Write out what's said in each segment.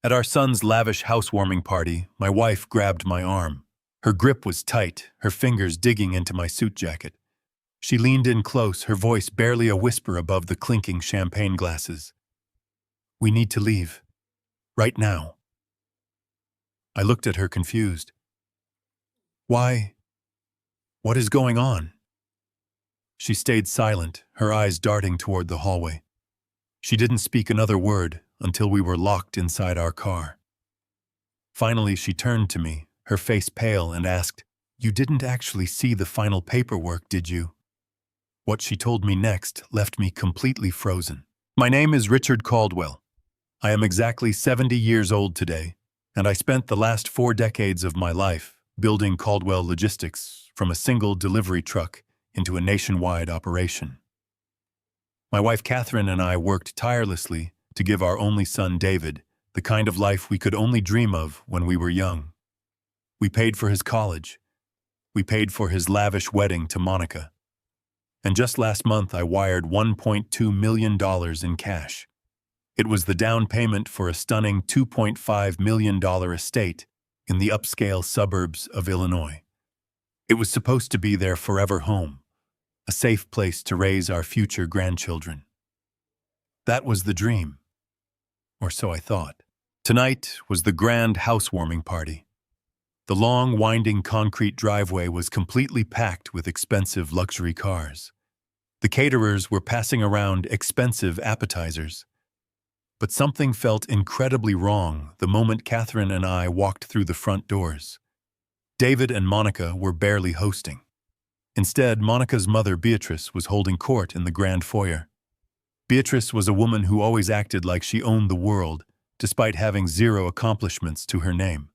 At our son's lavish housewarming party, my wife grabbed my arm. Her grip was tight, her fingers digging into my suit jacket. She leaned in close, her voice barely a whisper above the clinking champagne glasses. "We need to leave. Right now." I looked at her confused. "Why? What is going on?" She stayed silent, her eyes darting toward the hallway. She didn't speak another word until we were locked inside our car. Finally, she turned to me, her face pale, and asked, "You didn't actually see the final paperwork, did you?" What she told me next left me completely frozen. "My name is Richard Caldwell. I am exactly 70 years old today, and I spent the last 4 decades of my life building Caldwell Logistics from a single delivery truck into a nationwide operation. My wife Catherine and I worked tirelessly to give our only son David the kind of life we could only dream of when we were young. We paid for his college. We paid for his lavish wedding to Monica. And just last month I wired $1.2 million in cash. It was the down payment for a stunning $2.5 million estate in the upscale suburbs of Illinois. It was supposed to be their forever home, a safe place to raise our future grandchildren. That was the dream, or so I thought. Tonight was the grand housewarming party. The long, winding concrete driveway was completely packed with expensive luxury cars. The caterers were passing around expensive appetizers. But something felt incredibly wrong the moment Catherine and I walked through the front doors. David and Monica were barely hosting. Instead, Monica's mother, Beatrice, was holding court in the grand foyer. Beatrice was a woman who always acted like she owned the world, despite having 0 accomplishments to her name.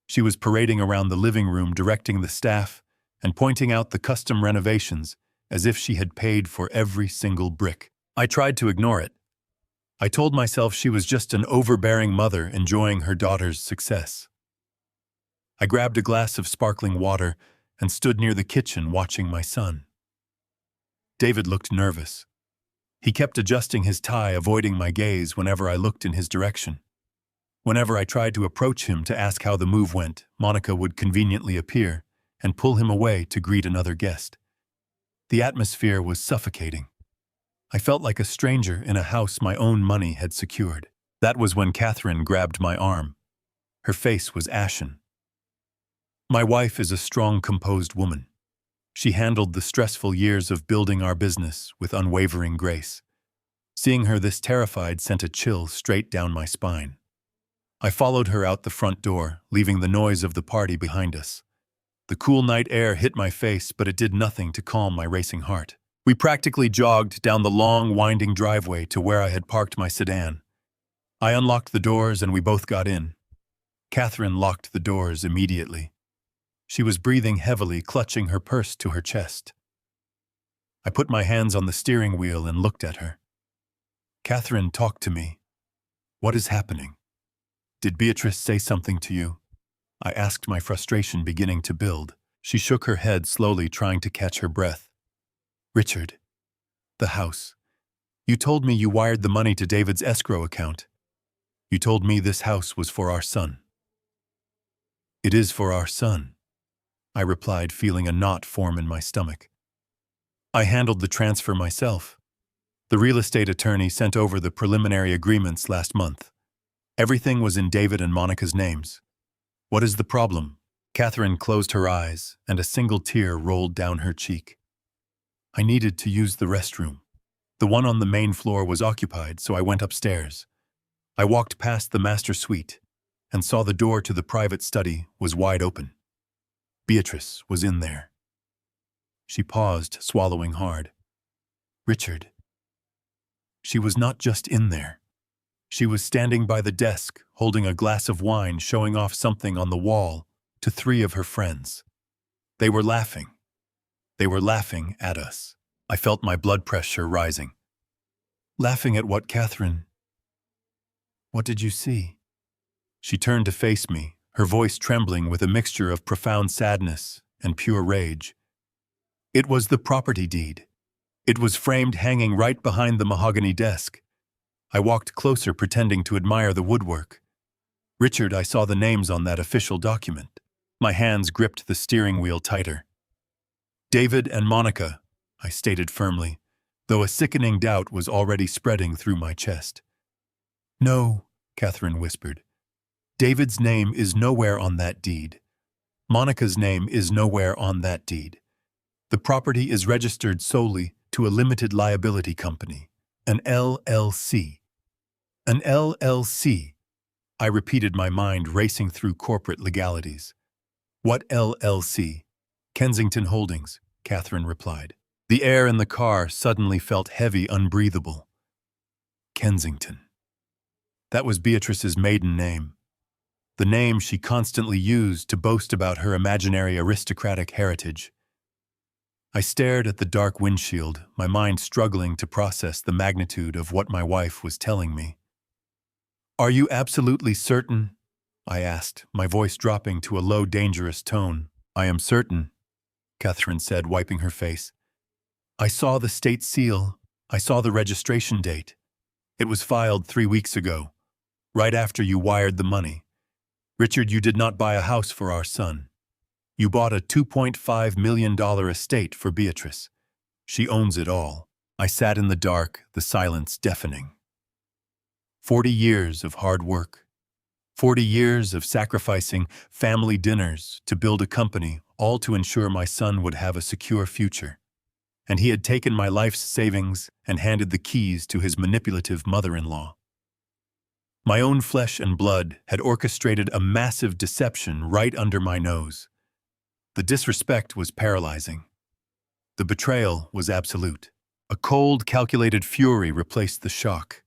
She was parading around the living room, directing the staff and pointing out the custom renovations as if she had paid for every single brick. I tried to ignore it. I told myself she was just an overbearing mother enjoying her daughter's success. I grabbed a glass of sparkling water and stood near the kitchen watching my son. David looked nervous. He kept adjusting his tie, avoiding my gaze whenever I looked in his direction. Whenever I tried to approach him to ask how the move went, Monica would conveniently appear and pull him away to greet another guest. The atmosphere was suffocating. I felt like a stranger in a house my own money had secured. That was when Catherine grabbed my arm. Her face was ashen. My wife is a strong, composed woman. She handled the stressful years of building our business with unwavering grace. Seeing her this terrified sent a chill straight down my spine. I followed her out the front door, leaving the noise of the party behind us. The cool night air hit my face, but it did nothing to calm my racing heart. We practically jogged down the long, winding driveway to where I had parked my sedan. I unlocked the doors and we both got in. Catherine locked the doors immediately. She was breathing heavily, clutching her purse to her chest. I put my hands on the steering wheel and looked at her. "Catherine, talk to me. What is happening? Did Beatrice say something to you?" I asked, my frustration beginning to build. She shook her head slowly, trying to catch her breath. "Richard, the house. You told me you wired the money to David's escrow account. You told me this house was for our son." "It is for our son," I replied, feeling a knot form in my stomach. "I handled the transfer myself. The real estate attorney sent over the preliminary agreements last month. Everything was in David and Monica's names. What is the problem?" Catherine closed her eyes, and a single tear rolled down her cheek. "I needed to use the restroom. The one on the main floor was occupied, so I went upstairs. I walked past the master suite and saw the door to the private study was wide open. Beatrice was in there." She paused, swallowing hard. "Richard." She was not just in there. She was standing by the desk, holding a glass of wine, showing off something on the wall to 3 of her friends. They were laughing. They were laughing at us. I felt my blood pressure rising. "Laughing at what, Catherine? What did you see?" She turned to face me, her voice trembling with a mixture of profound sadness and pure rage. "It was the property deed. It was framed, hanging right behind the mahogany desk." I walked closer, pretending to admire the woodwork. Richard, I saw the names on that official document. My hands gripped the steering wheel tighter. David and Monica, I stated firmly, though a sickening doubt was already spreading through my chest. No, Catherine whispered. David's name is nowhere on that deed. Monica's name is nowhere on that deed. The property is registered solely to a limited liability company, an LLC. An LLC. I repeated, my mind racing through corporate legalities. What LLC? Kensington Holdings, Catherine replied. The air in the car suddenly felt heavy, unbreathable. Kensington. That was Beatrice's maiden name. The name she constantly used to boast about her imaginary aristocratic heritage. I stared at the dark windshield, my mind struggling to process the magnitude of what my wife was telling me. Are you absolutely certain? I asked, my voice dropping to a low, dangerous tone. I am certain, Catherine said, wiping her face. I saw the state seal. I saw the registration date. It was filed 3 weeks ago, right after you wired the money. Richard, you did not buy a house for our son. You bought a $2.5 million estate for Beatrice. She owns it all. I sat in the dark, the silence deafening. 40 years of hard work. 40 years of sacrificing family dinners to build a company, all to ensure my son would have a secure future. And he had taken my life's savings and handed the keys to his manipulative mother-in-law. My own flesh and blood had orchestrated a massive deception right under my nose. The disrespect was paralyzing. The betrayal was absolute. A cold, calculated fury replaced the shock.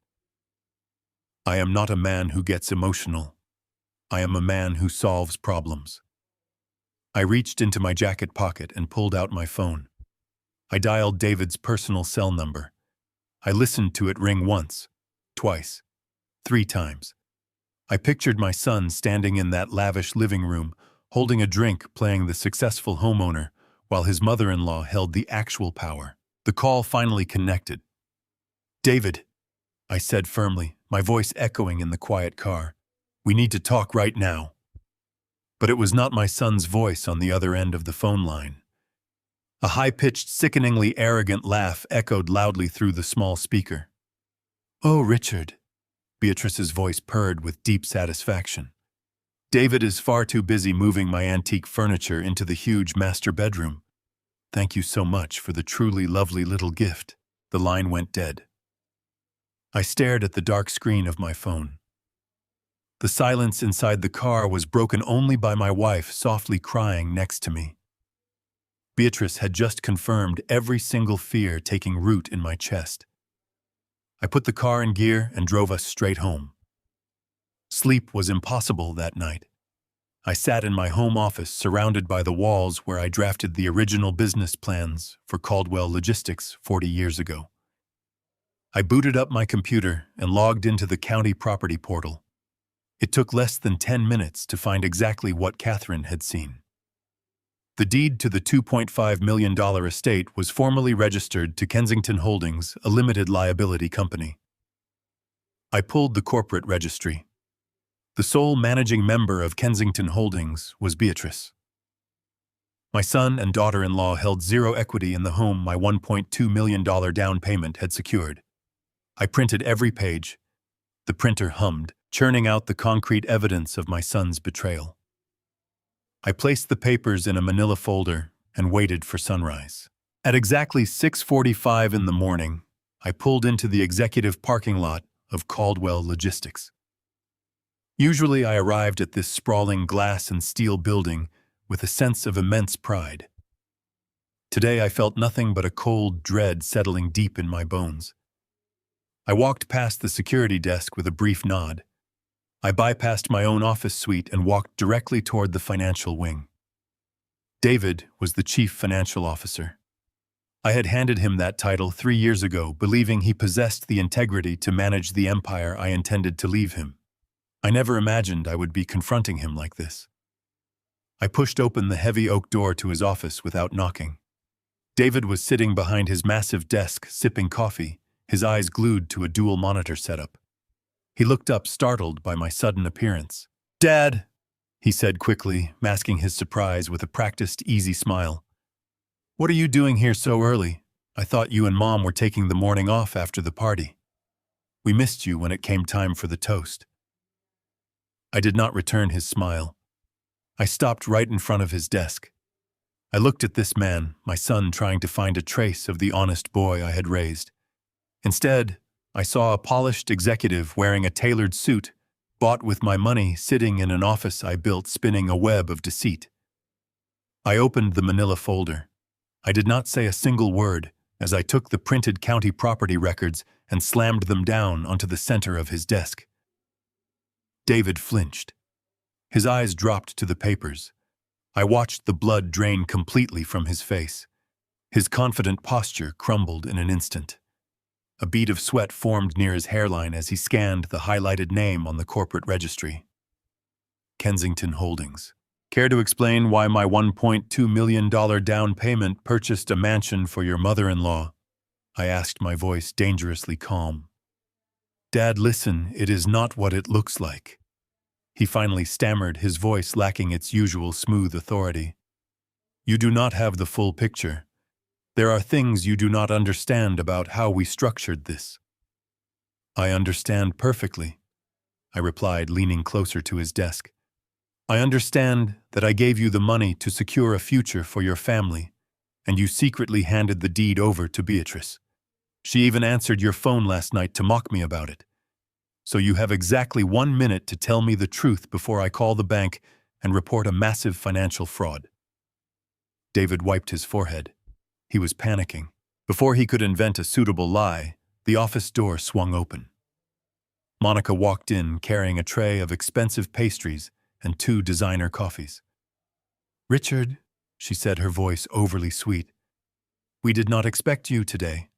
I am not a man who gets emotional. I am a man who solves problems. I reached into my jacket pocket and pulled out my phone. I dialed David's personal cell number. I listened to it ring once, twice, 3 times. I pictured my son standing in that lavish living room, holding a drink, playing the successful homeowner, while his mother-in-law held the actual power. The call finally connected. David, I said firmly, my voice echoing in the quiet car. We need to talk right now. But it was not my son's voice on the other end of the phone line. A high-pitched, sickeningly arrogant laugh echoed loudly through the small speaker. Oh, Richard, Beatrice's voice purred with deep satisfaction. David is far too busy moving my antique furniture into the huge master bedroom. Thank you so much for the truly lovely little gift. The line went dead. I stared at the dark screen of my phone. The silence inside the car was broken only by my wife softly crying next to me. Beatrice had just confirmed every single fear taking root in my chest. I put the car in gear and drove us straight home. Sleep was impossible that night. I sat in my home office surrounded by the walls where I drafted the original business plans for Caldwell Logistics 40 years ago. I booted up my computer and logged into the county property portal. It took less than 10 minutes to find exactly what Catherine had seen. The deed to the $2.5 million estate was formally registered to Kensington Holdings, a limited liability company. I pulled the corporate registry. The sole managing member of Kensington Holdings was Beatrice. My son and daughter-in-law held zero equity in the home my $1.2 million down payment had secured. I printed every page. The printer hummed, churning out the concrete evidence of my son's betrayal. I placed the papers in a manila folder and waited for sunrise. At exactly 6:45 in the morning, I pulled into the executive parking lot of Caldwell Logistics. Usually I arrived at this sprawling glass and steel building with a sense of immense pride. Today I felt nothing but a cold dread settling deep in my bones. I walked past the security desk with a brief nod. I bypassed my own office suite and walked directly toward the financial wing. David was the chief financial officer. I had handed him that title 3 years ago, believing he possessed the integrity to manage the empire I intended to leave him. I never imagined I would be confronting him like this. I pushed open the heavy oak door to his office without knocking. David was sitting behind his massive desk, sipping coffee, his eyes glued to a dual monitor setup. He looked up, startled by my sudden appearance. Dad, he said quickly, masking his surprise with a practiced, easy smile. What are you doing here so early? I thought you and Mom were taking the morning off after the party. We missed you when it came time for the toast. I did not return his smile. I stopped right in front of his desk. I looked at this man, my son, trying to find a trace of the honest boy I had raised. Instead, I saw a polished executive wearing a tailored suit, bought with my money, sitting in an office I built, spinning a web of deceit. I opened the manila folder. I did not say a single word as I took the printed county property records and slammed them down onto the center of his desk. David flinched. His eyes dropped to the papers. I watched the blood drain completely from his face. His confident posture crumbled in an instant. A bead of sweat formed near his hairline as he scanned the highlighted name on the corporate registry. Kensington Holdings. Care to explain why my $1.2 million down payment purchased a mansion for your mother-in-law? I asked, my voice dangerously calm. Dad, listen, it is not what it looks like. He finally stammered, his voice lacking its usual smooth authority. You do not have the full picture. There are things you do not understand about how we structured this. I understand perfectly, I replied, leaning closer to his desk. I understand that I gave you the money to secure a future for your family, and you secretly handed the deed over to Beatrice. She even answered your phone last night to mock me about it. So you have exactly 1 minute to tell me the truth before I call the bank and report a massive financial fraud. David wiped his forehead. He was panicking. Before he could invent a suitable lie, the office door swung open. Monica walked in carrying a tray of expensive pastries and 2 designer coffees. Richard, she said, her voice overly sweet, we did not expect you today.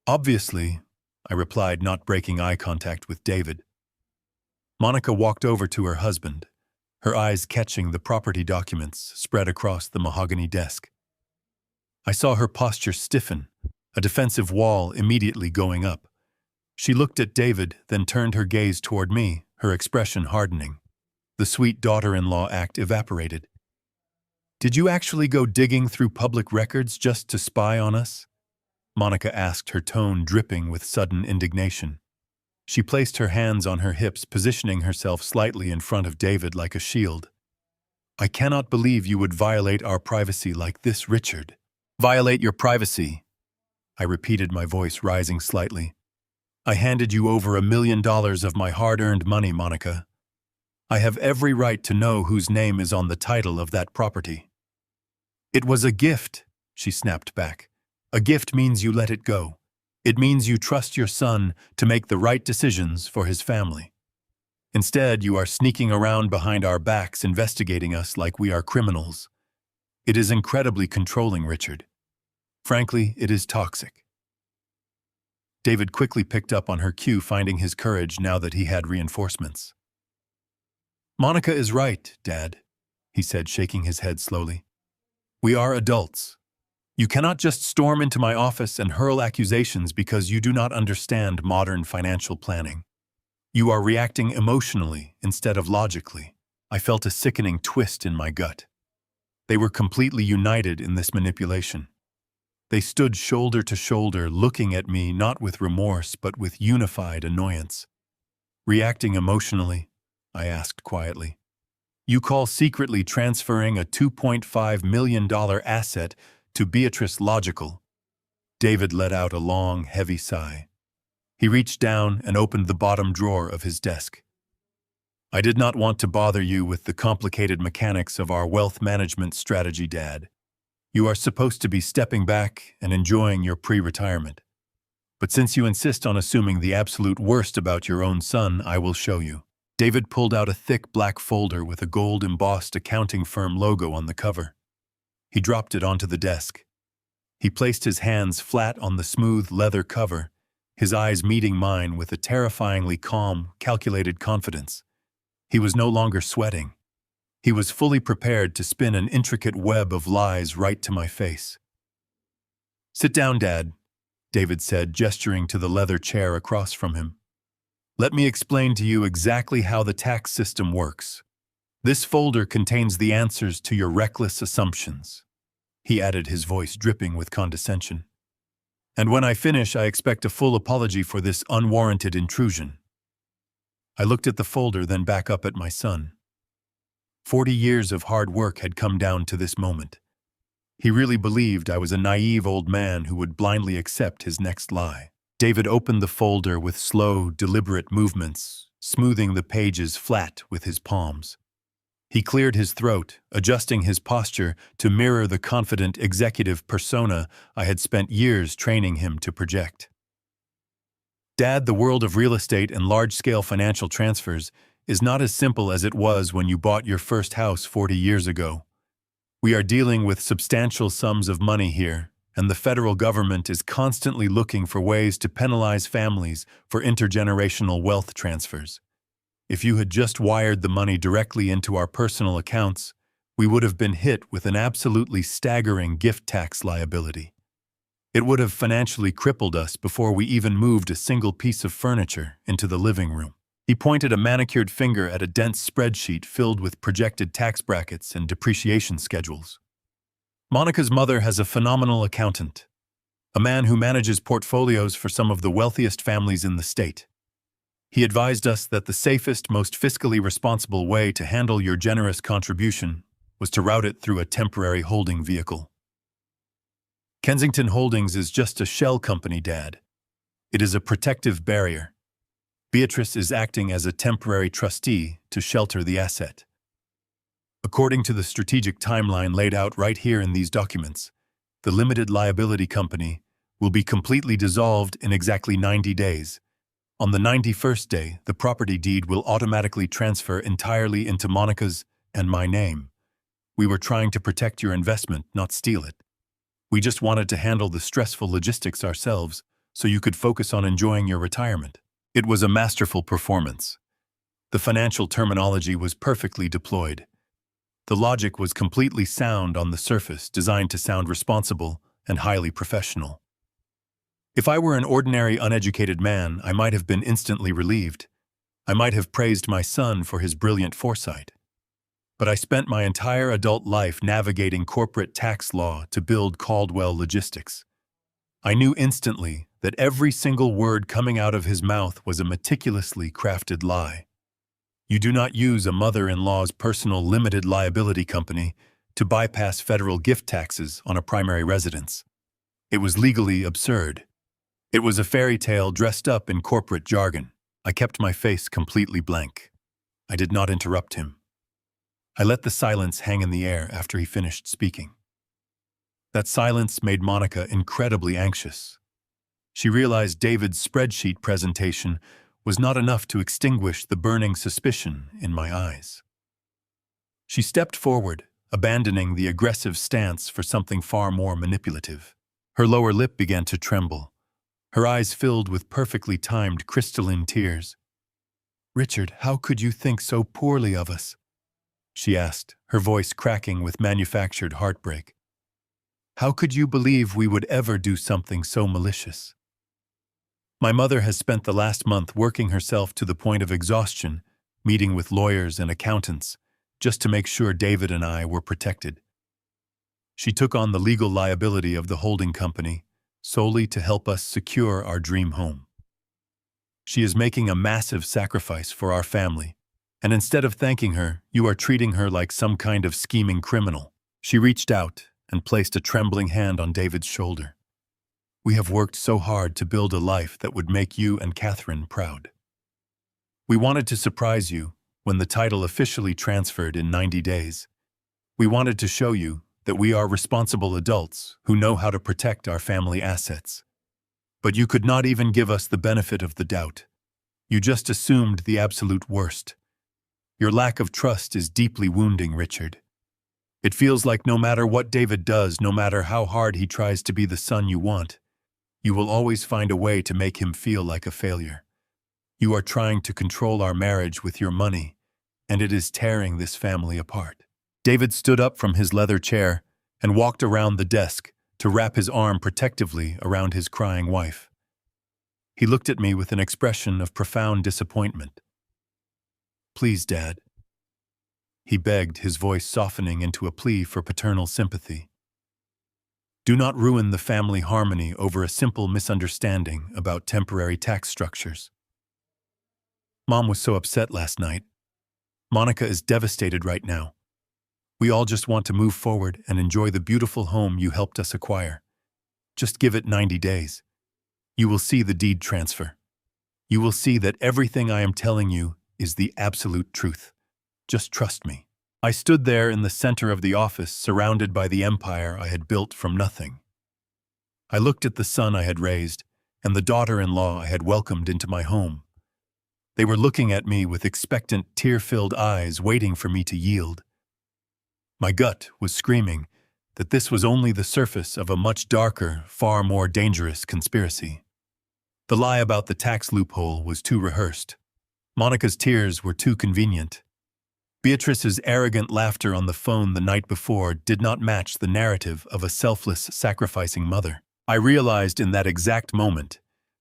Obviously, I replied, not breaking eye contact with David. Monica walked over to her husband, her eyes catching the property documents spread across the mahogany desk. I saw her posture stiffen, a defensive wall immediately going up. She looked at David, then turned her gaze toward me, her expression hardening. The sweet daughter-in-law act evaporated. Did you actually go digging through public records just to spy on us? Monica asked, her tone dripping with sudden indignation. She placed her hands on her hips, positioning herself slightly in front of David like a shield. I cannot believe you would violate our privacy like this, Richard. Violate your privacy, I repeated, my voice rising slightly. I handed you over $1 million of my hard-earned money, Monica. I have every right to know whose name is on the title of that property. It was a gift, she snapped back. A gift means you let it go. It means you trust your son to make the right decisions for his family. Instead, you are sneaking around behind our backs, investigating us like we are criminals. It is incredibly controlling, Richard. Frankly, it is toxic. David quickly picked up on her cue, finding his courage now that he had reinforcements. Monica is right, Dad, he said, shaking his head slowly. We are adults. You cannot just storm into my office and hurl accusations because you do not understand modern financial planning. You are reacting emotionally instead of logically. I felt a sickening twist in my gut. They were completely united in this manipulation. They stood shoulder to shoulder, looking at me not with remorse but with unified annoyance. Reacting emotionally? I asked quietly. You call secretly transferring a $2.5 million asset to Beatrice logical? David let out a long, heavy sigh. He reached down and opened the bottom drawer of his desk. I did not want to bother you with the complicated mechanics of our wealth management strategy, Dad. You are supposed to be stepping back and enjoying your pre-retirement. But since you insist on assuming the absolute worst about your own son, I will show you. David pulled out a thick black folder with a gold-embossed accounting firm logo on the cover. He dropped it onto the desk. He placed his hands flat on the smooth leather cover, his eyes meeting mine with a terrifyingly calm, calculated confidence. He was no longer sweating. He was fully prepared to spin an intricate web of lies right to my face. Sit down, Dad, David said, gesturing to the leather chair across from him. Let me explain to you exactly how the tax system works. This folder contains the answers to your reckless assumptions." He added, his voice dripping with condescension. "And when I finish, I expect a full apology for this unwarranted intrusion." I looked at the folder, then back up at my son. 40 years of hard work had come down to this moment. He really believed I was a naive old man who would blindly accept his next lie. David opened the folder with slow, deliberate movements, smoothing the pages flat with his palms. He cleared his throat, adjusting his posture to mirror the confident executive persona I had spent years training him to project. "Dad, the world of real estate and large-scale financial transfers is not as simple as it was when you bought your first house 40 years ago. We are dealing with substantial sums of money here, and the federal government is constantly looking for ways to penalize families for intergenerational wealth transfers. If you had just wired the money directly into our personal accounts, we would have been hit with an absolutely staggering gift tax liability. It would have financially crippled us before we even moved a single piece of furniture into the living room." He pointed a manicured finger at a dense spreadsheet filled with projected tax brackets and depreciation schedules. "Monica's mother has a phenomenal accountant, a man who manages portfolios for some of the wealthiest families in the state. He advised us that the safest, most fiscally responsible way to handle your generous contribution was to route it through a temporary holding vehicle. Kensington Holdings is just a shell company, Dad. It is a protective barrier. Beatrice is acting as a temporary trustee to shelter the asset. According to the strategic timeline laid out right here in these documents, the limited liability company will be completely dissolved in exactly 90 days. On the 91st day, the property deed will automatically transfer entirely into Monica's and my name. We were trying to protect your investment, not steal it. We just wanted to handle the stressful logistics ourselves so you could focus on enjoying your retirement." It was a masterful performance. The financial terminology was perfectly deployed. The logic was completely sound on the surface, designed to sound responsible and highly professional. If I were an ordinary, uneducated man, I might have been instantly relieved. I might have praised my son for his brilliant foresight. But I spent my entire adult life navigating corporate tax law to build Caldwell Logistics. I knew instantly that every single word coming out of his mouth was a meticulously crafted lie. You do not use a mother-in-law's personal limited liability company to bypass federal gift taxes on a primary residence. It was legally absurd. It was a fairy tale dressed up in corporate jargon. I kept my face completely blank. I did not interrupt him. I let the silence hang in the air after he finished speaking. That silence made Monica incredibly anxious. She realized David's spreadsheet presentation was not enough to extinguish the burning suspicion in my eyes. She stepped forward, abandoning the aggressive stance for something far more manipulative. Her lower lip began to tremble. Her eyes filled with perfectly timed crystalline tears. "Richard, how could you think so poorly of us?" she asked, her voice cracking with manufactured heartbreak. "How could you believe we would ever do something so malicious?" My mother has spent the last month working herself to the point of exhaustion, meeting with lawyers and accountants, just to make sure David and I were protected. She took on the legal liability of the holding company solely to help us secure our dream home. She is making a massive sacrifice for our family, and instead of thanking her, you are treating her like some kind of scheming criminal. She reached out and placed a trembling hand on David's shoulder. "We have worked so hard to build a life that would make you and Catherine proud. We wanted to surprise you when the title officially transferred in 90 days. We wanted to show you that we are responsible adults who know how to protect our family assets. But you could not even give us the benefit of the doubt. You just assumed the absolute worst. Your lack of trust is deeply wounding, Richard. It feels like no matter what David does, no matter how hard he tries to be the son you want, you will always find a way to make him feel like a failure. You are trying to control our marriage with your money, and it is tearing this family apart." David stood up from his leather chair and walked around the desk to wrap his arm protectively around his crying wife. He looked at me with an expression of profound disappointment. "Please, Dad," he begged, his voice softening into a plea for paternal sympathy. "Do not ruin the family harmony over a simple misunderstanding about temporary tax structures. Mom was so upset last night. Monica is devastated right now. We all just want to move forward and enjoy the beautiful home you helped us acquire. Just give it 90 days. You will see the deed transfer. You will see that everything I am telling you is the absolute truth. Just trust me." I stood there in the center of the office, surrounded by the empire I had built from nothing. I looked at the son I had raised and the daughter-in-law I had welcomed into my home. They were looking at me with expectant, tear-filled eyes, waiting for me to yield. My gut was screaming that this was only the surface of a much darker, far more dangerous conspiracy. The lie about the tax loophole was too rehearsed. Monica's tears were too convenient. Beatrice's arrogant laughter on the phone the night before did not match the narrative of a selfless, sacrificing mother. I realized in that exact moment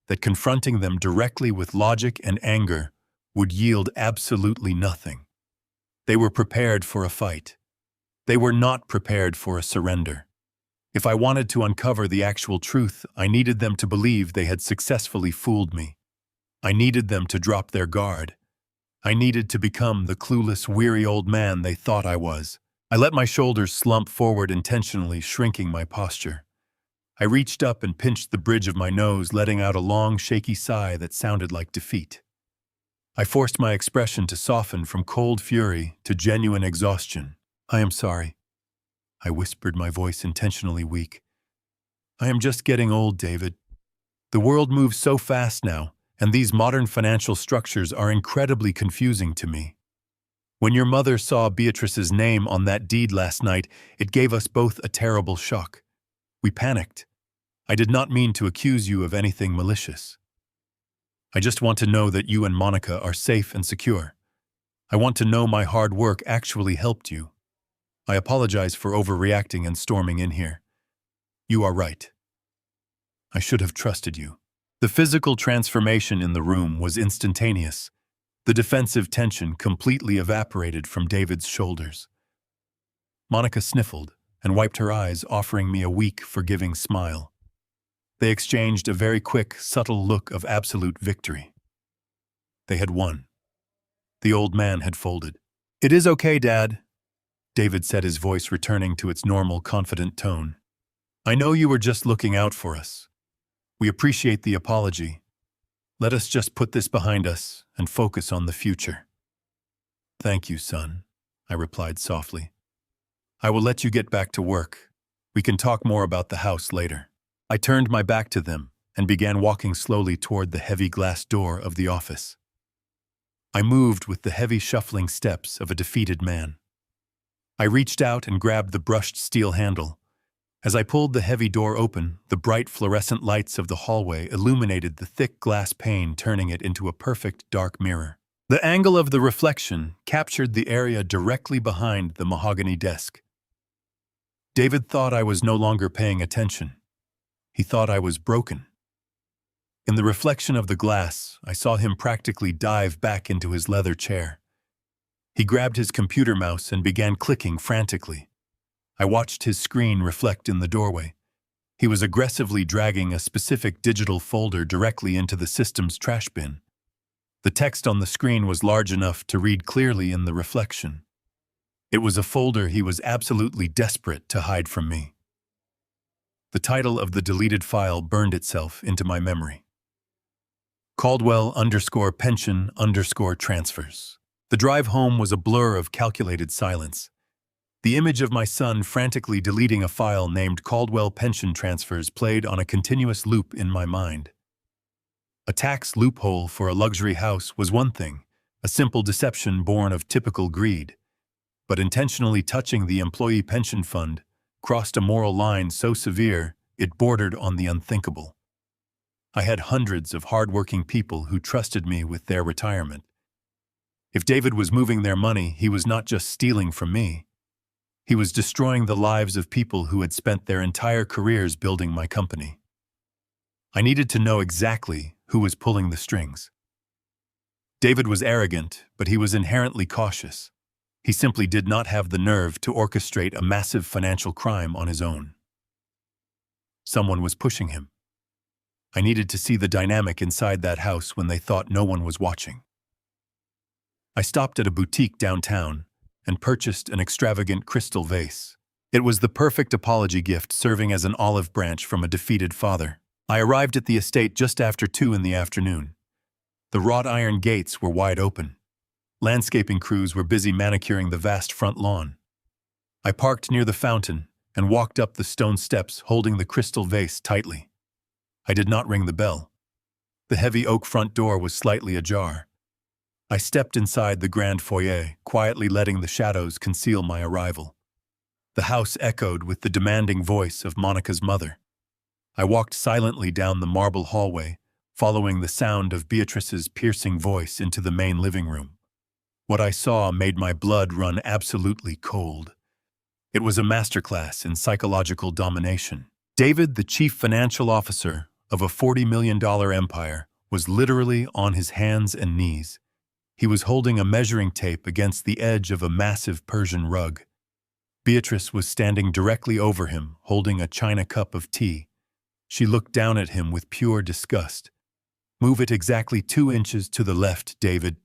that confronting them directly with logic and anger would yield absolutely nothing. They were prepared for a fight. They were not prepared for a surrender. If I wanted to uncover the actual truth, I needed them to believe they had successfully fooled me. I needed them to drop their guard. I needed to become the clueless, weary old man they thought I was. I let my shoulders slump forward, intentionally shrinking my posture. I reached up and pinched the bridge of my nose, letting out a long, shaky sigh that sounded like defeat. I forced my expression to soften from cold fury to genuine exhaustion. "I am sorry," I whispered, my voice intentionally weak. "I am just getting old, David. The world moves so fast now, and these modern financial structures are incredibly confusing to me. When your mother saw Beatrice's name on that deed last night, it gave us both a terrible shock. We panicked. I did not mean to accuse you of anything malicious. I just want to know that you and Monica are safe and secure. I want to know my hard work actually helped you. I apologize for overreacting and storming in here. You are right. I should have trusted you." The physical transformation in the room was instantaneous. The defensive tension completely evaporated from David's shoulders. Monica sniffled and wiped her eyes, offering me a weak, forgiving smile. They exchanged a very quick, subtle look of absolute victory. They had won. The old man had folded. "It is okay, Dad," David said, his voice returning to its normal, confident tone. "I know you were just looking out for us. We appreciate the apology. Let us just put this behind us and focus on the future." "Thank you, son," I replied softly. "I will let you get back to work. We can talk more about the house later." I turned my back to them and began walking slowly toward the heavy glass door of the office. I moved with the heavy, shuffling steps of a defeated man. I reached out and grabbed the brushed steel handle. As I pulled the heavy door open, the bright fluorescent lights of the hallway illuminated the thick glass pane, turning it into a perfect dark mirror. The angle of the reflection captured the area directly behind the mahogany desk. David thought I was no longer paying attention. He thought I was broken. In the reflection of the glass, I saw him practically dive back into his leather chair. He grabbed his computer mouse and began clicking frantically. I watched his screen reflect in the doorway. He was aggressively dragging a specific digital folder directly into the system's trash bin. The text on the screen was large enough to read clearly in the reflection. It was a folder he was absolutely desperate to hide from me. The title of the deleted file burned itself into my memory. Caldwell_pension_transfers. The drive home was a blur of calculated silence. The image of my son frantically deleting a file named Caldwell Pension Transfers played on a continuous loop in my mind. A tax loophole for a luxury house was one thing, a simple deception born of typical greed. But intentionally touching the employee pension fund crossed a moral line so severe it bordered on the unthinkable. I had hundreds of hardworking people who trusted me with their retirement. If David was moving their money, he was not just stealing from me. He was destroying the lives of people who had spent their entire careers building my company. I needed to know exactly who was pulling the strings. David was arrogant, but he was inherently cautious. He simply did not have the nerve to orchestrate a massive financial crime on his own. Someone was pushing him. I needed to see the dynamic inside that house when they thought no one was watching. I stopped at a boutique downtown and purchased an extravagant crystal vase. It was the perfect apology gift, serving as an olive branch from a defeated father. I arrived at the estate just after 2 in the afternoon. The wrought iron gates were wide open. Landscaping crews were busy manicuring the vast front lawn. I parked near the fountain and walked up the stone steps, holding the crystal vase tightly. I did not ring the bell. The heavy oak front door was slightly ajar. I stepped inside the grand foyer, quietly letting the shadows conceal my arrival. The house echoed with the demanding voice of Monica's mother. I walked silently down the marble hallway, following the sound of Beatrice's piercing voice into the main living room. What I saw made my blood run absolutely cold. It was a masterclass in psychological domination. David, the chief financial officer of a $40 million empire, was literally on his hands and knees. He was holding a measuring tape against the edge of a massive Persian rug. Beatrice was standing directly over him, holding a china cup of tea. She looked down at him with pure disgust. "Move it exactly 2 inches to the left, David,"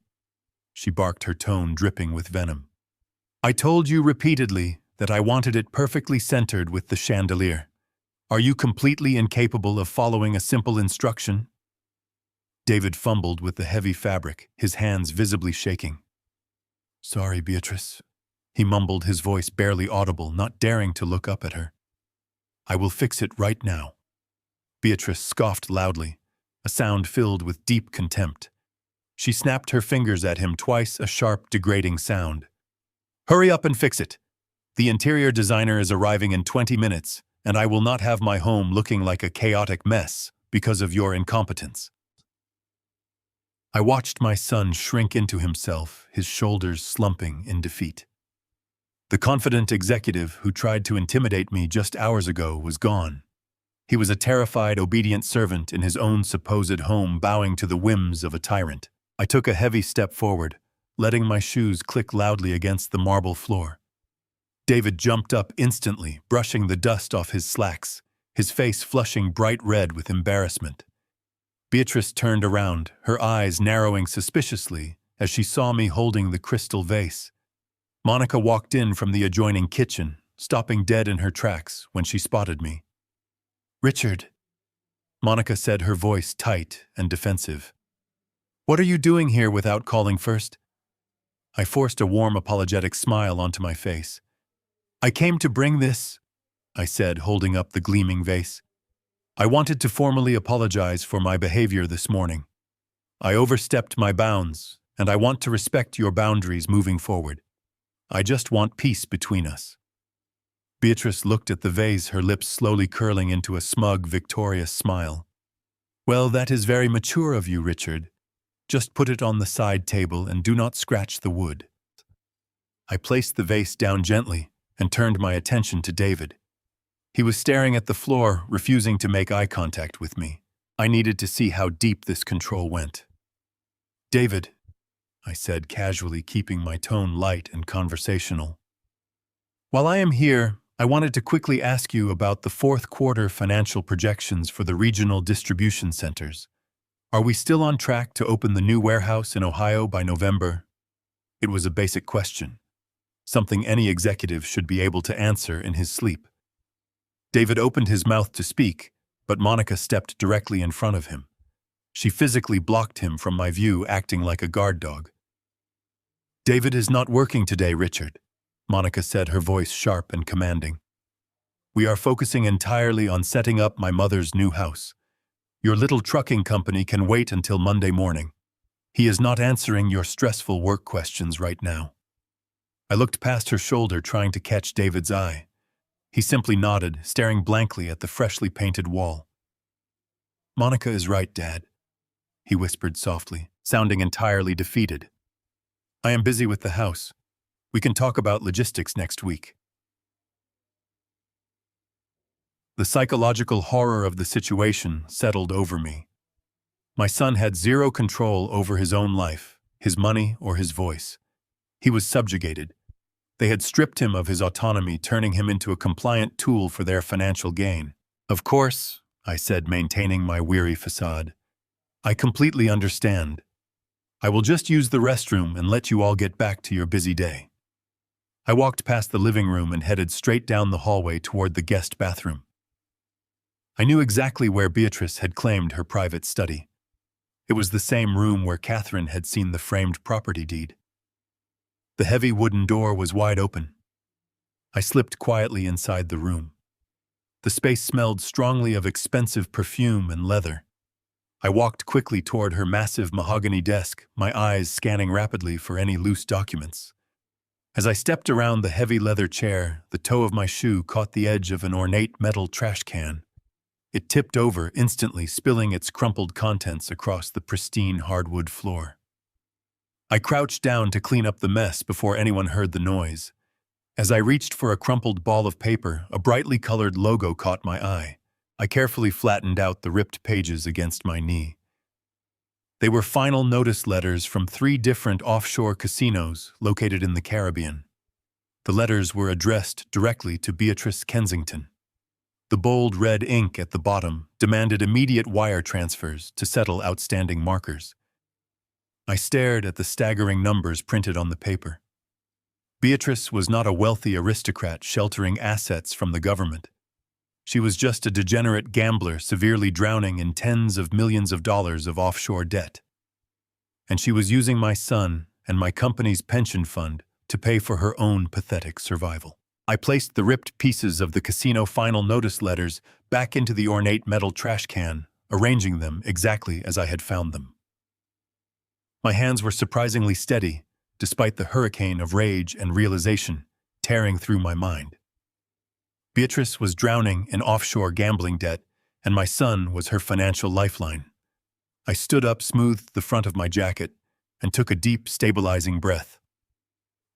she barked, her tone dripping with venom. "I told you repeatedly that I wanted it perfectly centered with the chandelier. Are you completely incapable of following a simple instruction?" David fumbled with the heavy fabric, his hands visibly shaking. "Sorry, Beatrice," he mumbled, his voice barely audible, not daring to look up at her. "I will fix it right now." Beatrice scoffed loudly, a sound filled with deep contempt. She snapped her fingers at him twice, a sharp, degrading sound. "Hurry up and fix it. The interior designer is arriving in 20 minutes, and I will not have my home looking like a chaotic mess because of your incompetence." I watched my son shrink into himself, his shoulders slumping in defeat. The confident executive who tried to intimidate me just hours ago was gone. He was a terrified, obedient servant in his own supposed home, bowing to the whims of a tyrant. I took a heavy step forward, letting my shoes click loudly against the marble floor. David jumped up instantly, brushing the dust off his slacks, his face flushing bright red with embarrassment. Beatrice turned around, her eyes narrowing suspiciously as she saw me holding the crystal vase. Monica walked in from the adjoining kitchen, stopping dead in her tracks when she spotted me. "Richard," Monica said, her voice tight and defensive. "What are you doing here without calling first?" I forced a warm, apologetic smile onto my face. "I came to bring this," I said, holding up the gleaming vase. "I wanted to formally apologize for my behavior this morning. I overstepped my bounds, and I want to respect your boundaries moving forward. I just want peace between us." Beatrice looked at the vase, her lips slowly curling into a smug, victorious smile. "Well, that is very mature of you, Richard. Just put it on the side table and do not scratch the wood." I placed the vase down gently and turned my attention to David. He was staring at the floor, refusing to make eye contact with me. I needed to see how deep this control went. "David," I said casually, keeping my tone light and conversational, "while I am here, I wanted to quickly ask you about the fourth quarter financial projections for the regional distribution centers. Are we still on track to open the new warehouse in Ohio by November?" It was a basic question, something any executive should be able to answer in his sleep. David opened his mouth to speak, but Monica stepped directly in front of him. She physically blocked him from my view, acting like a guard dog. "David is not working today, Richard," Monica said, her voice sharp and commanding. "We are focusing entirely on setting up my mother's new house. Your little trucking company can wait until Monday morning. He is not answering your stressful work questions right now." I looked past her shoulder, trying to catch David's eye. He simply nodded, staring blankly at the freshly painted wall. "Monica is right, Dad," he whispered softly, sounding entirely defeated. "I am busy with the house. We can talk about logistics next week." The psychological horror of the situation settled over me. My son had zero control over his own life, his money, or his voice. He was subjugated. They had stripped him of his autonomy, turning him into a compliant tool for their financial gain. "Of course," I said, maintaining my weary facade. "I completely understand. I will just use the restroom and let you all get back to your busy day." I walked past the living room and headed straight down the hallway toward the guest bathroom. I knew exactly where Beatrice had claimed her private study. It was the same room where Catherine had seen the framed property deed. The heavy wooden door was wide open. I slipped quietly inside the room. The space smelled strongly of expensive perfume and leather. I walked quickly toward her massive mahogany desk, my eyes scanning rapidly for any loose documents. As I stepped around the heavy leather chair, the toe of my shoe caught the edge of an ornate metal trash can. It tipped over, instantly spilling its crumpled contents across the pristine hardwood floor. I crouched down to clean up the mess before anyone heard the noise. As I reached for a crumpled ball of paper, a brightly colored logo caught my eye. I carefully flattened out the ripped pages against my knee. They were final notice letters from 3 different offshore casinos located in the Caribbean. The letters were addressed directly to Beatrice Kensington. The bold red ink at the bottom demanded immediate wire transfers to settle outstanding markers. I stared at the staggering numbers printed on the paper. Beatrice was not a wealthy aristocrat sheltering assets from the government. She was just a degenerate gambler severely drowning in tens of millions of dollars of offshore debt. And she was using my son and my company's pension fund to pay for her own pathetic survival. I placed the ripped pieces of the casino final notice letters back into the ornate metal trash can, arranging them exactly as I had found them. My hands were surprisingly steady, despite the hurricane of rage and realization tearing through my mind. Beatrice was drowning in offshore gambling debt, and my son was her financial lifeline. I stood up, smoothed the front of my jacket, and took a deep, stabilizing breath.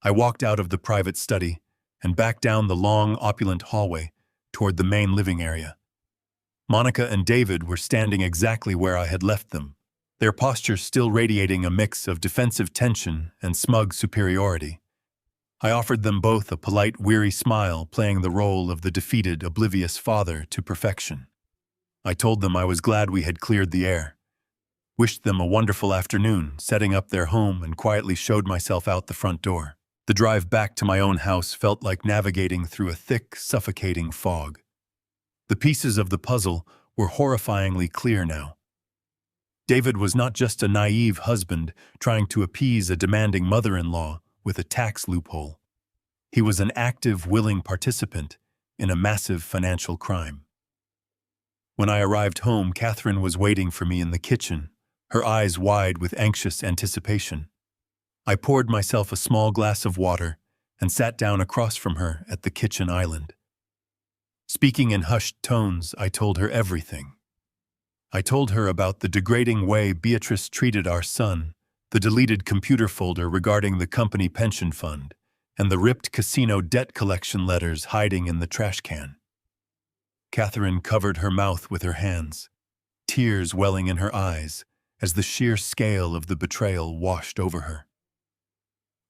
I walked out of the private study and back down the long, opulent hallway toward the main living area. Monica and David were standing exactly where I had left them, their postures still radiating a mix of defensive tension and smug superiority. I offered them both a polite, weary smile, playing the role of the defeated, oblivious father to perfection. I told them I was glad we had cleared the air, wished them a wonderful afternoon, setting up their home, and quietly showed myself out the front door. The drive back to my own house felt like navigating through a thick, suffocating fog. The pieces of the puzzle were horrifyingly clear now. David was not just a naive husband trying to appease a demanding mother-in-law with a tax loophole. He was an active, willing participant in a massive financial crime. When I arrived home, Catherine was waiting for me in the kitchen, her eyes wide with anxious anticipation. I poured myself a small glass of water and sat down across from her at the kitchen island. Speaking in hushed tones, I told her everything. I told her about the degrading way Beatrice treated our son, the deleted computer folder regarding the company pension fund, and the ripped casino debt collection letters hiding in the trash can. Catherine covered her mouth with her hands, tears welling in her eyes as the sheer scale of the betrayal washed over her.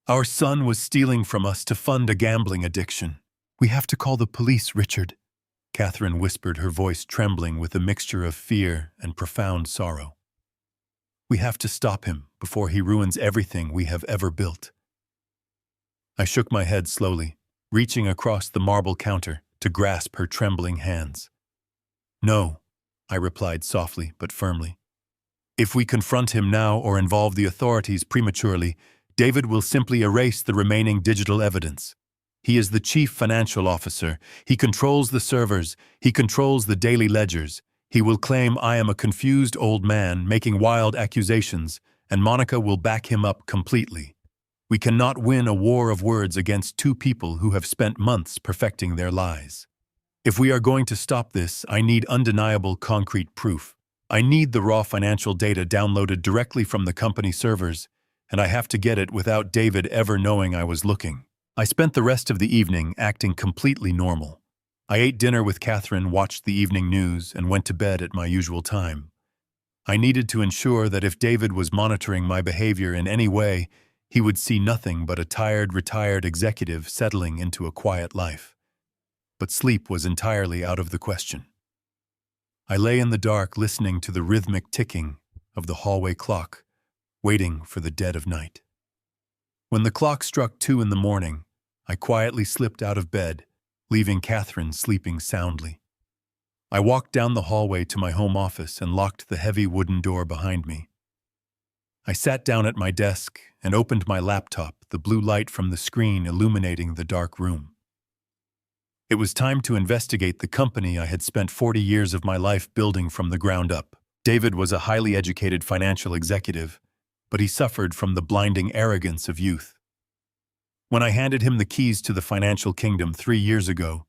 "Our son was stealing from us to fund a gambling addiction. We have to call the police, Richard," Catherine whispered, her voice trembling with a mixture of fear and profound sorrow. "We have to stop him before he ruins everything we have ever built." I shook my head slowly, reaching across the marble counter to grasp her trembling hands. "No," I replied softly but firmly. "If we confront him now or involve the authorities prematurely, David will simply erase the remaining digital evidence. He is the chief financial officer. He controls the servers. He controls the daily ledgers. He will claim I am a confused old man making wild accusations, and Monica will back him up completely. We cannot win a war of words against 2 people who have spent months perfecting their lies. If we are going to stop this, I need undeniable concrete proof. I need the raw financial data downloaded directly from the company servers, and I have to get it without David ever knowing I was looking." I spent the rest of the evening acting completely normal. I ate dinner with Catherine, watched the evening news, and went to bed at my usual time. I needed to ensure that if David was monitoring my behavior in any way, he would see nothing but a tired, retired executive settling into a quiet life. But sleep was entirely out of the question. I lay in the dark listening to the rhythmic ticking of the hallway clock, waiting for the dead of night. When the clock struck 2 in the morning, I quietly slipped out of bed, leaving Catherine sleeping soundly. I walked down the hallway to my home office and locked the heavy wooden door behind me. I sat down at my desk and opened my laptop, the blue light from the screen illuminating the dark room. It was time to investigate the company I had spent 40 years of my life building from the ground up. David was a highly educated financial executive, but he suffered from the blinding arrogance of youth. When I handed him the keys to the financial kingdom 3 years ago,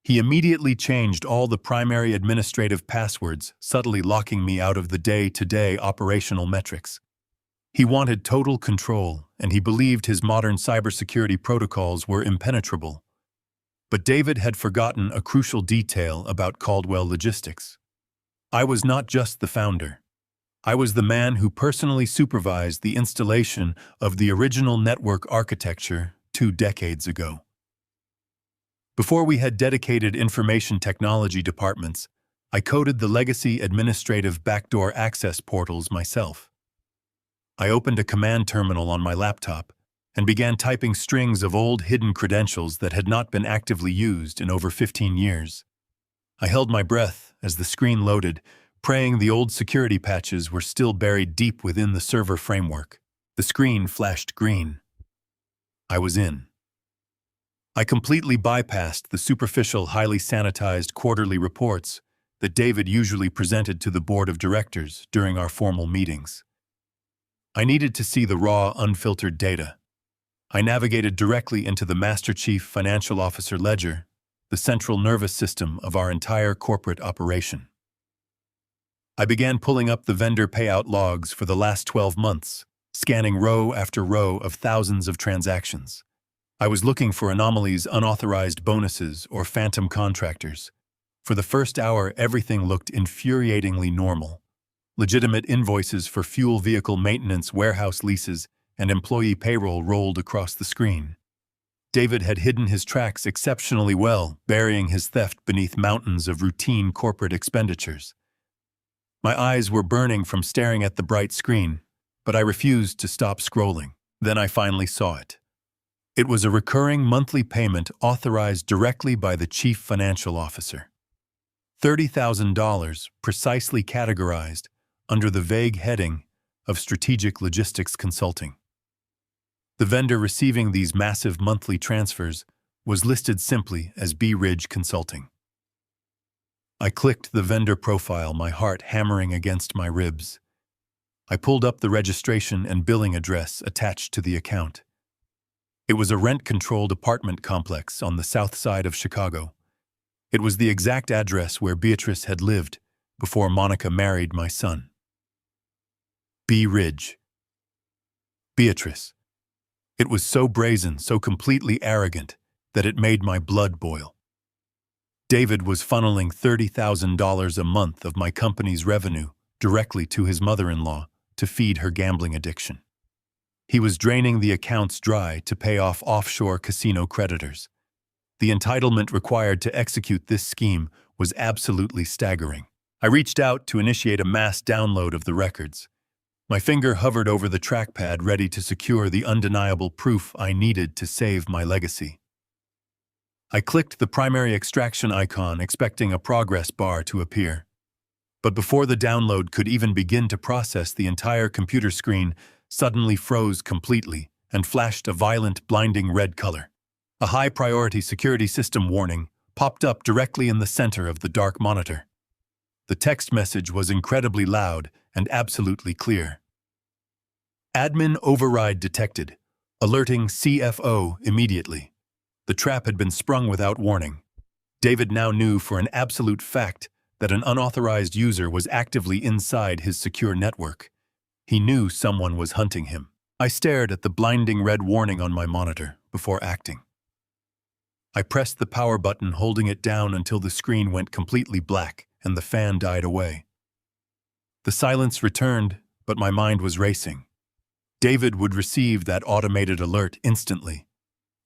he immediately changed all the primary administrative passwords, subtly locking me out of the day-to-day operational metrics. He wanted total control, and he believed his modern cybersecurity protocols were impenetrable. But David had forgotten a crucial detail about Caldwell Logistics. I was not just the founder. I was the man who personally supervised the installation of the original network architecture 2 decades ago. Before we had dedicated information technology departments, I coded the legacy administrative backdoor access portals myself. I opened a command terminal on my laptop and began typing strings of old hidden credentials that had not been actively used in over 15 years. I held my breath as the screen loaded, praying the old security patches were still buried deep within the server framework. The screen flashed green. I was in. I completely bypassed the superficial, highly sanitized quarterly reports that David usually presented to the board of directors during our formal meetings. I needed to see the raw, unfiltered data. I navigated directly into the Master Chief Financial Officer ledger, the central nervous system of our entire corporate operation. I began pulling up the vendor payout logs for the last 12 months, scanning row after row of thousands of transactions. I was looking for anomalies, unauthorized bonuses, or phantom contractors. For the first hour, everything looked infuriatingly normal. Legitimate invoices for fuel vehicle maintenance, warehouse leases, and employee payroll rolled across the screen. David had hidden his tracks exceptionally well, burying his theft beneath mountains of routine corporate expenditures. My eyes were burning from staring at the bright screen, but I refused to stop scrolling. Then I finally saw it. It was a recurring monthly payment authorized directly by the Chief Financial Officer. $30,000 precisely categorized under the vague heading of Strategic Logistics Consulting. The vendor receiving these massive monthly transfers was listed simply as B. Ridge Consulting. I clicked the vendor profile, my heart hammering against my ribs. I pulled up the registration and billing address attached to the account. It was a rent-controlled apartment complex on the south side of Chicago. It was the exact address where Beatrice had lived before Monica married my son. B. Ridge. Beatrice. It was so brazen, so completely arrogant, that it made my blood boil. David was funneling $30,000 a month of my company's revenue directly to his mother-in-law to feed her gambling addiction. He was draining the accounts dry to pay off offshore casino creditors. The entitlement required to execute this scheme was absolutely staggering. I reached out to initiate a mass download of the records. My finger hovered over the trackpad, ready to secure the undeniable proof I needed to save my legacy. I clicked the primary extraction icon, expecting a progress bar to appear. But before the download could even begin to process, the entire computer screen suddenly froze completely and flashed a violent, blinding red color. A high-priority security system warning popped up directly in the center of the dark monitor. The text message was incredibly loud and absolutely clear. Admin override detected, alerting CFO immediately. The trap had been sprung without warning. David now knew for an absolute fact that an unauthorized user was actively inside his secure network. He knew someone was hunting him. I stared at the blinding red warning on my monitor before acting. I pressed the power button, holding it down until the screen went completely black and the fan died away. The silence returned, but my mind was racing. David would receive that automated alert instantly.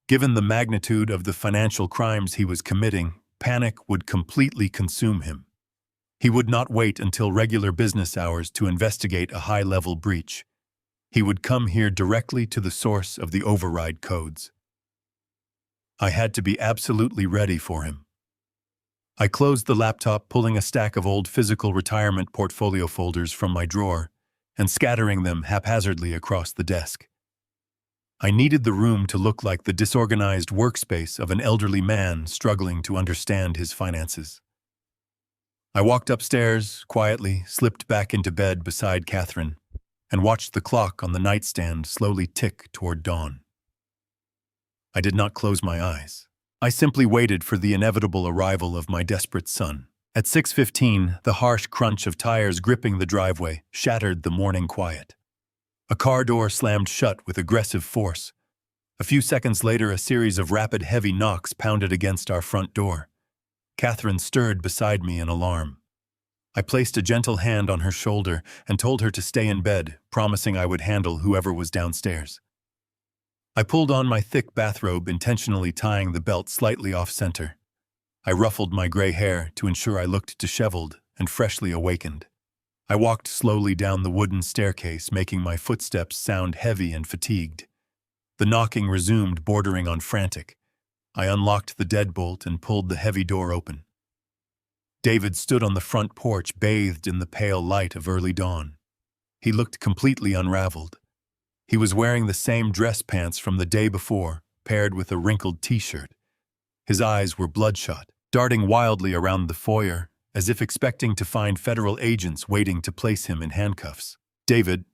Given the magnitude of the financial crimes he was committing, panic would completely consume him. He would not wait until regular business hours to investigate a high-level breach. He would come here directly to the source of the override codes. I had to be absolutely ready for him. I closed the laptop, pulling a stack of old physical retirement portfolio folders from my drawer and scattering them haphazardly across the desk. I needed the room to look like the disorganized workspace of an elderly man struggling to understand his finances. I walked upstairs, quietly, slipped back into bed beside Catherine, and watched the clock on the nightstand slowly tick toward dawn. I did not close my eyes. I simply waited for the inevitable arrival of my desperate son. At 6:15, the harsh crunch of tires gripping the driveway shattered the morning quiet. A car door slammed shut with aggressive force. A few seconds later, a series of rapid, heavy knocks pounded against our front door. Catherine stirred beside me in alarm. I placed a gentle hand on her shoulder and told her to stay in bed, promising I would handle whoever was downstairs. I pulled on my thick bathrobe, intentionally tying the belt slightly off-center. I ruffled my gray hair to ensure I looked disheveled and freshly awakened. I walked slowly down the wooden staircase, making my footsteps sound heavy and fatigued. The knocking resumed, bordering on frantic. I unlocked the deadbolt and pulled the heavy door open. David stood on the front porch, bathed in the pale light of early dawn. He looked completely unraveled. He was wearing the same dress pants from the day before, paired with a wrinkled t-shirt. His eyes were bloodshot, darting wildly around the foyer, as if expecting to find federal agents waiting to place him in handcuffs. "David,"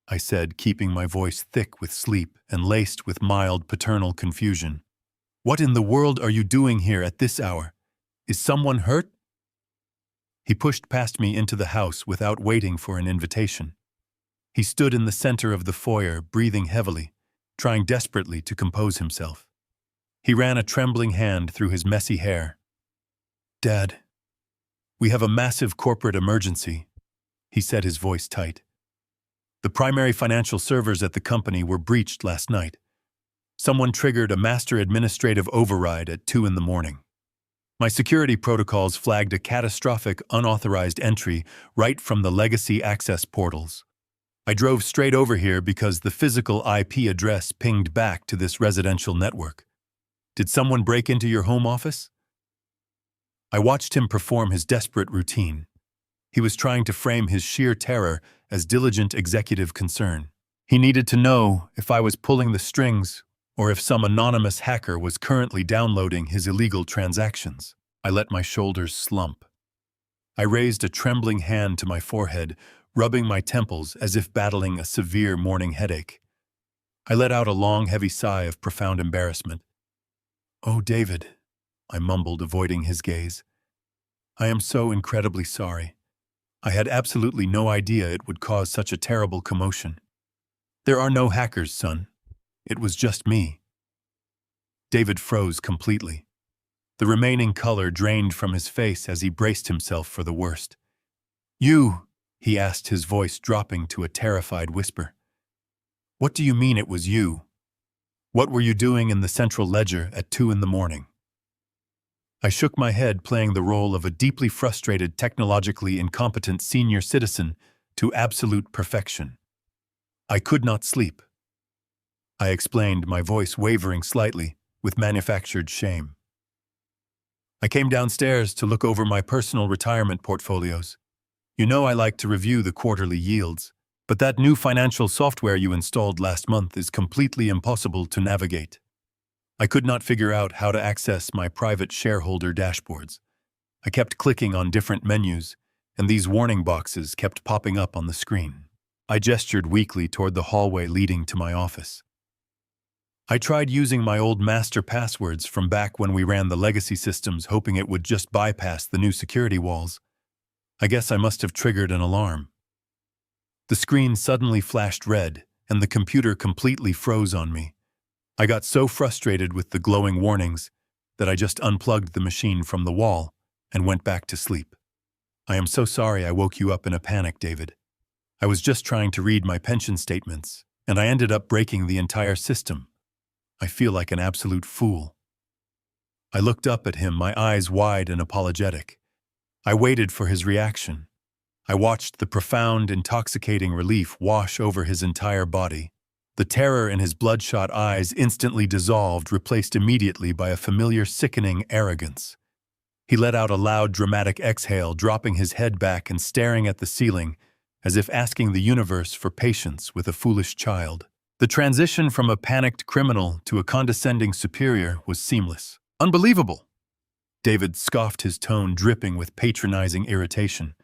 I said, keeping my voice thick with sleep and laced with mild paternal confusion. "What in the world are you doing here at this hour? Is someone hurt?" He pushed past me into the house without waiting for an invitation. He stood in the center of the foyer, breathing heavily, trying desperately to compose himself. He ran a trembling hand through his messy hair. "Dad, we have a massive corporate emergency," he said, his voice tight. "The primary financial servers at the company were breached last night. Someone triggered a master administrative override at 2 in the morning. My security protocols flagged a catastrophic unauthorized entry right from the legacy access portals. I drove straight over here because the physical IP address pinged back to this residential network. Did someone break into your home office?" I watched him perform his desperate routine. He was trying to frame his sheer terror as diligent executive concern. He needed to know if I was pulling the strings or if some anonymous hacker was currently downloading his illegal transactions. I let my shoulders slump. I raised a trembling hand to my forehead, rubbing my temples as if battling a severe morning headache. I let out a long, heavy sigh of profound embarrassment. "Oh, David," I mumbled, avoiding his gaze. "I am so incredibly sorry. I had absolutely no idea it would cause such a terrible commotion. There are no hackers, son. It was just me." David froze completely. The remaining color drained from his face as he braced himself for the worst. "You?" he asked, his voice dropping to a terrified whisper. "What do you mean it was you? What were you doing in the central ledger at 2 in the morning?" I shook my head, playing the role of a deeply frustrated, technologically incompetent senior citizen to absolute perfection. "I could not sleep," I explained, my voice wavering slightly with manufactured shame. "I came downstairs to look over my personal retirement portfolios. You know I like to review the quarterly yields, but that new financial software you installed last month is completely impossible to navigate. I could not figure out how to access my private shareholder dashboards. I kept clicking on different menus, and these warning boxes kept popping up on the screen." I gestured weakly toward the hallway leading to my office. "I tried using my old master passwords from back when we ran the legacy systems, hoping it would just bypass the new security walls. I guess I must have triggered an alarm." The screen suddenly flashed red, and the computer completely froze on me. I got so frustrated with the glowing warnings that I just unplugged the machine from the wall and went back to sleep. I am so sorry I woke you up in a panic, David. I was just trying to read my pension statements, and I ended up breaking the entire system. I feel like an absolute fool. I looked up at him, my eyes wide and apologetic. I waited for his reaction. I watched the profound, intoxicating relief wash over his entire body. The terror in his bloodshot eyes instantly dissolved, replaced immediately by a familiar, sickening arrogance. He let out a loud, dramatic exhale, dropping his head back and staring at the ceiling, as if asking the universe for patience with a foolish child. The transition from a panicked criminal to a condescending superior was seamless. Unbelievable! David scoffed, his tone dripping with patronizing irritation.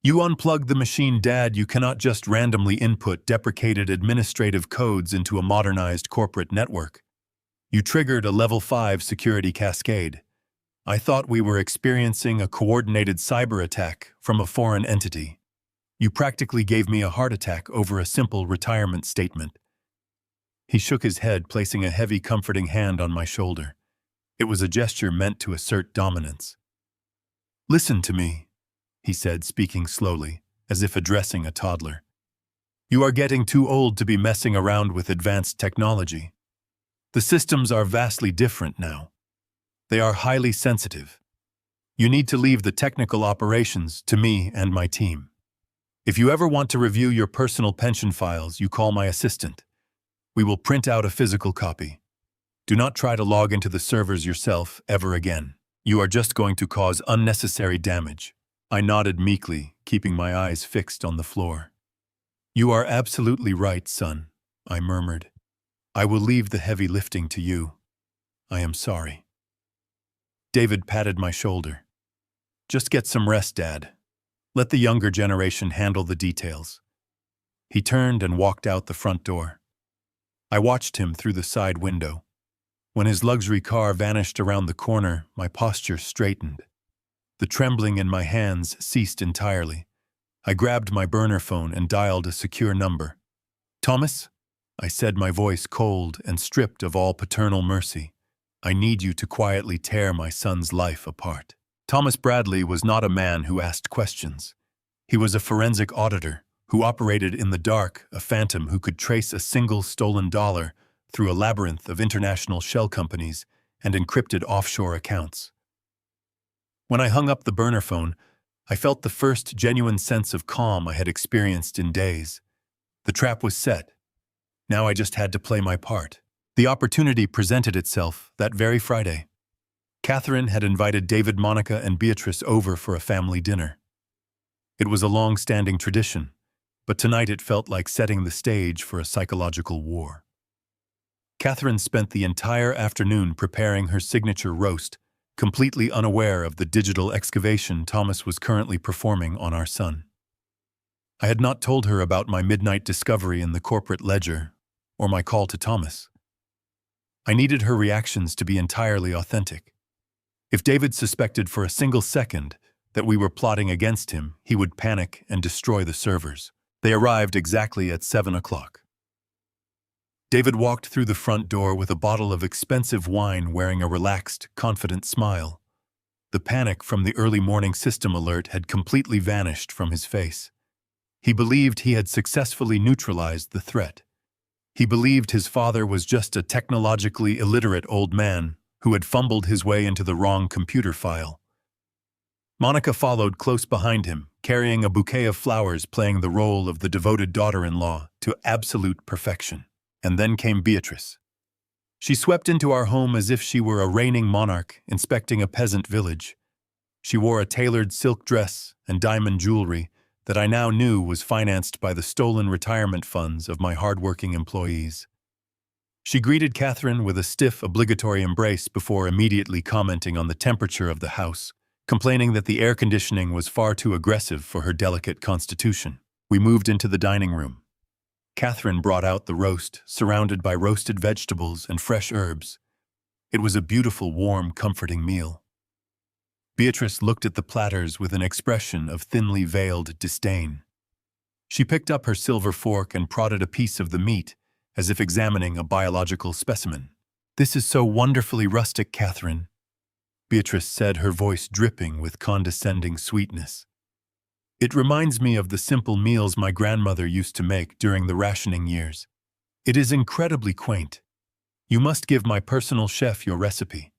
You unplugged the machine, Dad. You cannot just randomly input deprecated administrative codes into a modernized corporate network. You triggered a level 5 security cascade. I thought we were experiencing a coordinated cyber attack from a foreign entity. You practically gave me a heart attack over a simple retirement statement. He shook his head, placing a heavy, comforting hand on my shoulder. It was a gesture meant to assert dominance. Listen to me, he said, speaking slowly, as if addressing a toddler. You are getting too old to be messing around with advanced technology. The systems are vastly different now. They are highly sensitive. You need to leave the technical operations to me and my team. If you ever want to review your personal pension files, you call my assistant. We will print out a physical copy. Do not try to log into the servers yourself ever again. You are just going to cause unnecessary damage. I nodded meekly, keeping my eyes fixed on the floor. You are absolutely right, son, I murmured. I will leave the heavy lifting to you. I am sorry. David patted my shoulder. Just get some rest, Dad. Let the younger generation handle the details. He turned and walked out the front door. I watched him through the side window. When his luxury car vanished around the corner, my posture straightened. The trembling in my hands ceased entirely. I grabbed my burner phone and dialed a secure number. Thomas? I said, my voice cold and stripped of all paternal mercy. I need you to quietly tear my son's life apart. Thomas Bradley was not a man who asked questions. He was a forensic auditor who operated in the dark, a phantom who could trace a single stolen dollar through a labyrinth of international shell companies and encrypted offshore accounts. When I hung up the burner phone, I felt the first genuine sense of calm I had experienced in days. The trap was set. Now I just had to play my part. The opportunity presented itself that very Friday. Catherine had invited David, Monica, and Beatrice over for a family dinner. It was a long-standing tradition, but tonight it felt like setting the stage for a psychological war. Catherine spent the entire afternoon preparing her signature roast, completely unaware of the digital excavation Thomas was currently performing on our son. I had not told her about my midnight discovery in the corporate ledger or my call to Thomas. I needed her reactions to be entirely authentic. If David suspected for a single second that we were plotting against him, he would panic and destroy the servers. They arrived exactly at 7 o'clock. David walked through the front door with a bottle of expensive wine, wearing a relaxed, confident smile. The panic from the early morning system alert had completely vanished from his face. He believed he had successfully neutralized the threat. He believed his father was just a technologically illiterate old man who had fumbled his way into the wrong computer file. Monica followed close behind him, carrying a bouquet of flowers, playing the role of the devoted daughter-in-law to absolute perfection. And then came Beatrice. She swept into our home as if she were a reigning monarch inspecting a peasant village. She wore a tailored silk dress and diamond jewelry that I now knew was financed by the stolen retirement funds of my hard-working employees. She greeted Catherine with a stiff, obligatory embrace before immediately commenting on the temperature of the house, complaining that the air conditioning was far too aggressive for her delicate constitution. We moved into the dining room. Catherine brought out the roast, surrounded by roasted vegetables and fresh herbs. It was a beautiful, warm, comforting meal. Beatrice looked at the platters with an expression of thinly veiled disdain. She picked up her silver fork and prodded a piece of the meat, as if examining a biological specimen. "This is so wonderfully rustic, Catherine," Beatrice said, her voice dripping with condescending sweetness. It reminds me of the simple meals my grandmother used to make during the rationing years. It is incredibly quaint. You must give my personal chef your recipe.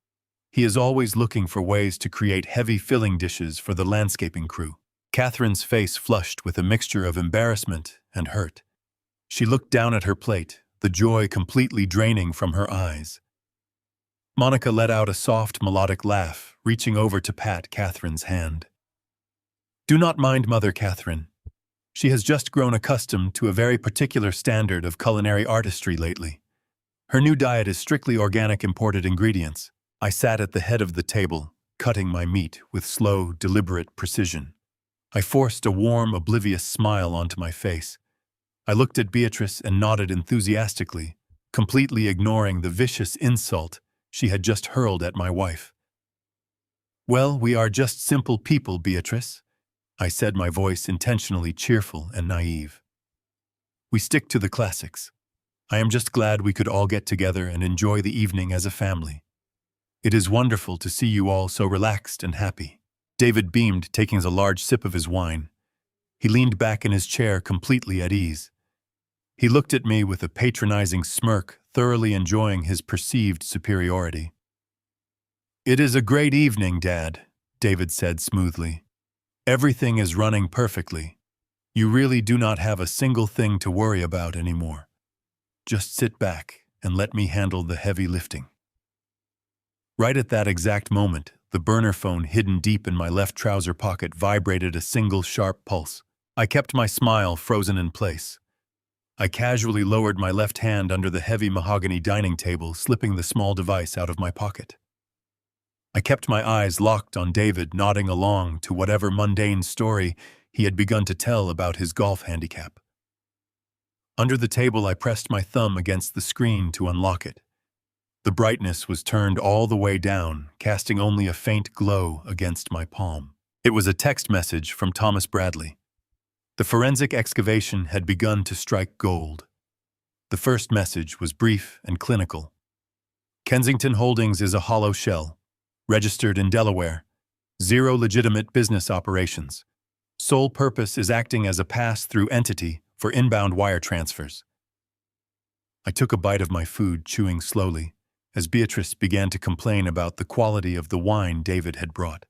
He is always looking for ways to create heavy filling dishes for the landscaping crew. Catherine's face flushed with a mixture of embarrassment and hurt. She looked down at her plate, the joy completely draining from her eyes. Monica let out a soft, melodic laugh, reaching over to pat Catherine's hand. Do not mind Mother Catherine. She has just grown accustomed to a very particular standard of culinary artistry lately. Her new diet is strictly organic imported ingredients. I sat at the head of the table, cutting my meat with slow, deliberate precision. I forced a warm, oblivious smile onto my face. I looked at Beatrice and nodded enthusiastically, completely ignoring the vicious insult she had just hurled at my wife. Well, we are just simple people, Beatrice, I said, my voice intentionally cheerful and naive. We stick to the classics. I am just glad we could all get together and enjoy the evening as a family. It is wonderful to see you all so relaxed and happy. David beamed, taking a large sip of his wine. He leaned back in his chair, completely at ease. He looked at me with a patronizing smirk, thoroughly enjoying his perceived superiority. It is a great evening, Dad, David said smoothly. Everything is running perfectly. You really do not have a single thing to worry about anymore. Just sit back and let me handle the heavy lifting. Right at that exact moment, the burner phone hidden deep in my left trouser pocket vibrated a single sharp pulse. I kept my smile frozen in place. I casually lowered my left hand under the heavy mahogany dining table, slipping the small device out of my pocket. I kept my eyes locked on David, nodding along to whatever mundane story he had begun to tell about his golf handicap. Under the table, I pressed my thumb against the screen to unlock it. The brightness was turned all the way down, casting only a faint glow against my palm. It was a text message from Thomas Bradley. The forensic excavation had begun to strike gold. The first message was brief and clinical. Kensington Holdings is a hollow shell, registered in Delaware, 0 legitimate business operations. Sole purpose is acting as a pass-through entity for inbound wire transfers. I took a bite of my food, chewing slowly, as Beatrice began to complain about the quality of the wine David had brought.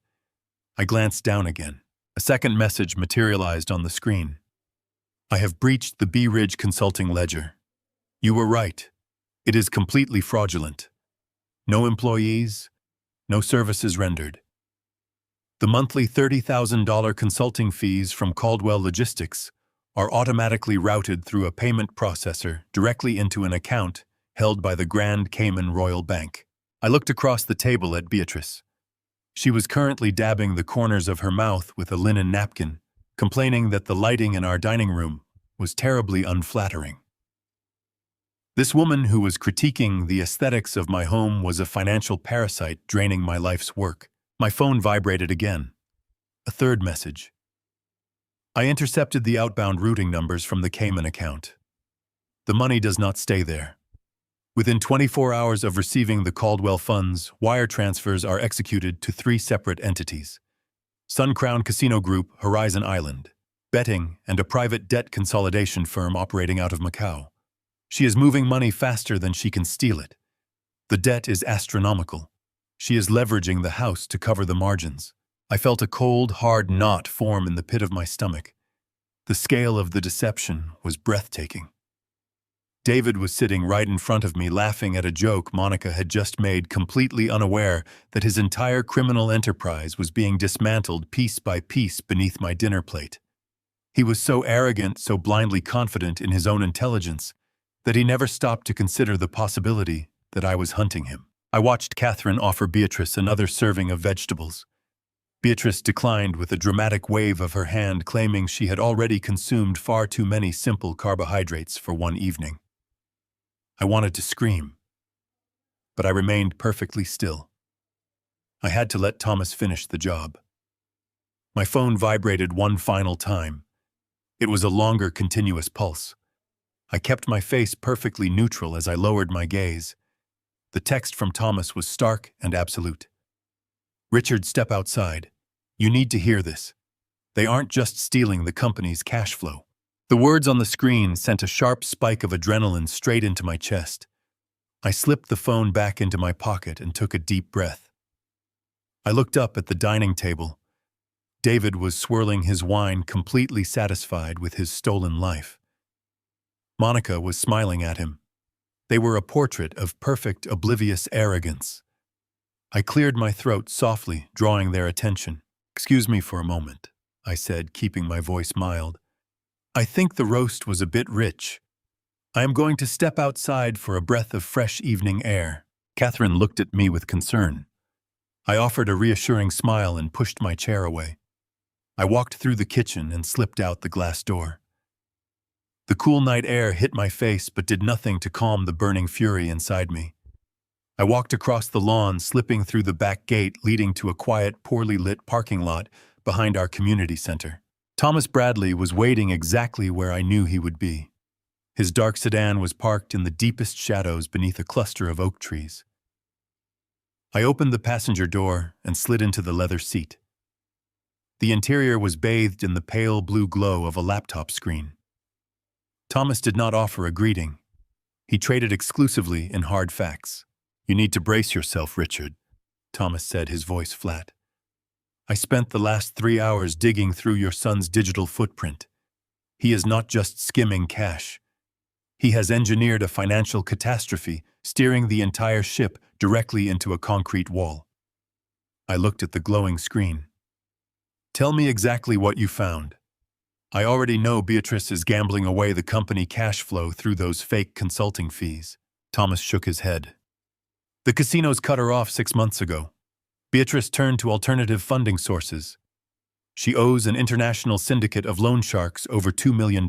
I glanced down again. A second message materialized on the screen. I have breached the B Ridge Consulting ledger. You were right. It is completely fraudulent. No employees, no services rendered. The monthly $30,000 consulting fees from Caldwell Logistics are automatically routed through a payment processor directly into an account held by the Grand Cayman Royal Bank. I looked across the table at Beatrice. She was currently dabbing the corners of her mouth with a linen napkin, complaining that the lighting in our dining room was terribly unflattering. This woman who was critiquing the aesthetics of my home was a financial parasite draining my life's work. My phone vibrated again. A third message. I intercepted the outbound routing numbers from the Cayman account. The money does not stay there. Within 24 hours of receiving the Caldwell funds, wire transfers are executed to 3 separate entities: Sun Crown Casino Group, Horizon Island, betting, and a private debt consolidation firm operating out of Macau. She is moving money faster than she can steal it. The debt is astronomical. She is leveraging the house to cover the margins. I felt a cold, hard knot form in the pit of my stomach. The scale of the deception was breathtaking. David was sitting right in front of me, laughing at a joke Monica had just made, completely unaware that his entire criminal enterprise was being dismantled piece by piece beneath my dinner plate. He was so arrogant, so blindly confident in his own intelligence, that he never stopped to consider the possibility that I was hunting him. I watched Catherine offer Beatrice another serving of vegetables. Beatrice declined with a dramatic wave of her hand, claiming she had already consumed far too many simple carbohydrates for one evening. I wanted to scream, but I remained perfectly still. I had to let Thomas finish the job. My phone vibrated one final time. It was a longer, continuous pulse. I kept my face perfectly neutral as I lowered my gaze. The text from Thomas was stark and absolute. Richard, step outside. You need to hear this. They aren't just stealing the company's cash flow. The words on the screen sent a sharp spike of adrenaline straight into my chest. I slipped the phone back into my pocket and took a deep breath. I looked up at the dining table. David was swirling his wine, completely satisfied with his stolen life. Monica was smiling at him. They were a portrait of perfect, oblivious arrogance. I cleared my throat softly, drawing their attention. "Excuse me for a moment," I said, keeping my voice mild. "I think the roast was a bit rich. I am going to step outside for a breath of fresh evening air." Catherine looked at me with concern. I offered a reassuring smile and pushed my chair away. I walked through the kitchen and slipped out the glass door. The cool night air hit my face but did nothing to calm the burning fury inside me. I walked across the lawn, slipping through the back gate leading to a quiet, poorly lit parking lot behind our community center. Thomas Bradley was waiting exactly where I knew he would be. His dark sedan was parked in the deepest shadows beneath a cluster of oak trees. I opened the passenger door and slid into the leather seat. The interior was bathed in the pale blue glow of a laptop screen. Thomas did not offer a greeting. He traded exclusively in hard facts. "You need to brace yourself, Richard," Thomas said, his voice flat. "I spent the last 3 hours digging through your son's digital footprint. He is not just skimming cash. He has engineered a financial catastrophe, steering the entire ship directly into a concrete wall." I looked at the glowing screen. "Tell me exactly what you found." "I already know Beatrice is gambling away the company cash flow through those fake consulting fees." Thomas shook his head. "The casinos cut her off 6 months ago. Beatrice turned to alternative funding sources. She owes an international syndicate of loan sharks over $2 million.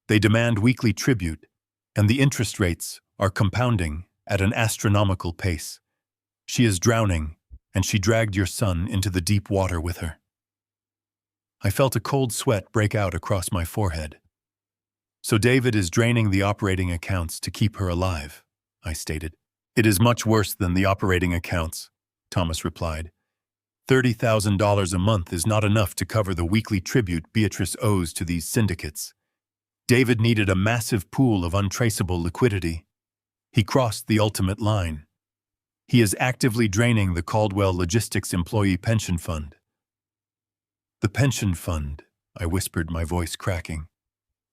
They demand weekly tribute, and the interest rates are compounding at an astronomical pace. She is drowning, and she dragged your son into the deep water with her." I felt a cold sweat break out across my forehead. "So David is draining the operating accounts to keep her alive," I stated. "It is much worse than the operating accounts," Thomas replied. $30,000 a month is not enough to cover the weekly tribute Beatrice owes to these syndicates. David needed a massive pool of untraceable liquidity. He crossed the ultimate line. He is actively draining the Caldwell Logistics Employee Pension Fund." "The pension fund," I whispered, my voice cracking.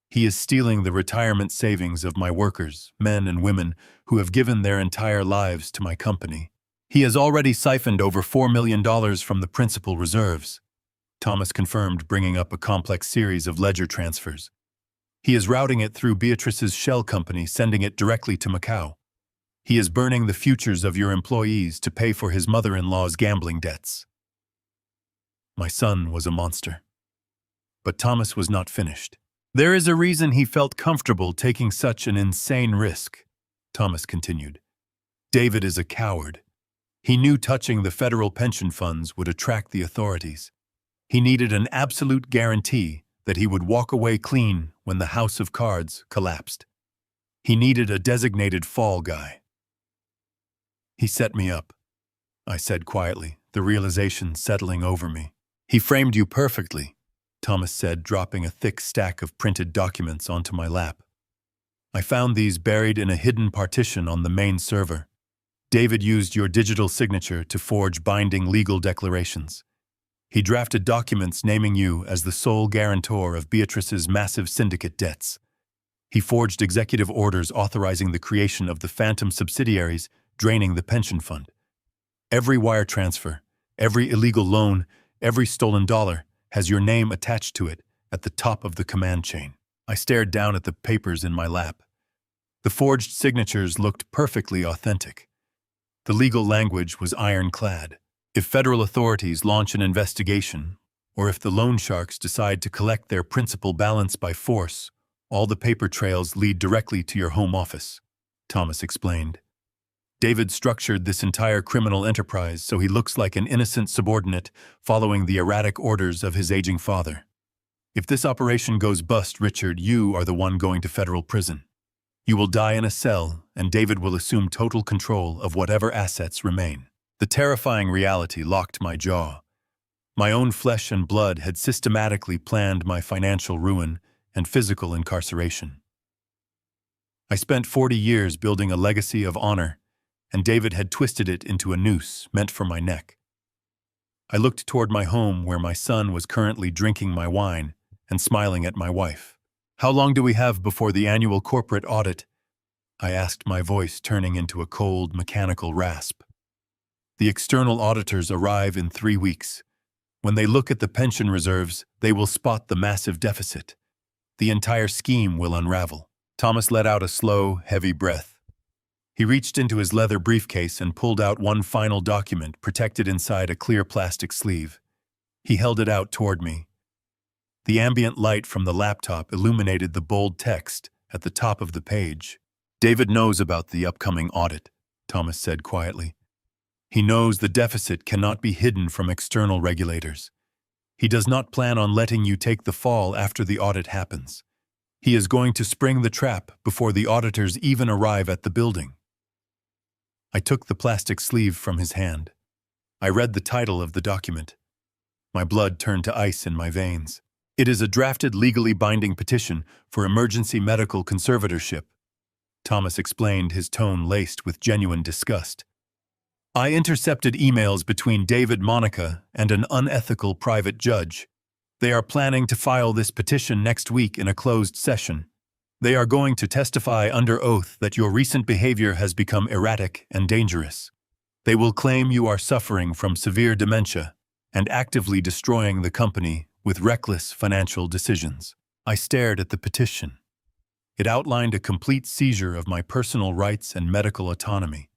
"He is stealing the retirement savings of my workers, men and women, who have given their entire lives to my company. He has already siphoned over $4 million from the principal reserves," Thomas confirmed, bringing up a complex series of ledger transfers. "He is routing it through Beatrice's shell company, sending it directly to Macau. He is burning the futures of your employees to pay for his mother-in-law's gambling debts." My son was a monster. But Thomas was not finished. "There is a reason he felt comfortable taking such an insane risk," Thomas continued. "David is a coward. He knew touching the federal pension funds would attract the authorities. He needed an absolute guarantee that he would walk away clean when the house of cards collapsed. He needed a designated fall guy." "He set me up," I said quietly, the realization settling over me. "He framed you perfectly," Thomas said, dropping a thick stack of printed documents onto my lap. "I found these buried in a hidden partition on the main server. David used your digital signature to forge binding legal declarations. He drafted documents naming you as the sole guarantor of Beatrice's massive syndicate debts. He forged executive orders authorizing the creation of the phantom subsidiaries draining the pension fund. Every wire transfer, every illegal loan, every stolen dollar has your name attached to it at the top of the command chain." I stared down at the papers in my lap. The forged signatures looked perfectly authentic. The legal language was ironclad. If federal authorities launch an investigation, or if the loan sharks decide to collect their principal balance by force, all the paper trails lead directly to your home office, Thomas explained. David structured this entire criminal enterprise so he looks like an innocent subordinate following the erratic orders of his aging father. If this operation goes bust, Richard, you are the one going to federal prison. You will die in a cell, and David will assume total control of whatever assets remain. The terrifying reality locked my jaw. My own flesh and blood had systematically planned my financial ruin and physical incarceration. I spent 40 years building a legacy of honor, and David had twisted it into a noose meant for my neck. I looked toward my home where my son was currently drinking my wine and smiling at my wife. "How long do we have before the annual corporate audit?" I asked, my voice turning into a cold, mechanical rasp. "The external auditors arrive in 3 weeks. When they look at the pension reserves, they will spot the massive deficit. The entire scheme will unravel." Thomas let out a slow, heavy breath. He reached into his leather briefcase and pulled out one final document protected inside a clear plastic sleeve. He held it out toward me. The ambient light from the laptop illuminated the bold text at the top of the page. "David knows about the upcoming audit," Thomas said quietly. "He knows the deficit cannot be hidden from external regulators. He does not plan on letting you take the fall after the audit happens. He is going to spring the trap before the auditors even arrive at the building." I took the plastic sleeve from his hand. I read the title of the document. My blood turned to ice in my veins. "It is a drafted legally binding petition for emergency medical conservatorship," Thomas explained, his tone laced with genuine disgust. "I intercepted emails between David, Monica, and an unethical private judge. They are planning to file this petition next week in a closed session. They are going to testify under oath that your recent behavior has become erratic and dangerous. They will claim you are suffering from severe dementia and actively destroying the company with reckless financial decisions." I stared at the petition. It outlined a complete seizure of my personal rights and medical autonomy.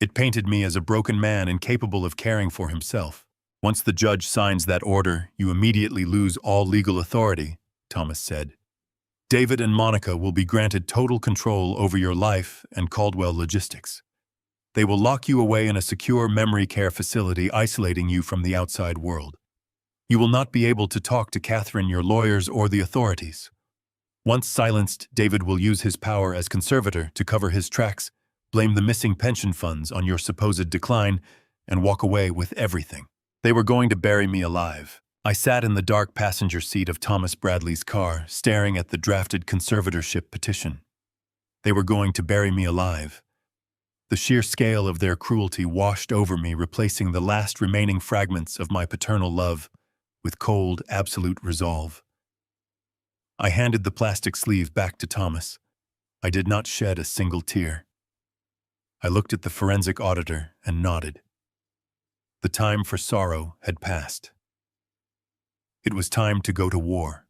It painted me as a broken man incapable of caring for himself. "Once the judge signs that order, you immediately lose all legal authority," Thomas said. "David and Monica will be granted total control over your life and Caldwell Logistics. They will lock you away in a secure memory care facility, isolating you from the outside world. You will not be able to talk to Catherine, your lawyers, or the authorities. Once silenced, David will use his power as conservator to cover his tracks, blame the missing pension funds on your supposed decline, and walk away with everything." They were going to bury me alive. I sat in the dark passenger seat of Thomas Bradley's car, staring at the drafted conservatorship petition. They were going to bury me alive. The sheer scale of their cruelty washed over me, replacing the last remaining fragments of my paternal love with cold, absolute resolve. I handed the plastic sleeve back to Thomas. I did not shed a single tear. I looked at the forensic auditor and nodded. The time for sorrow had passed. It was time to go to war.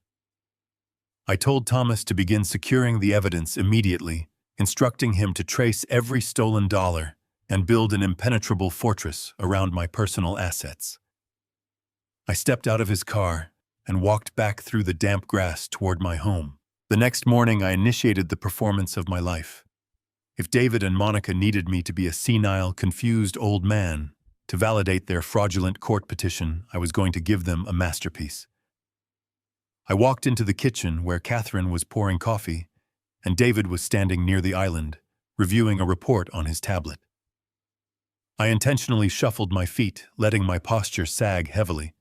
I told Thomas to begin securing the evidence immediately, instructing him to trace every stolen dollar and build an impenetrable fortress around my personal assets. I stepped out of his car and walked back through the damp grass toward my home. The next morning, I initiated the performance of my life. If David and Monica needed me to be a senile, confused old man to validate their fraudulent court petition, I was going to give them a masterpiece. I walked into the kitchen where Catherine was pouring coffee, and David was standing near the island, reviewing a report on his tablet. I intentionally shuffled my feet, letting my posture sag heavily.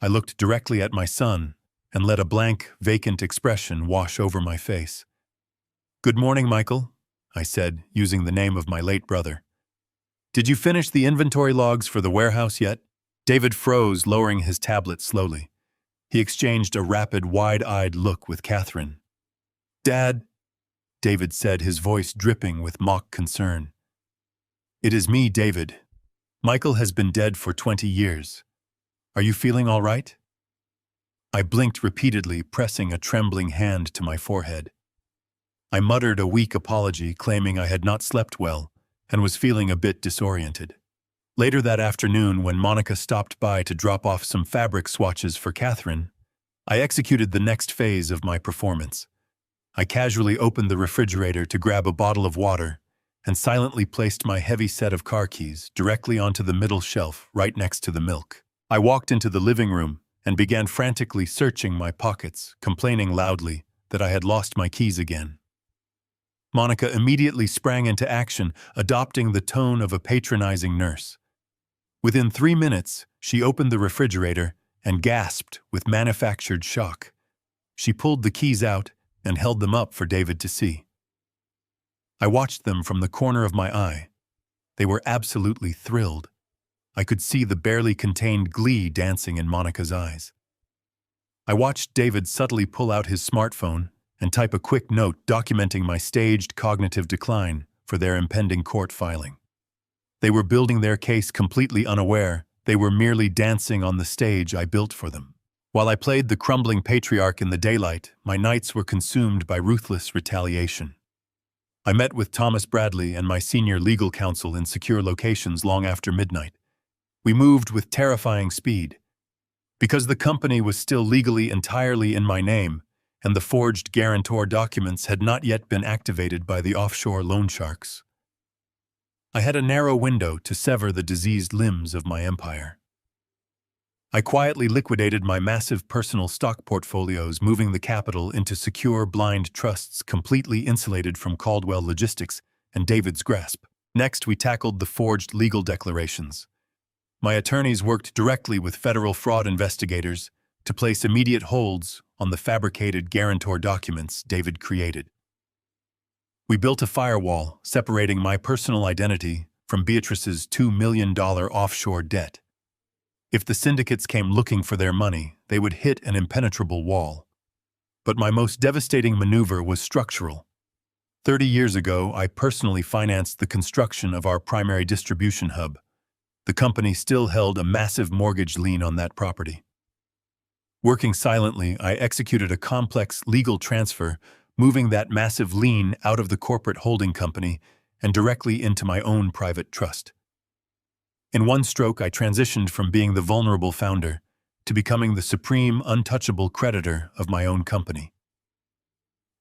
I looked directly at my son and let a blank, vacant expression wash over my face. "Good morning, Michael," I said, using the name of my late brother. "Did you finish the inventory logs for the warehouse yet?" David froze, lowering his tablet slowly. He exchanged a rapid, wide-eyed look with Catherine. "Dad," David said, his voice dripping with mock concern. "It is me, David. Michael has been dead for 20 years. Are you feeling all right?" I blinked repeatedly, pressing a trembling hand to my forehead. I muttered a weak apology, claiming I had not slept well and was feeling a bit disoriented. Later that afternoon, when Monica stopped by to drop off some fabric swatches for Catherine, I executed the next phase of my performance. I casually opened the refrigerator to grab a bottle of water and silently placed my heavy set of car keys directly onto the middle shelf right next to the milk. I walked into the living room and began frantically searching my pockets, complaining loudly that I had lost my keys again. Monica immediately sprang into action, adopting the tone of a patronizing nurse. Within 3 minutes, she opened the refrigerator and gasped with manufactured shock. She pulled the keys out and held them up for David to see. I watched them from the corner of my eye. They were absolutely thrilled. I could see the barely contained glee dancing in Monica's eyes. I watched David subtly pull out his smartphone and type a quick note documenting my staged cognitive decline for their impending court filing. They were building their case completely unaware. They were merely dancing on the stage I built for them. While I played the crumbling patriarch in the daylight, my nights were consumed by ruthless retaliation. I met with Thomas Bradley and my senior legal counsel in secure locations long after midnight. We moved with terrifying speed. Because the company was still legally entirely in my name, and the forged guarantor documents had not yet been activated by the offshore loan sharks, I had a narrow window to sever the diseased limbs of my empire. I quietly liquidated my massive personal stock portfolios, moving the capital into secure blind trusts completely insulated from Caldwell Logistics and David's grasp. Next, we tackled the forged legal declarations. My attorneys worked directly with federal fraud investigators to place immediate holds on the fabricated guarantor documents David created. We built a firewall separating my personal identity from Beatrice's $2 million offshore debt. If the syndicates came looking for their money, they would hit an impenetrable wall. But my most devastating maneuver was structural. 30 years ago, I personally financed the construction of our primary distribution hub. The company still held a massive mortgage lien on that property. Working silently, I executed a complex legal transfer, moving that massive lien out of the corporate holding company and directly into my own private trust. In one stroke, I transitioned from being the vulnerable founder to becoming the supreme, untouchable creditor of my own company.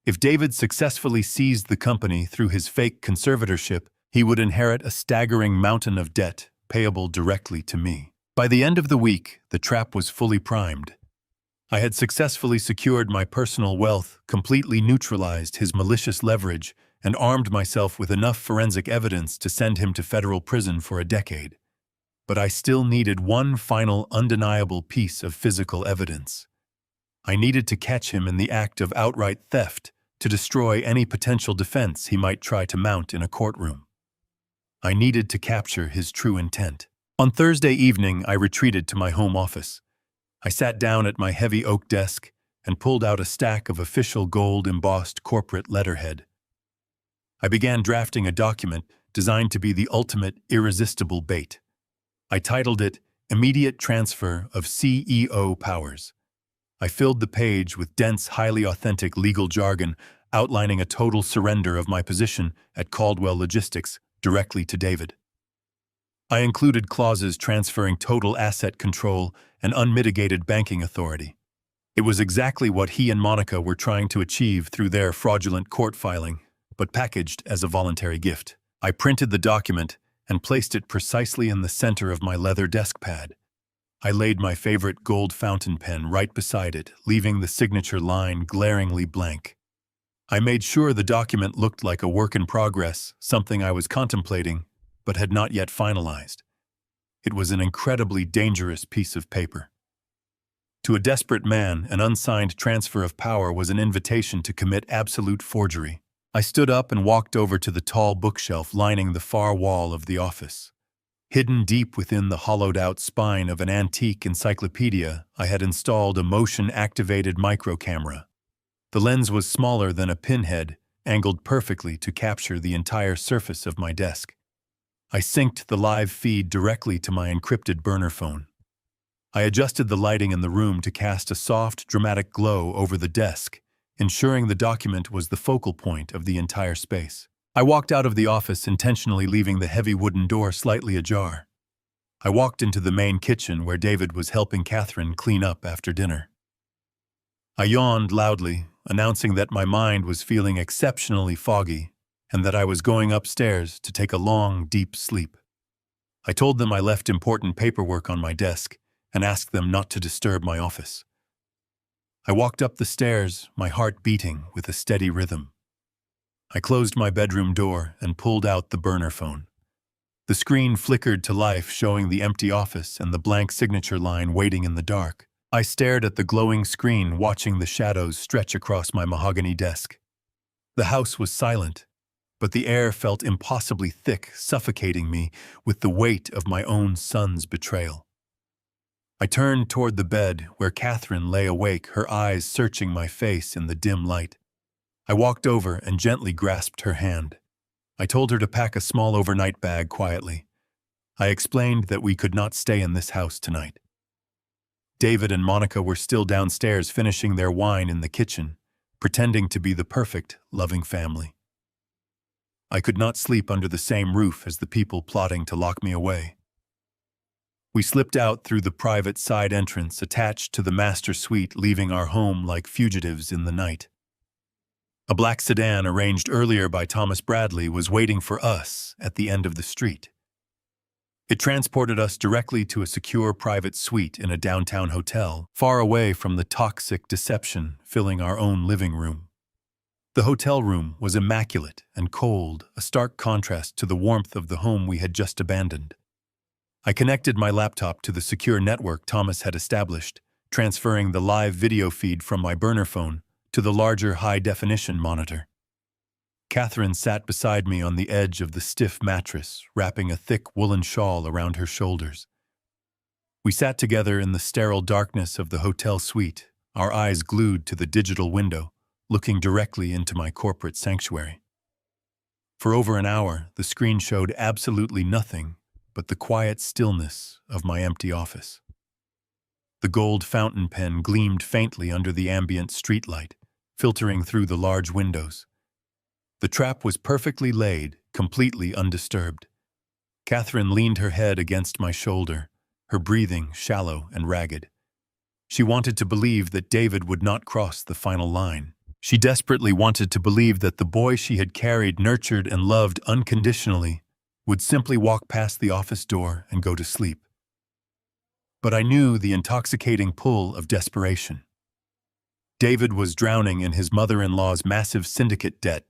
If David successfully seized the company through his fake conservatorship, he would inherit a staggering mountain of debt payable directly to me. By the end of the week, the trap was fully primed. I had successfully secured my personal wealth, completely neutralized his malicious leverage, and armed myself with enough forensic evidence to send him to federal prison for a decade. But I still needed one final undeniable piece of physical evidence. I needed to catch him in the act of outright theft to destroy any potential defense he might try to mount in a courtroom. I needed to capture his true intent. On Thursday evening, I retreated to my home office. I sat down at my heavy oak desk and pulled out a stack of official gold-embossed corporate letterhead. I began drafting a document designed to be the ultimate irresistible bait. I titled it Immediate Transfer of CEO Powers. I filled the page with dense, highly authentic legal jargon outlining a total surrender of my position at Caldwell Logistics directly to David. I included clauses transferring total asset control and unmitigated banking authority. It was exactly what he and Monica were trying to achieve through their fraudulent court filing, but packaged as a voluntary gift. I printed the document and placed it precisely in the center of my leather desk pad. I laid my favorite gold fountain pen right beside it, leaving the signature line glaringly blank. I made sure the document looked like a work in progress, something I was contemplating, but had not yet finalized. It was an incredibly dangerous piece of paper. To a desperate man, an unsigned transfer of power was an invitation to commit absolute forgery. I stood up and walked over to the tall bookshelf lining the far wall of the office. Hidden deep within the hollowed-out spine of an antique encyclopedia, I had installed a motion-activated microcamera. The lens was smaller than a pinhead, angled perfectly to capture the entire surface of my desk. I synced the live feed directly to my encrypted burner phone. I adjusted the lighting in the room to cast a soft, dramatic glow over the desk, ensuring the document was the focal point of the entire space. I walked out of the office, intentionally leaving the heavy wooden door slightly ajar. I walked into the main kitchen where David was helping Catherine clean up after dinner. I yawned loudly, announcing that my mind was feeling exceptionally foggy and that I was going upstairs to take a long, deep sleep. I told them I left important paperwork on my desk and asked them not to disturb my office. I walked up the stairs, my heart beating with a steady rhythm. I closed my bedroom door and pulled out the burner phone. The screen flickered to life, showing the empty office and the blank signature line waiting in the dark. I stared at the glowing screen, watching the shadows stretch across my mahogany desk. The house was silent, but the air felt impossibly thick, suffocating me with the weight of my own son's betrayal. I turned toward the bed where Catherine lay awake, her eyes searching my face in the dim light. I walked over and gently grasped her hand. I told her to pack a small overnight bag quietly. I explained that we could not stay in this house tonight. David and Monica were still downstairs finishing their wine in the kitchen, pretending to be the perfect, loving family. I could not sleep under the same roof as the people plotting to lock me away. We slipped out through the private side entrance attached to the master suite, leaving our home like fugitives in the night. A black sedan arranged earlier by Thomas Bradley was waiting for us at the end of the street. It transported us directly to a secure private suite in a downtown hotel, far away from the toxic deception filling our own living room. The hotel room was immaculate and cold, a stark contrast to the warmth of the home we had just abandoned. I connected my laptop to the secure network Thomas had established, transferring the live video feed from my burner phone to the larger high-definition monitor. Catherine sat beside me on the edge of the stiff mattress, wrapping a thick woolen shawl around her shoulders. We sat together in the sterile darkness of the hotel suite, our eyes glued to the digital window, looking directly into my corporate sanctuary. For over an hour, the screen showed absolutely nothing but the quiet stillness of my empty office. The gold fountain pen gleamed faintly under the ambient streetlight, filtering through the large windows. The trap was perfectly laid, completely undisturbed. Catherine leaned her head against my shoulder, her breathing shallow and ragged. She wanted to believe that David would not cross the final line. She desperately wanted to believe that the boy she had carried, nurtured, and loved unconditionally would simply walk past the office door and go to sleep. But I knew the intoxicating pull of desperation. David was drowning in his mother-in-law's massive syndicate debt,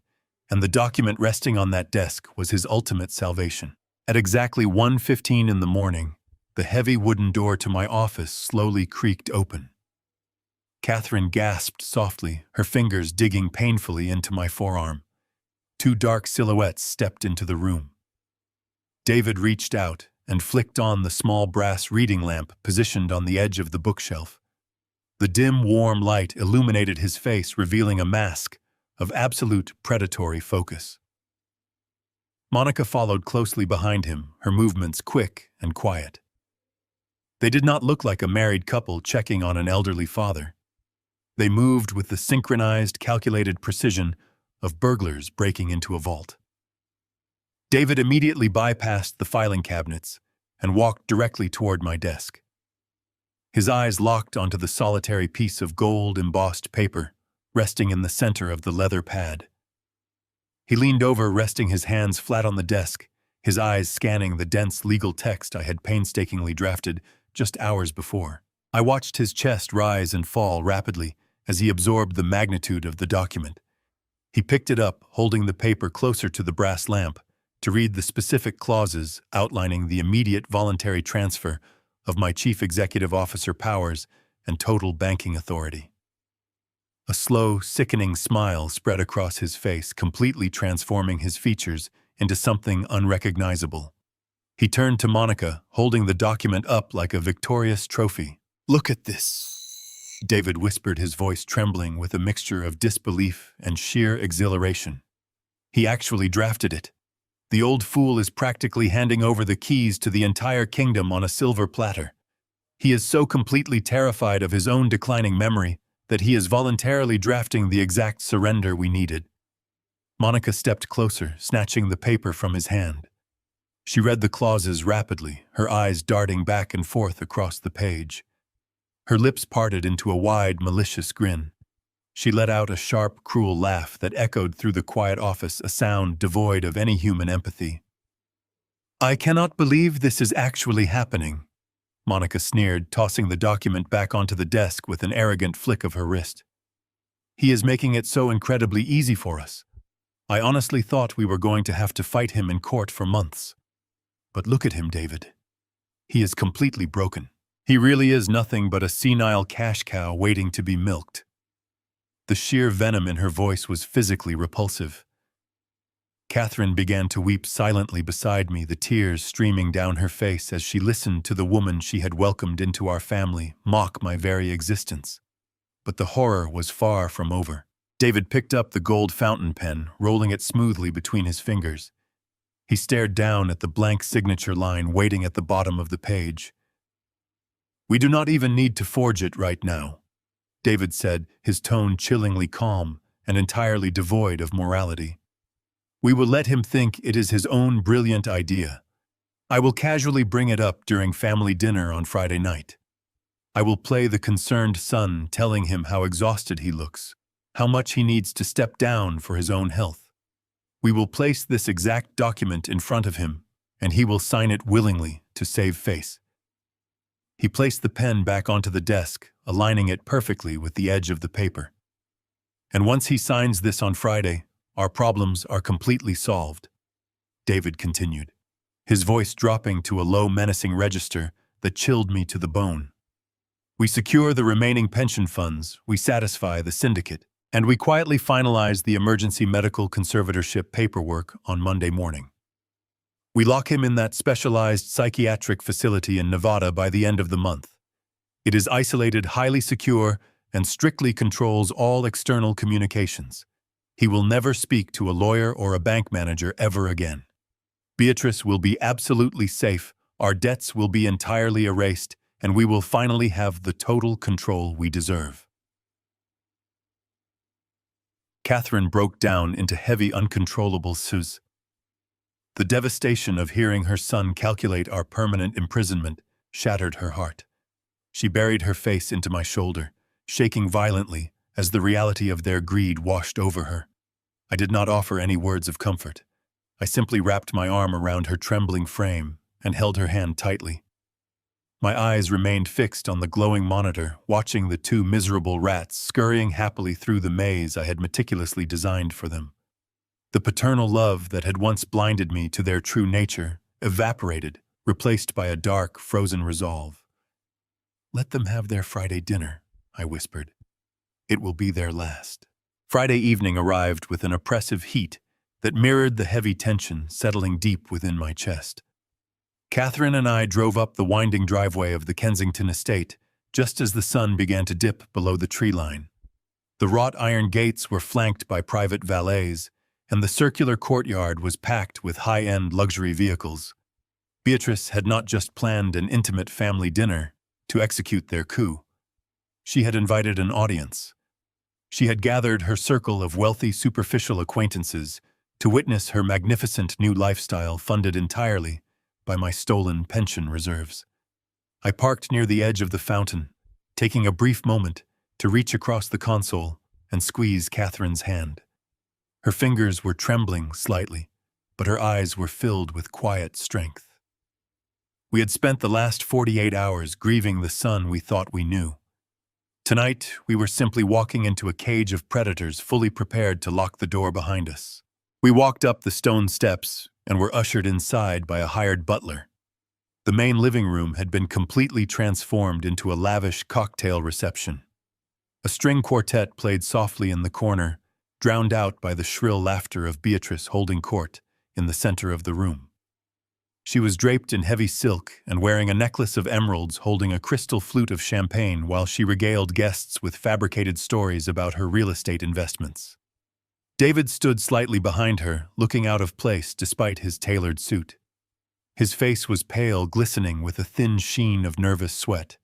and the document resting on that desk was his ultimate salvation. At exactly 1:15 in the morning, the heavy wooden door to my office slowly creaked open. Catherine gasped softly, her fingers digging painfully into my forearm. Two dark silhouettes stepped into the room. David reached out and flicked on the small brass reading lamp positioned on the edge of the bookshelf. The dim, warm light illuminated his face, revealing a mask of absolute predatory focus. Monica followed closely behind him, her movements quick and quiet. They did not look like a married couple checking on an elderly father. They moved with the synchronized, calculated precision of burglars breaking into a vault. David immediately bypassed the filing cabinets and walked directly toward my desk. His eyes locked onto the solitary piece of gold-embossed paper resting in the center of the leather pad. He leaned over, resting his hands flat on the desk, his eyes scanning the dense legal text I had painstakingly drafted just hours before. I watched his chest rise and fall rapidly as he absorbed the magnitude of the document. He picked it up, holding the paper closer to the brass lamp, to read the specific clauses outlining the immediate voluntary transfer of my chief executive officer powers and total banking authority. A slow, sickening smile spread across his face, completely transforming his features into something unrecognizable. He turned to Monica, holding the document up like a victorious trophy. "Look at this," David whispered, his voice trembling with a mixture of disbelief and sheer exhilaration. "He actually drafted it. The old fool is practically handing over the keys to the entire kingdom on a silver platter. He is so completely terrified of his own declining memory that he is voluntarily drafting the exact surrender we needed." Monica stepped closer, snatching the paper from his hand. She read the clauses rapidly, her eyes darting back and forth across the page. Her lips parted into a wide, malicious grin. She let out a sharp, cruel laugh that echoed through the quiet office, a sound devoid of any human empathy. "I cannot believe this is actually happening," Monica sneered, tossing the document back onto the desk with an arrogant flick of her wrist. "He is making it so incredibly easy for us. I honestly thought we were going to have to fight him in court for months." But look at him, David. He is completely broken. He really is nothing but a senile cash cow waiting to be milked. The sheer venom in her voice was physically repulsive. Catherine began to weep silently beside me, the tears streaming down her face as she listened to the woman she had welcomed into our family mock my very existence. But the horror was far from over. David picked up the gold fountain pen, rolling it smoothly between his fingers. He stared down at the blank signature line waiting at the bottom of the page. "We do not even need to forge it right now," David said, his tone chillingly calm and entirely devoid of morality. "We will let him think it is his own brilliant idea. I will casually bring it up during family dinner on Friday night. I will play the concerned son, telling him how exhausted he looks, how much he needs to step down for his own health. We will place this exact document in front of him, and he will sign it willingly to save face." He placed the pen back onto the desk, aligning it perfectly with the edge of the paper. "And once he signs this on Friday, our problems are completely solved," David continued, his voice dropping to a low, menacing register that chilled me to the bone. "We secure the remaining pension funds, we satisfy the syndicate, and we quietly finalize the emergency medical conservatorship paperwork on Monday morning. We lock him in that specialized psychiatric facility in Nevada by the end of the month. It is isolated, highly secure, and strictly controls all external communications. He will never speak to a lawyer or a bank manager ever again. Beatrice will be absolutely safe, our debts will be entirely erased, and we will finally have the total control we deserve." Catherine broke down into heavy, uncontrollable sobbs. The devastation of hearing her son calculate our permanent imprisonment shattered her heart. She buried her face into my shoulder, shaking violently as the reality of their greed washed over her. I did not offer any words of comfort. I simply wrapped my arm around her trembling frame and held her hand tightly. My eyes remained fixed on the glowing monitor, watching the two miserable rats scurrying happily through the maze I had meticulously designed for them. The paternal love that had once blinded me to their true nature evaporated, replaced by a dark, frozen resolve. "Let them have their Friday dinner," I whispered. "It will be their last." Friday evening arrived with an oppressive heat that mirrored the heavy tension settling deep within my chest. Catherine and I drove up the winding driveway of the Kensington estate just as the sun began to dip below the tree line. The wrought iron gates were flanked by private valets, and the circular courtyard was packed with high-end luxury vehicles. Beatrice had not just planned an intimate family dinner to execute their coup. She had invited an audience. She had gathered her circle of wealthy, superficial acquaintances to witness her magnificent new lifestyle funded entirely by my stolen pension reserves. I parked near the edge of the fountain, taking a brief moment to reach across the console and squeeze Catherine's hand. Her fingers were trembling slightly, but her eyes were filled with quiet strength. We had spent the last 48 hours grieving the son we thought we knew. Tonight, we were simply walking into a cage of predators fully prepared to lock the door behind us. We walked up the stone steps and were ushered inside by a hired butler. The main living room had been completely transformed into a lavish cocktail reception. A string quartet played softly in the corner, drowned out by the shrill laughter of Beatrice holding court in the center of the room. She was draped in heavy silk and wearing a necklace of emeralds holding a crystal flute of champagne while she regaled guests with fabricated stories about her real estate investments. David stood slightly behind her, looking out of place despite his tailored suit. His face was pale, glistening with a thin sheen of nervous sweat.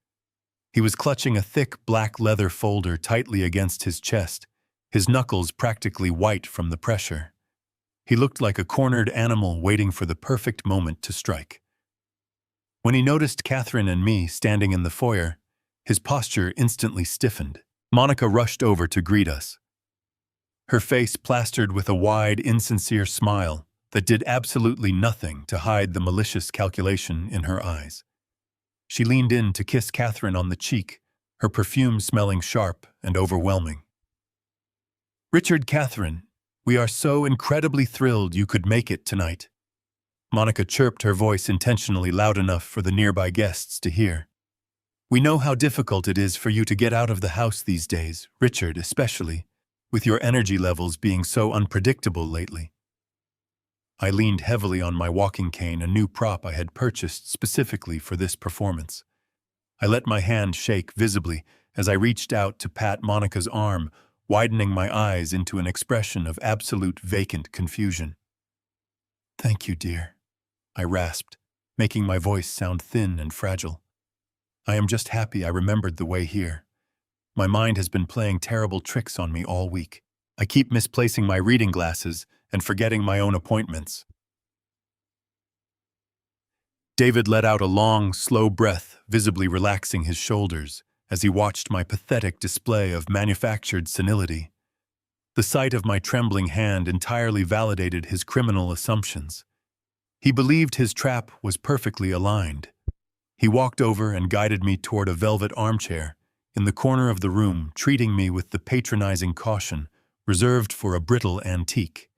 He was clutching a thick black leather folder tightly against his chest, his knuckles practically white from the pressure. He looked like a cornered animal waiting for the perfect moment to strike. When he noticed Catherine and me standing in the foyer, his posture instantly stiffened. Monica rushed over to greet us. Her face plastered with a wide, insincere smile that did absolutely nothing to hide the malicious calculation in her eyes. She leaned in to kiss Catherine on the cheek, her perfume smelling sharp and overwhelming. "Richard, Catherine, we are so incredibly thrilled you could make it tonight." Monica chirped, her voice intentionally loud enough for the nearby guests to hear. "We know how difficult it is for you to get out of the house these days, Richard especially, with your energy levels being so unpredictable lately." I leaned heavily on my walking cane, a new prop I had purchased specifically for this performance. I let my hand shake visibly as I reached out to pat Monica's arm, widening my eyes into an expression of absolute vacant confusion. "Thank you, dear," I rasped, making my voice sound thin and fragile. "I am just happy I remembered the way here. My mind has been playing terrible tricks on me all week. I keep misplacing my reading glasses and forgetting my own appointments." David let out a long, slow breath, visibly relaxing his shoulders as he watched my pathetic display of manufactured senility. The sight of my trembling hand entirely validated his criminal assumptions. He believed his trap was perfectly aligned. He walked over and guided me toward a velvet armchair in the corner of the room, treating me with the patronizing caution reserved for a brittle antique.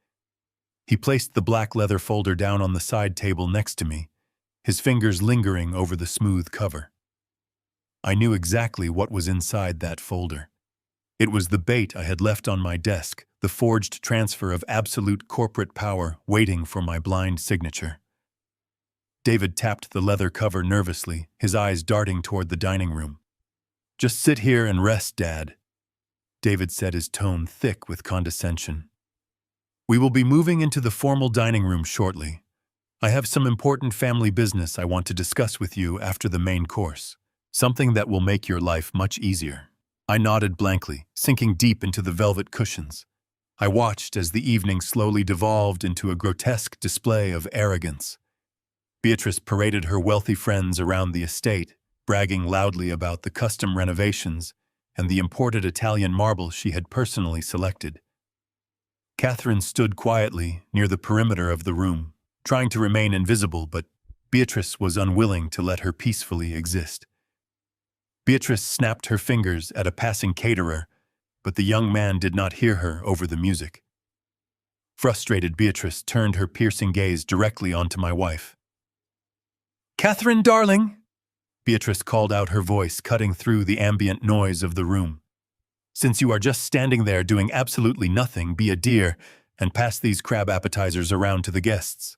He placed the black leather folder down on the side table next to me, his fingers lingering over the smooth cover. I knew exactly what was inside that folder. It was the bait I had left on my desk, the forged transfer of absolute corporate power waiting for my blind signature. David tapped the leather cover nervously, his eyes darting toward the dining room. "Just sit here and rest, Dad," David said, his tone thick with condescension. "We will be moving into the formal dining room shortly. I have some important family business I want to discuss with you after the main course, something that will make your life much easier." I nodded blankly, sinking deep into the velvet cushions. I watched as the evening slowly devolved into a grotesque display of arrogance. Beatrice paraded her wealthy friends around the estate, bragging loudly about the custom renovations and the imported Italian marble she had personally selected. Catherine stood quietly near the perimeter of the room, trying to remain invisible, but Beatrice was unwilling to let her peacefully exist. Beatrice snapped her fingers at a passing caterer, but the young man did not hear her over the music. Frustrated, Beatrice turned her piercing gaze directly onto my wife. "Catherine, darling!" Beatrice called out, her voice cutting through the ambient noise of the room. "Since you are just standing there doing absolutely nothing, be a dear and pass these crab appetizers around to the guests.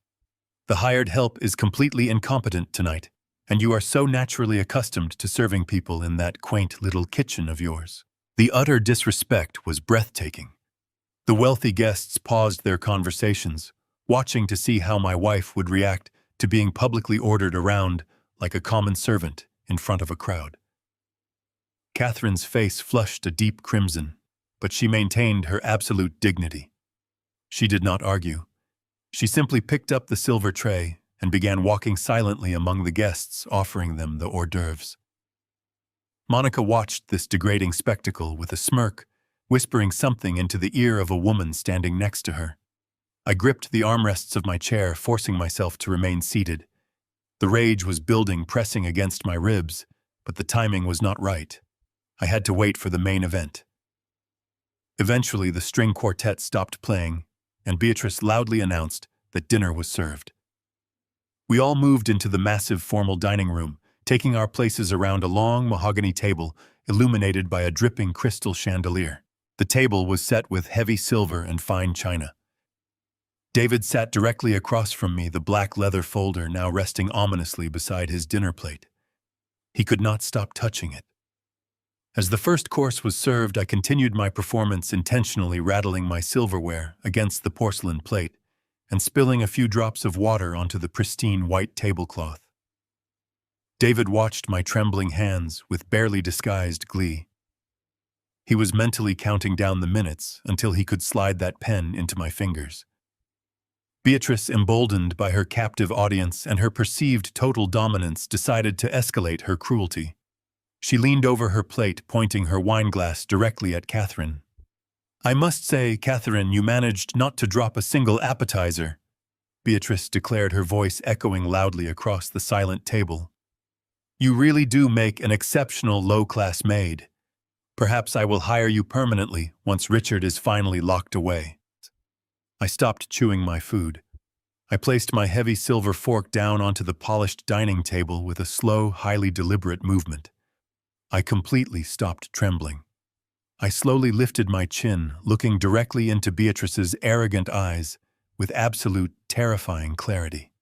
The hired help is completely incompetent tonight, and you are so naturally accustomed to serving people in that quaint little kitchen of yours." The utter disrespect was breathtaking. The wealthy guests paused their conversations, watching to see how my wife would react to being publicly ordered around like a common servant in front of a crowd. Catherine's face flushed a deep crimson, but she maintained her absolute dignity. She did not argue. She simply picked up the silver tray and began walking silently among the guests, offering them the hors d'oeuvres. Monica watched this degrading spectacle with a smirk, whispering something into the ear of a woman standing next to her. I gripped the armrests of my chair, forcing myself to remain seated. The rage was building, pressing against my ribs, but the timing was not right. I had to wait for the main event. Eventually, the string quartet stopped playing, and Beatrice loudly announced that dinner was served. We all moved into the massive formal dining room, taking our places around a long mahogany table illuminated by a dripping crystal chandelier. The table was set with heavy silver and fine china. David sat directly across from me, the black leather folder now resting ominously beside his dinner plate. He could not stop touching it. As the first course was served, I continued my performance, intentionally rattling my silverware against the porcelain plate and spilling a few drops of water onto the pristine white tablecloth. David watched my trembling hands with barely disguised glee. He was mentally counting down the minutes until he could slide that pen into my fingers. Beatrice, emboldened by her captive audience and her perceived total dominance, decided to escalate her cruelty. She leaned over her plate, pointing her wineglass directly at Catherine. "I must say, Catherine, you managed not to drop a single appetizer," Beatrice declared, her voice echoing loudly across the silent table. "You really do make an exceptional low-class maid. Perhaps I will hire you permanently once Richard is finally locked away." I stopped chewing my food. I placed my heavy silver fork down onto the polished dining table with a slow, highly deliberate movement. I completely stopped trembling. I slowly lifted my chin, looking directly into Beatrice's arrogant eyes with absolute, terrifying clarity.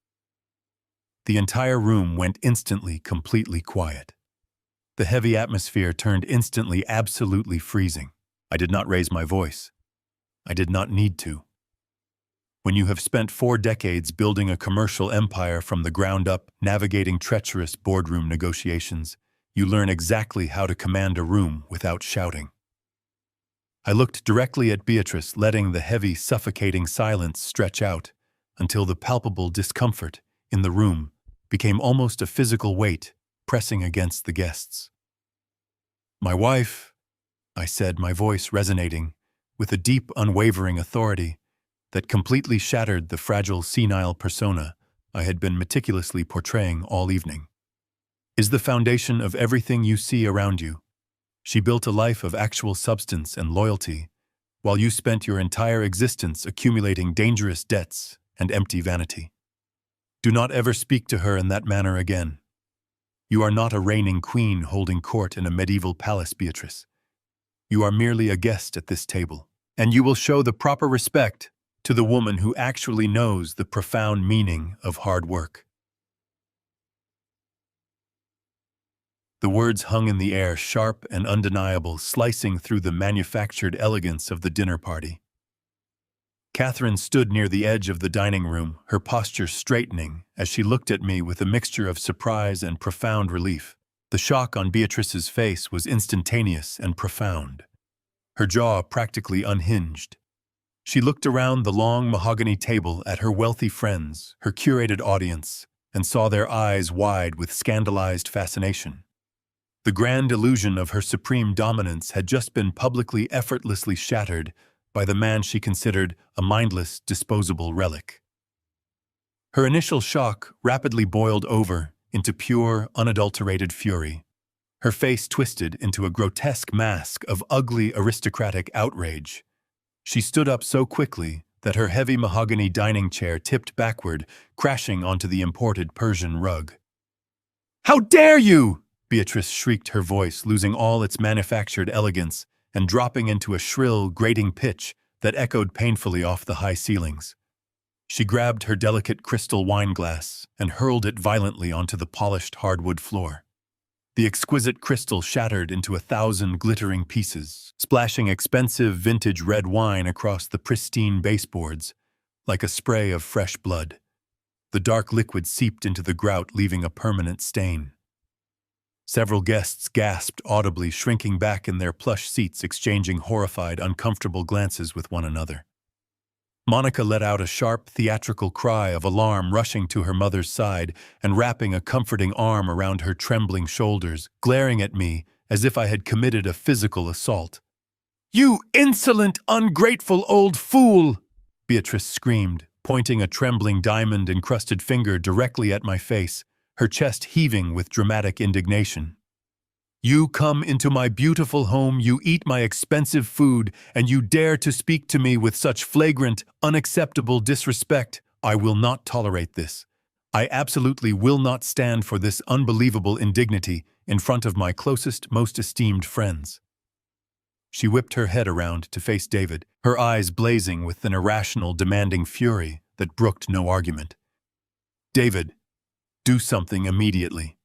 The entire room went instantly completely quiet. The heavy atmosphere turned instantly absolutely freezing. I did not raise my voice. I did not need to. When you have spent 4 decades building a commercial empire from the ground up, navigating treacherous boardroom negotiations, you learn exactly how to command a room without shouting. I looked directly at Beatrice, letting the heavy, suffocating silence stretch out until the palpable discomfort in the room became almost a physical weight pressing against the guests. "My wife," I said, my voice resonating with a deep, unwavering authority that completely shattered the fragile, senile persona I had been meticulously portraying all evening, "is the foundation of everything you see around you. She built a life of actual substance and loyalty, while you spent your entire existence accumulating dangerous debts and empty vanity. Do not ever speak to her in that manner again. You are not a reigning queen holding court in a medieval palace, Beatrice. You are merely a guest at this table, and you will show the proper respect to the woman who actually knows the profound meaning of hard work." The words hung in the air, sharp and undeniable, slicing through the manufactured elegance of the dinner party. Catherine stood near the edge of the dining room, her posture straightening as she looked at me with a mixture of surprise and profound relief. The shock on Beatrice's face was instantaneous and profound. Her jaw practically unhinged. She looked around the long mahogany table at her wealthy friends, her curated audience, and saw their eyes wide with scandalized fascination. The grand illusion of her supreme dominance had just been publicly, effortlessly shattered by the man she considered a mindless, disposable relic. Her initial shock rapidly boiled over into pure, unadulterated fury. Her face twisted into a grotesque mask of ugly, aristocratic outrage. She stood up so quickly that her heavy mahogany dining chair tipped backward, crashing onto the imported Persian rug. "How dare you!" Beatrice shrieked, her voice losing all its manufactured elegance and dropping into a shrill, grating pitch that echoed painfully off the high ceilings. She grabbed her delicate crystal wine glass and hurled it violently onto the polished hardwood floor. The exquisite crystal shattered into 1,000 glittering pieces, splashing expensive vintage red wine across the pristine baseboards like a spray of fresh blood. The dark liquid seeped into the grout, leaving a permanent stain. Several guests gasped audibly, shrinking back in their plush seats, exchanging horrified, uncomfortable glances with one another. Monica let out a sharp, theatrical cry of alarm, rushing to her mother's side and wrapping a comforting arm around her trembling shoulders, glaring at me as if I had committed a physical assault. "You insolent, ungrateful old fool!" Beatrice screamed, pointing a trembling diamond-encrusted finger directly at my face, her chest heaving with dramatic indignation. "You come into my beautiful home, you eat my expensive food, and you dare to speak to me with such flagrant, unacceptable disrespect. I will not tolerate this. I absolutely will not stand for this unbelievable indignity in front of my closest, most esteemed friends." She whipped her head around to face David, her eyes blazing with an irrational, demanding fury that brooked no argument. "David, do something immediately.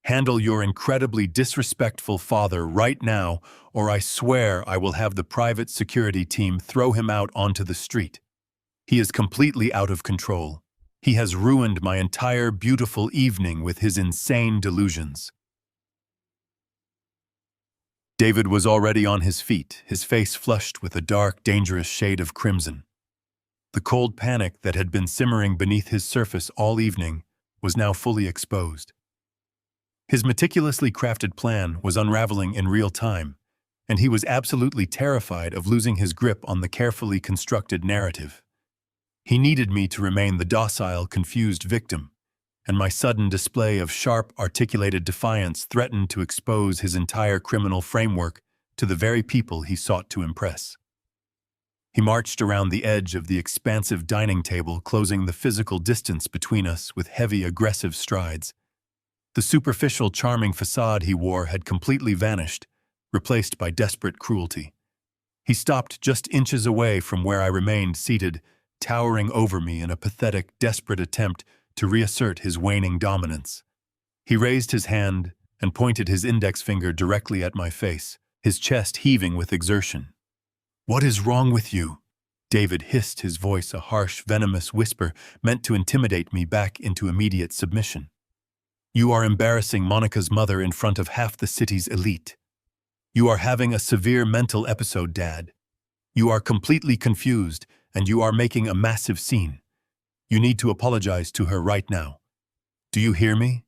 Handle your incredibly disrespectful father right now, or I swear I will have the private security team throw him out onto the street. He is completely out of control. He has ruined my entire beautiful evening with his insane delusions." David was already on his feet, his face flushed with a dark, dangerous shade of crimson. The cold panic that had been simmering beneath his surface all evening was now fully exposed. His meticulously crafted plan was unraveling in real time, and he was absolutely terrified of losing his grip on the carefully constructed narrative. He needed me to remain the docile, confused victim, and my sudden display of sharp, articulated defiance threatened to expose his entire criminal framework to the very people he sought to impress. He marched around the edge of the expansive dining table, closing the physical distance between us with heavy, aggressive strides. The superficial, charming facade he wore had completely vanished, replaced by desperate cruelty. He stopped just inches away from where I remained seated, towering over me in a pathetic, desperate attempt to reassert his waning dominance. He raised his hand and pointed his index finger directly at my face, his chest heaving with exertion. "What is wrong with you?" David hissed, his voice a harsh, venomous whisper meant to intimidate me back into immediate submission. "You are embarrassing Monica's mother in front of half the city's elite. You are having a severe mental episode, Dad. You are completely confused, and you are making a massive scene. You need to apologize to her right now. Do you hear me?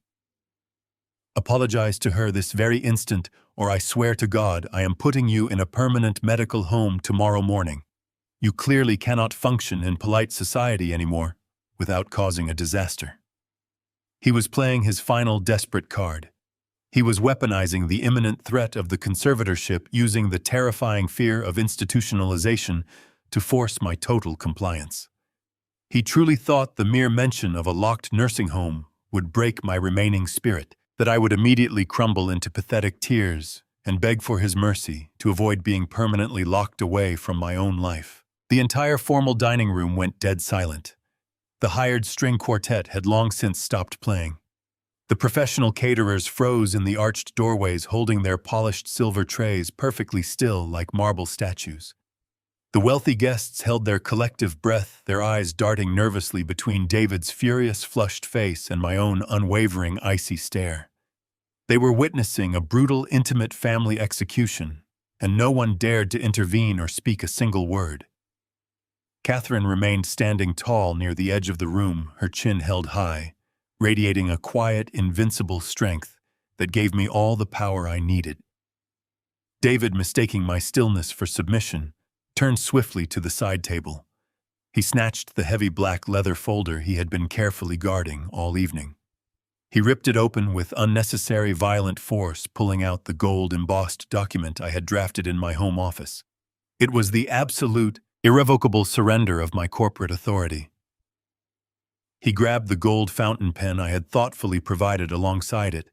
Apologize to her this very instant, or I swear to God I am putting you in a permanent medical home tomorrow morning. You clearly cannot function in polite society anymore without causing a disaster." He was playing his final desperate card. He was weaponizing the imminent threat of the conservatorship, using the terrifying fear of institutionalization to force my total compliance. He truly thought the mere mention of a locked nursing home would break my remaining spirit, that I would immediately crumble into pathetic tears and beg for his mercy to avoid being permanently locked away from my own life. The entire formal dining room went dead silent. The hired string quartet had long since stopped playing. The professional caterers froze in the arched doorways, holding their polished silver trays perfectly still like marble statues. The wealthy guests held their collective breath, their eyes darting nervously between David's furious, flushed face and my own unwavering, icy stare. They were witnessing a brutal, intimate family execution, and no one dared to intervene or speak a single word. Catherine remained standing tall near the edge of the room, her chin held high, radiating a quiet, invincible strength that gave me all the power I needed. David, mistaking my stillness for submission, turned swiftly to the side table. He snatched the heavy black leather folder he had been carefully guarding all evening. He ripped it open with unnecessary violent force, pulling out the gold-embossed document I had drafted in my home office. It was the absolute, irrevocable surrender of my corporate authority. He grabbed the gold fountain pen I had thoughtfully provided alongside it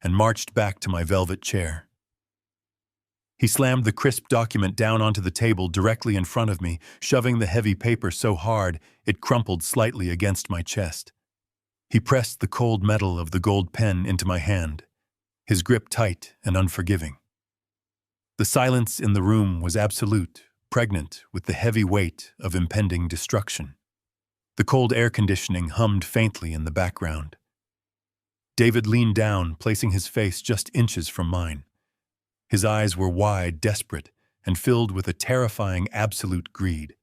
and marched back to my velvet chair. He slammed the crisp document down onto the table directly in front of me, shoving the heavy paper so hard it crumpled slightly against my chest. He pressed the cold metal of the gold pen into my hand, his grip tight and unforgiving. The silence in the room was absolute, pregnant with the heavy weight of impending destruction. The cold air conditioning hummed faintly in the background. David leaned down, placing his face just inches from mine. His eyes were wide, desperate, and filled with a terrifying absolute greed.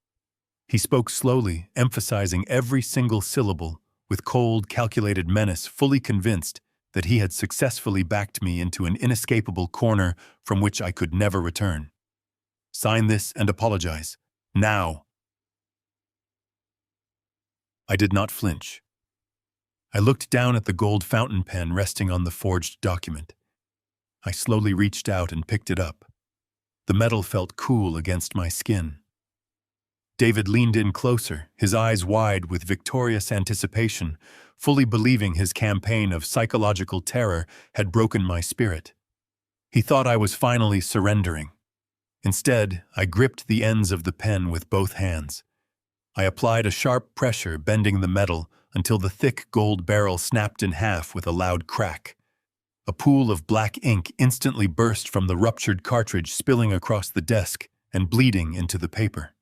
He spoke slowly, emphasizing every single syllable with cold, calculated menace, fully convinced that he had successfully backed me into an inescapable corner from which I could never return. "Sign this and apologize. Now." I did not flinch. I looked down at the gold fountain pen resting on the forged document. I slowly reached out and picked it up. The metal felt cool against my skin. David leaned in closer, his eyes wide with victorious anticipation, fully believing his campaign of psychological terror had broken my spirit. He thought I was finally surrendering. Instead, I gripped the ends of the pen with both hands. I applied a sharp pressure, bending the metal until the thick gold barrel snapped in half with a loud crack. A pool of black ink instantly burst from the ruptured cartridge, spilling across the desk and bleeding into the paper.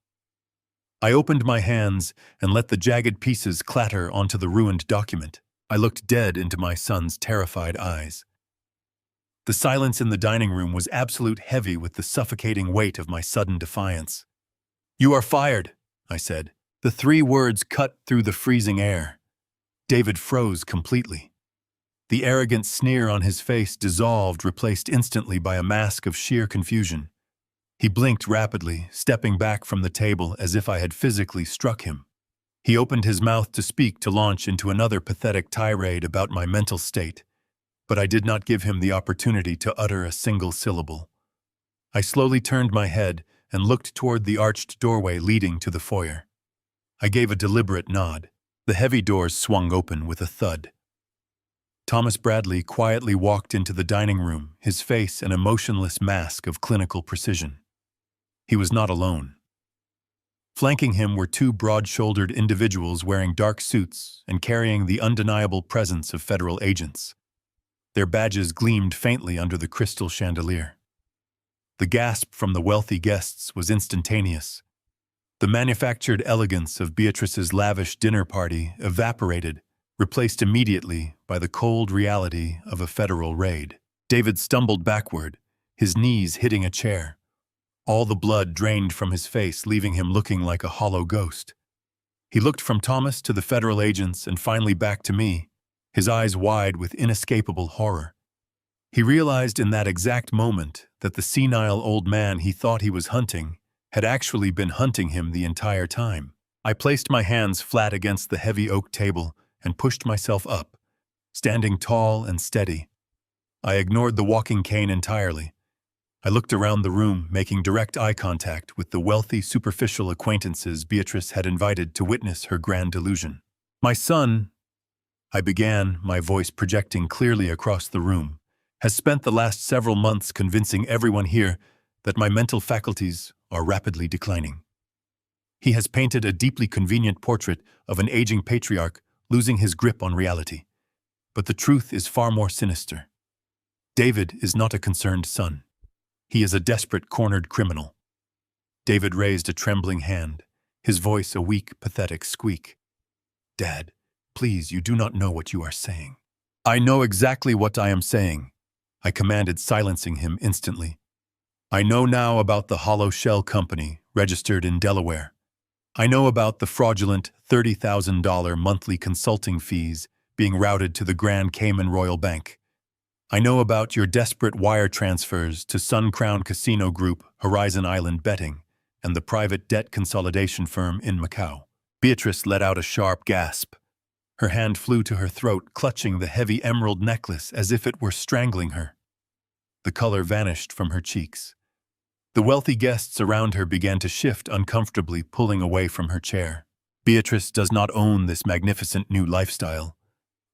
I opened my hands and let the jagged pieces clatter onto the ruined document. I looked dead into my son's terrified eyes. The silence in the dining room was absolute, heavy with the suffocating weight of my sudden defiance. "You are fired," I said. The 3 words cut through the freezing air. David froze completely. The arrogant sneer on his face dissolved, replaced instantly by a mask of sheer confusion. He blinked rapidly, stepping back from the table as if I had physically struck him. He opened his mouth to speak, to launch into another pathetic tirade about my mental state, but I did not give him the opportunity to utter a single syllable. I slowly turned my head, and looked toward the arched doorway leading to the foyer. I gave a deliberate nod. The heavy doors swung open with a thud. Thomas Bradley quietly walked into the dining room, his face an emotionless mask of clinical precision. He was not alone. Flanking him were two broad-shouldered individuals wearing dark suits and carrying the undeniable presence of federal agents. Their badges gleamed faintly under the crystal chandelier. The gasp from the wealthy guests was instantaneous. The manufactured elegance of Beatrice's lavish dinner party evaporated, replaced immediately by the cold reality of a federal raid. David stumbled backward, his knees hitting a chair. All the blood drained from his face, leaving him looking like a hollow ghost. He looked from Thomas to the federal agents and finally back to me, his eyes wide with inescapable horror. He realized in that exact moment that the senile old man he thought he was hunting had actually been hunting him the entire time. I placed my hands flat against the heavy oak table and pushed myself up, standing tall and steady. I ignored the walking cane entirely. I looked around the room, making direct eye contact with the wealthy, superficial acquaintances Beatrice had invited to witness her grand delusion. "My son," I began, my voice projecting clearly across the room, "has spent the last several months convincing everyone here that my mental faculties are rapidly declining. He has painted a deeply convenient portrait of an aging patriarch losing his grip on reality. But the truth is far more sinister. David is not a concerned son. He is a desperate, cornered criminal." David raised a trembling hand, his voice a weak, pathetic squeak. "Dad, please, you do not know what you are saying." "I know exactly what I am saying," I commanded, silencing him instantly. "I know now about the Hollow Shell Company, registered in Delaware. I know about the fraudulent $30,000 monthly consulting fees being routed to the Grand Cayman Royal Bank. I know about your desperate wire transfers to Sun Crown Casino Group, Horizon Island Betting, and the private debt consolidation firm in Macau." Beatrice let out a sharp gasp. Her hand flew to her throat, clutching the heavy emerald necklace as if it were strangling her. The color vanished from her cheeks. The wealthy guests around her began to shift uncomfortably, pulling away from her chair. "Beatrice does not own this magnificent new lifestyle,"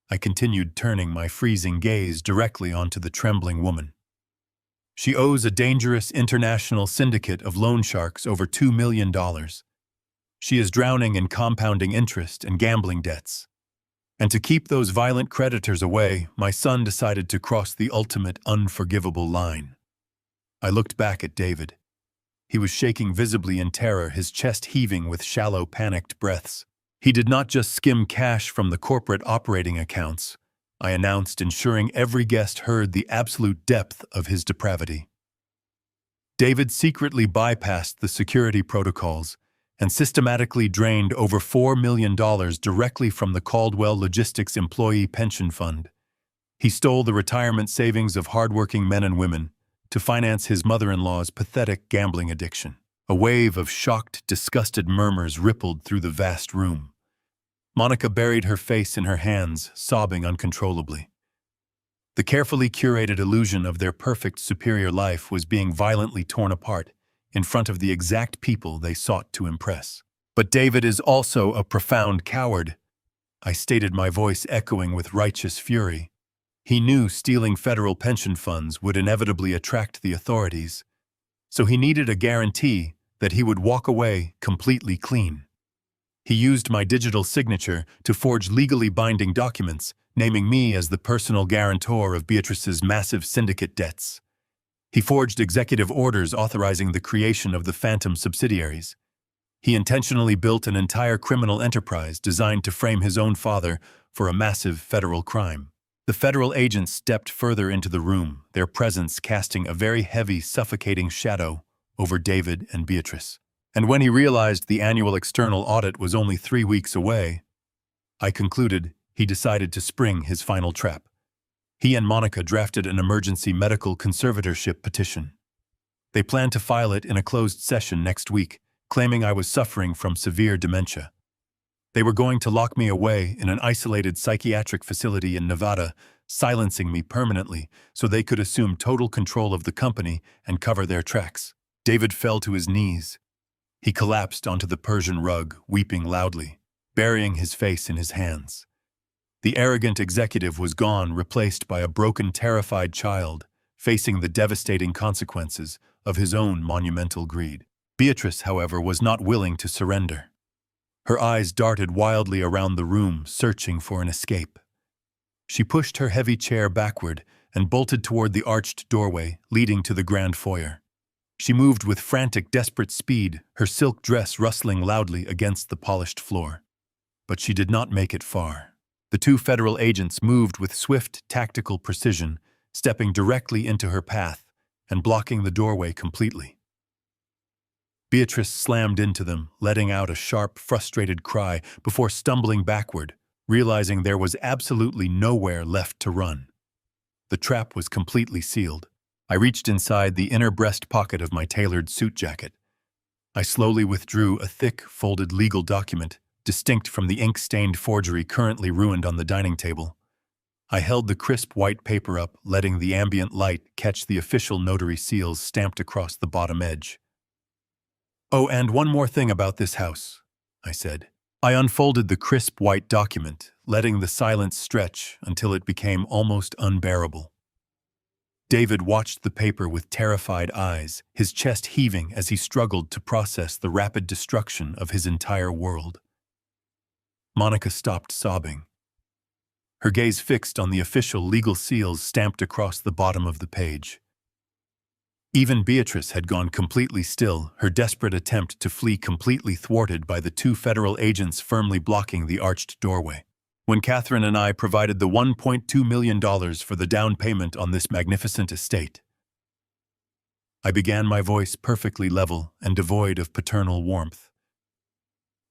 I continued, turning my freezing gaze directly onto the trembling woman. "She owes a dangerous international syndicate of loan sharks over $2 million. She is drowning in compounding interest and gambling debts. And to keep those violent creditors away, my son decided to cross the ultimate unforgivable line." I looked back at David. He was shaking visibly in terror, his chest heaving with shallow, panicked breaths. He did not just skim cash from the corporate operating accounts, I announced, ensuring every guest heard the absolute depth of his depravity. David secretly bypassed the security protocols and systematically drained over $4 million directly from the Caldwell Logistics Employee Pension Fund. He stole the retirement savings of hardworking men and women to finance his mother-in-law's pathetic gambling addiction. A wave of shocked, disgusted murmurs rippled through the vast room. Monica buried her face in her hands, sobbing uncontrollably. The carefully curated illusion of their perfect, superior life was being violently torn apart in front of the exact people they sought to impress. "But David is also a profound coward," I stated, my voice echoing with righteous fury. "He knew stealing federal pension funds would inevitably attract the authorities, so he needed a guarantee that he would walk away completely clean. He used my digital signature to forge legally binding documents, naming me as the personal guarantor of Beatrice's massive syndicate debts. He forged executive orders authorizing the creation of the phantom subsidiaries. He intentionally built an entire criminal enterprise designed to frame his own father for a massive federal crime." The federal agents stepped further into the room, their presence casting a very heavy, suffocating shadow over David and Beatrice. And when he realized the annual external audit was only 3 weeks away, I concluded he decided to spring his final trap. He and Monica drafted an emergency medical conservatorship petition. They planned to file it in a closed session next week, claiming I was suffering from severe dementia. They were going to lock me away in an isolated psychiatric facility in Nevada, silencing me permanently so they could assume total control of the company and cover their tracks. David fell to his knees. He collapsed onto the Persian rug, weeping loudly, burying his face in his hands. The arrogant executive was gone, replaced by a broken, terrified child, facing the devastating consequences of his own monumental greed. Beatrice, however, was not willing to surrender. Her eyes darted wildly around the room, searching for an escape. She pushed her heavy chair backward and bolted toward the arched doorway leading to the grand foyer. She moved with frantic, desperate speed, her silk dress rustling loudly against the polished floor. But she did not make it far. The two federal agents moved with swift, tactical precision, stepping directly into her path and blocking the doorway completely. Beatrice slammed into them, letting out a sharp, frustrated cry before stumbling backward, realizing there was absolutely nowhere left to run. The trap was completely sealed. I reached inside the inner breast pocket of my tailored suit jacket. I slowly withdrew a thick, folded legal document, distinct from the ink-stained forgery currently ruined on the dining table. I held the crisp white paper up, letting the ambient light catch the official notary seals stamped across the bottom edge. "Oh, and one more thing about this house," I said. I unfolded the crisp white document, letting the silence stretch until it became almost unbearable. David watched the paper with terrified eyes, his chest heaving as he struggled to process the rapid destruction of his entire world. Monica stopped sobbing, her gaze fixed on the official legal seals stamped across the bottom of the page. Even Beatrice had gone completely still, her desperate attempt to flee completely thwarted by the two federal agents firmly blocking the arched doorway. When Catherine and I provided the $1.2 million for the down payment on this magnificent estate, I began, my voice perfectly level and devoid of paternal warmth.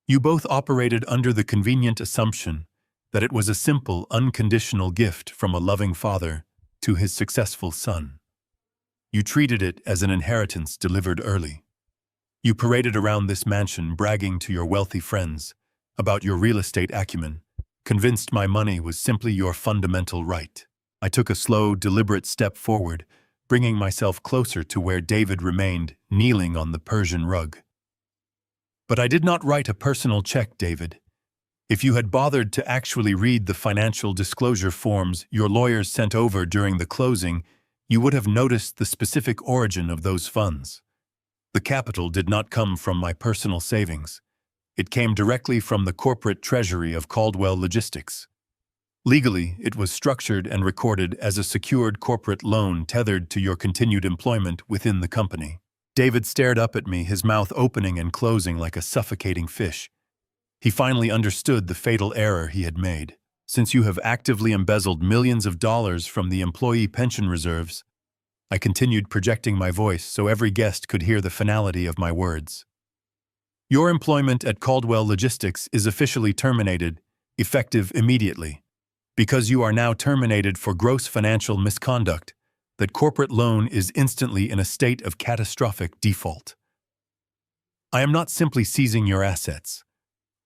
"You both operated under the convenient assumption that it was a simple, unconditional gift from a loving father to his successful son. You treated it as an inheritance delivered early. You paraded around this mansion bragging to your wealthy friends about your real estate acumen, convinced my money was simply your fundamental right." I took a slow, deliberate step forward, bringing myself closer to where David remained, kneeling on the Persian rug. "But I did not write a personal check, David. If you had bothered to actually read the financial disclosure forms your lawyers sent over during the closing, you would have noticed the specific origin of those funds. The capital did not come from my personal savings. It came directly from the corporate treasury of Caldwell Logistics. Legally, it was structured and recorded as a secured corporate loan tethered to your continued employment within the company." David stared up at me, his mouth opening and closing like a suffocating fish. He finally understood the fatal error he had made. "Since you have actively embezzled millions of dollars from the employee pension reserves," I continued, projecting my voice so every guest could hear the finality of my words, "your employment at Caldwell Logistics is officially terminated, effective immediately. Because you are now terminated for gross financial misconduct, that corporate loan is instantly in a state of catastrophic default. I am not simply seizing your assets.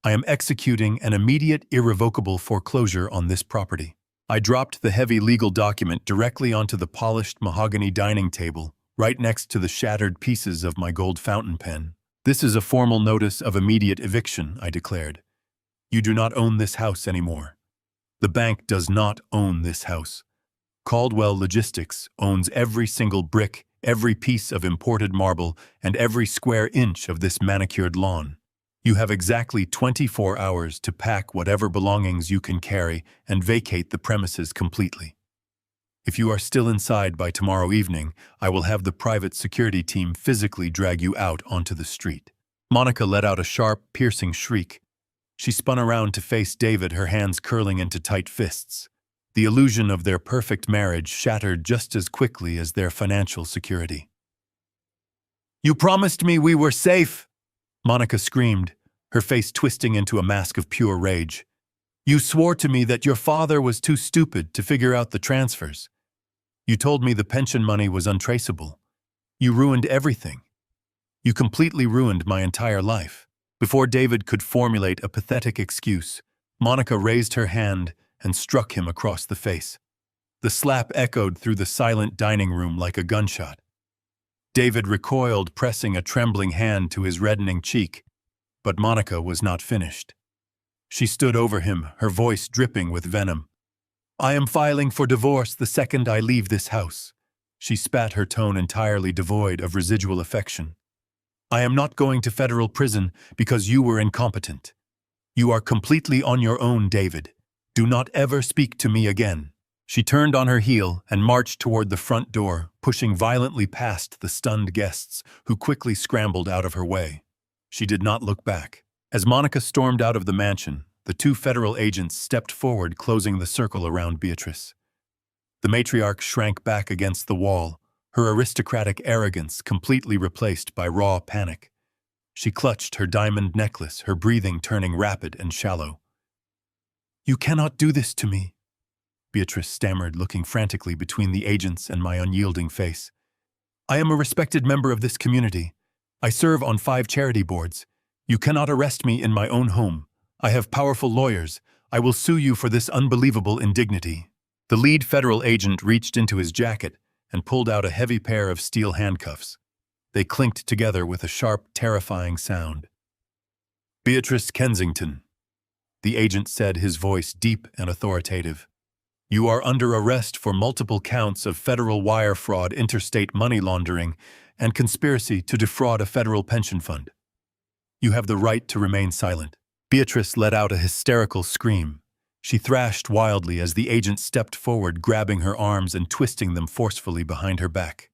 I am executing an immediate, irrevocable foreclosure on this property." I dropped the heavy legal document directly onto the polished mahogany dining table, right next to the shattered pieces of my gold fountain pen. "This is a formal notice of immediate eviction," I declared. "You do not own this house anymore. The bank does not own this house. Caldwell Logistics owns every single brick, every piece of imported marble, and every square inch of this manicured lawn. You have exactly 24 hours to pack whatever belongings you can carry and vacate the premises completely. If you are still inside by tomorrow evening, I will have the private security team physically drag you out onto the street." Monica let out a sharp, piercing shriek. She spun around to face David, her hands curling into tight fists. The illusion of their perfect marriage shattered just as quickly as their financial security. "You promised me we were safe!" Monica screamed, her face twisting into a mask of pure rage. "You swore to me that your father was too stupid to figure out the transfers. You told me the pension money was untraceable. You ruined everything. You completely ruined my entire life." Before David could formulate a pathetic excuse, Monica raised her hand and struck him across the face. The slap echoed through the silent dining room like a gunshot. David recoiled, pressing a trembling hand to his reddening cheek, but Monica was not finished. She stood over him, her voice dripping with venom. "I am filing for divorce the second I leave this house." She spat, her tone entirely devoid of residual affection. "I am not going to federal prison because you were incompetent. You are completely on your own, David. Do not ever speak to me again." She turned on her heel and marched toward the front door, pushing violently past the stunned guests, who quickly scrambled out of her way. She did not look back. As Monica stormed out of the mansion, the two federal agents stepped forward, closing the circle around Beatrice. The matriarch shrank back against the wall, her aristocratic arrogance completely replaced by raw panic. She clutched her diamond necklace, her breathing turning rapid and shallow. "You cannot do this to me," Beatrice stammered, looking frantically between the agents and my unyielding face. "I am a respected member of this community. I serve on 5 charity boards. You cannot arrest me in my own home. I have powerful lawyers. I will sue you for this unbelievable indignity." The lead federal agent reached into his jacket and pulled out a heavy pair of steel handcuffs. They clinked together with a sharp, terrifying sound. "Beatrice Kensington," the agent said, his voice deep and authoritative. "You are under arrest for multiple counts of federal wire fraud, interstate money laundering, and conspiracy to defraud a federal pension fund. You have the right to remain silent." Beatrice let out a hysterical scream. She thrashed wildly as the agent stepped forward, grabbing her arms and twisting them forcefully behind her back.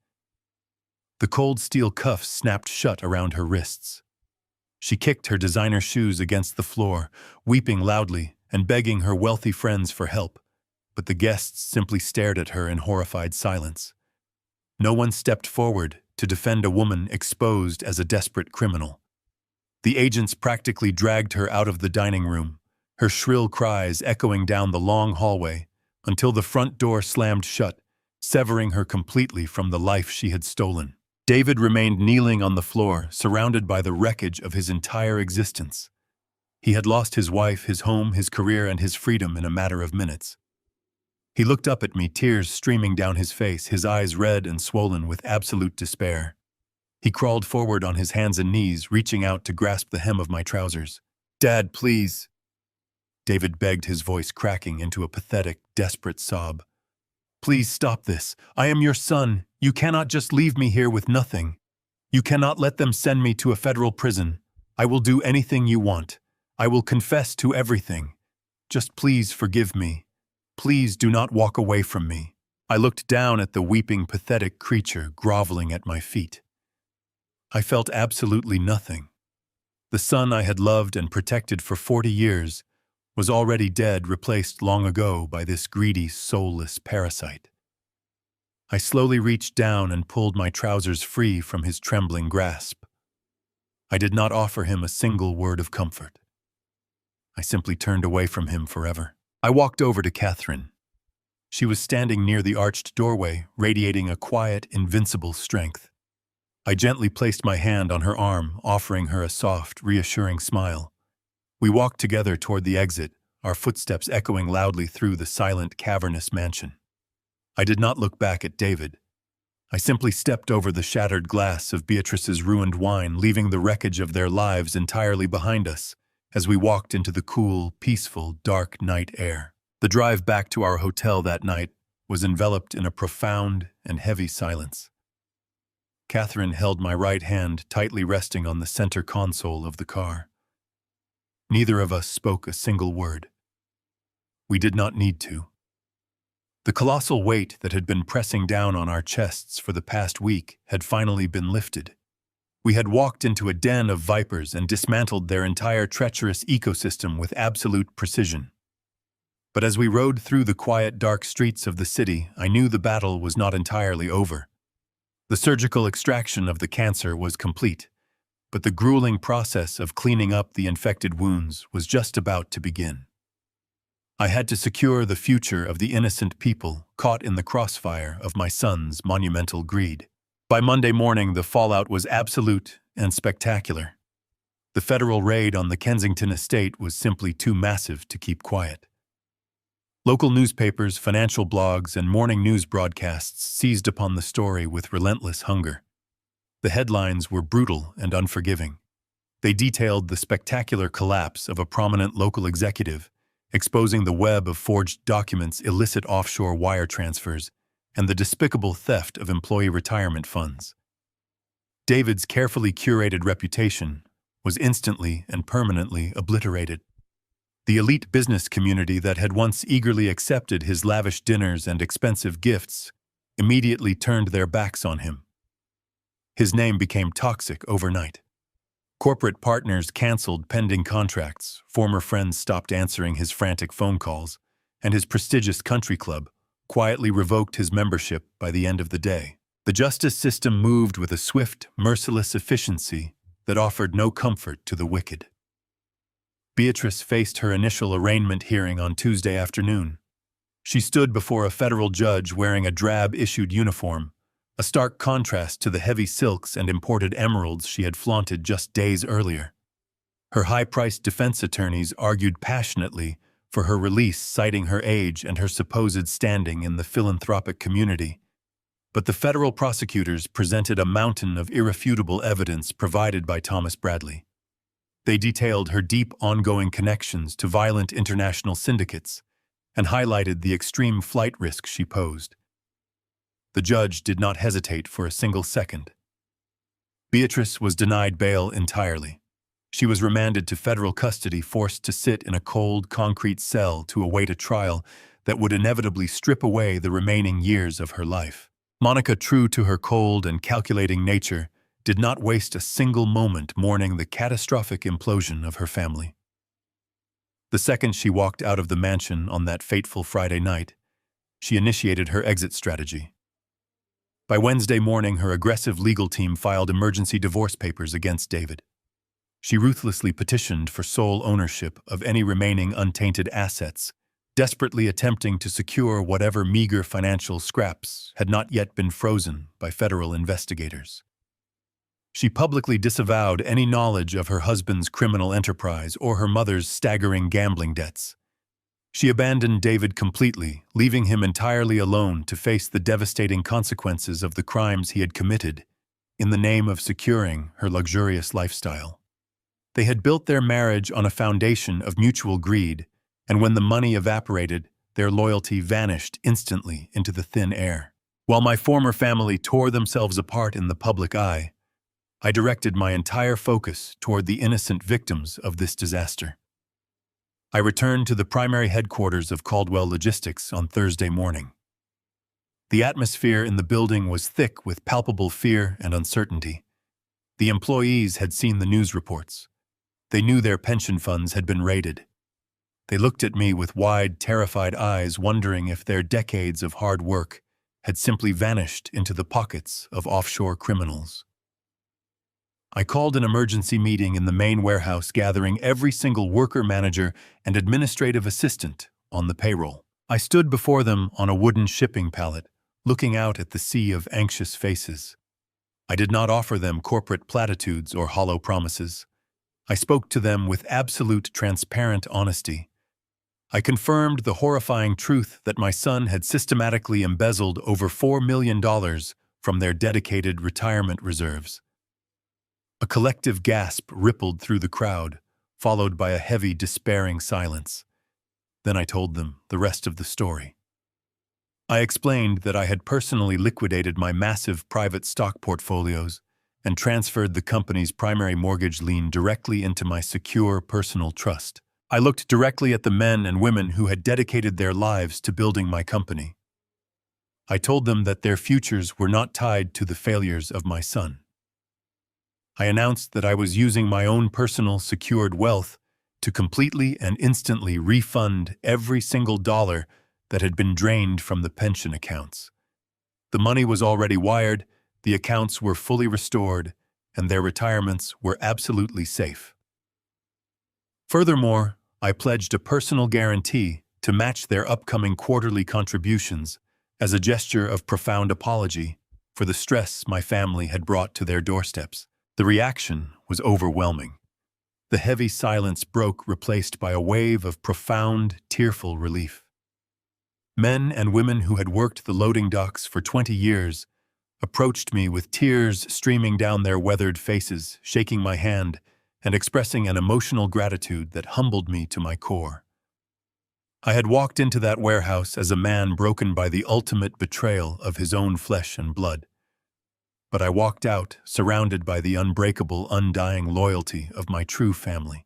The cold steel cuffs snapped shut around her wrists. She kicked her designer shoes against the floor, weeping loudly and begging her wealthy friends for help, but the guests simply stared at her in horrified silence. No one stepped forward to defend a woman exposed as a desperate criminal. The agents practically dragged her out of the dining room, her shrill cries echoing down the long hallway until the front door slammed shut, severing her completely from the life she had stolen. David remained kneeling on the floor, surrounded by the wreckage of his entire existence. He had lost his wife, his home, his career, and his freedom in a matter of minutes. He looked up at me, tears streaming down his face, his eyes red and swollen with absolute despair. He crawled forward on his hands and knees, reaching out to grasp the hem of my trousers. "Dad, please," David begged, his voice cracking into a pathetic, desperate sob. "Please stop this. I am your son. You cannot just leave me here with nothing. You cannot let them send me to a federal prison. I will do anything you want. I will confess to everything. Just please forgive me. Please do not walk away from me." I looked down at the weeping, pathetic creature groveling at my feet. I felt absolutely nothing. The son I had loved and protected for 40 years was already dead, replaced long ago by this greedy, soulless parasite. I slowly reached down and pulled my trousers free from his trembling grasp. I did not offer him a single word of comfort. I simply turned away from him forever. I walked over to Catherine. She was standing near the arched doorway, radiating a quiet, invincible strength. I gently placed my hand on her arm, offering her a soft, reassuring smile. We walked together toward the exit, our footsteps echoing loudly through the silent, cavernous mansion. I did not look back at David. I simply stepped over the shattered glass of Beatrice's ruined wine, leaving the wreckage of their lives entirely behind us as we walked into the cool, peaceful, dark night air. The drive back to our hotel that night was enveloped in a profound and heavy silence. Catherine held my right hand, tightly resting on the center console of the car. Neither of us spoke a single word. We did not need to. The colossal weight that had been pressing down on our chests for the past week had finally been lifted. We had walked into a den of vipers and dismantled their entire treacherous ecosystem with absolute precision. But as we rode through the quiet, dark streets of the city, I knew the battle was not entirely over. The surgical extraction of the cancer was complete, but the grueling process of cleaning up the infected wounds was just about to begin. I had to secure the future of the innocent people caught in the crossfire of my son's monumental greed. By Monday morning, the fallout was absolute and spectacular. The federal raid on the Kensington estate was simply too massive to keep quiet. Local newspapers, financial blogs, and morning news broadcasts seized upon the story with relentless hunger. The headlines were brutal and unforgiving. They detailed the spectacular collapse of a prominent local executive, exposing the web of forged documents, illicit offshore wire transfers, and the despicable theft of employee retirement funds. David's carefully curated reputation was instantly and permanently obliterated. The elite business community that had once eagerly accepted his lavish dinners and expensive gifts immediately turned their backs on him. His name became toxic overnight. Corporate partners canceled pending contracts, former friends stopped answering his frantic phone calls, and his prestigious country club quietly revoked his membership by the end of the day. The justice system moved with a swift, merciless efficiency that offered no comfort to the wicked. Beatrice faced her initial arraignment hearing on Tuesday afternoon. She stood before a federal judge wearing a drab-issued uniform, a stark contrast to the heavy silks and imported emeralds she had flaunted just days earlier. Her high-priced defense attorneys argued passionately for her release, citing her age and her supposed standing in the philanthropic community. But the federal prosecutors presented a mountain of irrefutable evidence provided by Thomas Bradley. They detailed her deep, ongoing connections to violent international syndicates and highlighted the extreme flight risk she posed. The judge did not hesitate for a single second. Beatrice was denied bail entirely. She was remanded to federal custody, forced to sit in a cold, concrete cell to await a trial that would inevitably strip away the remaining years of her life. Monica, true to her cold and calculating nature, did not waste a single moment mourning the catastrophic implosion of her family. The second she walked out of the mansion on that fateful Friday night, she initiated her exit strategy. By Wednesday morning, her aggressive legal team filed emergency divorce papers against David. She ruthlessly petitioned for sole ownership of any remaining untainted assets, desperately attempting to secure whatever meager financial scraps had not yet been frozen by federal investigators. She publicly disavowed any knowledge of her husband's criminal enterprise or her mother's staggering gambling debts. She abandoned David completely, leaving him entirely alone to face the devastating consequences of the crimes he had committed in the name of securing her luxurious lifestyle. They had built their marriage on a foundation of mutual greed, and when the money evaporated, their loyalty vanished instantly into the thin air. While my former family tore themselves apart in the public eye, I directed my entire focus toward the innocent victims of this disaster. I returned to the primary headquarters of Caldwell Logistics on Thursday morning. The atmosphere in the building was thick with palpable fear and uncertainty. The employees had seen the news reports. They knew their pension funds had been raided. They looked at me with wide, terrified eyes, wondering if their decades of hard work had simply vanished into the pockets of offshore criminals. I called an emergency meeting in the main warehouse, gathering every single worker, manager, and administrative assistant on the payroll. I stood before them on a wooden shipping pallet, looking out at the sea of anxious faces. I did not offer them corporate platitudes or hollow promises. I spoke to them with absolute, transparent honesty. I confirmed the horrifying truth that my son had systematically embezzled over $4 million from their dedicated retirement reserves. A collective gasp rippled through the crowd, followed by a heavy, despairing silence. Then I told them the rest of the story. I explained that I had personally liquidated my massive private stock portfolios and transferred the company's primary mortgage lien directly into my secure personal trust. I looked directly at the men and women who had dedicated their lives to building my company. I told them that their futures were not tied to the failures of my son. I announced that I was using my own personal secured wealth to completely and instantly refund every single dollar that had been drained from the pension accounts. The money was already wired, the accounts were fully restored, and their retirements were absolutely safe. Furthermore, I pledged a personal guarantee to match their upcoming quarterly contributions as a gesture of profound apology for the stress my family had brought to their doorsteps. The reaction was overwhelming. The heavy silence broke, replaced by a wave of profound, tearful relief. Men and women who had worked the loading docks for 20 years approached me with tears streaming down their weathered faces, shaking my hand and expressing an emotional gratitude that humbled me to my core. I had walked into that warehouse as a man broken by the ultimate betrayal of his own flesh and blood. But I walked out surrounded by the unbreakable, undying loyalty of my true family.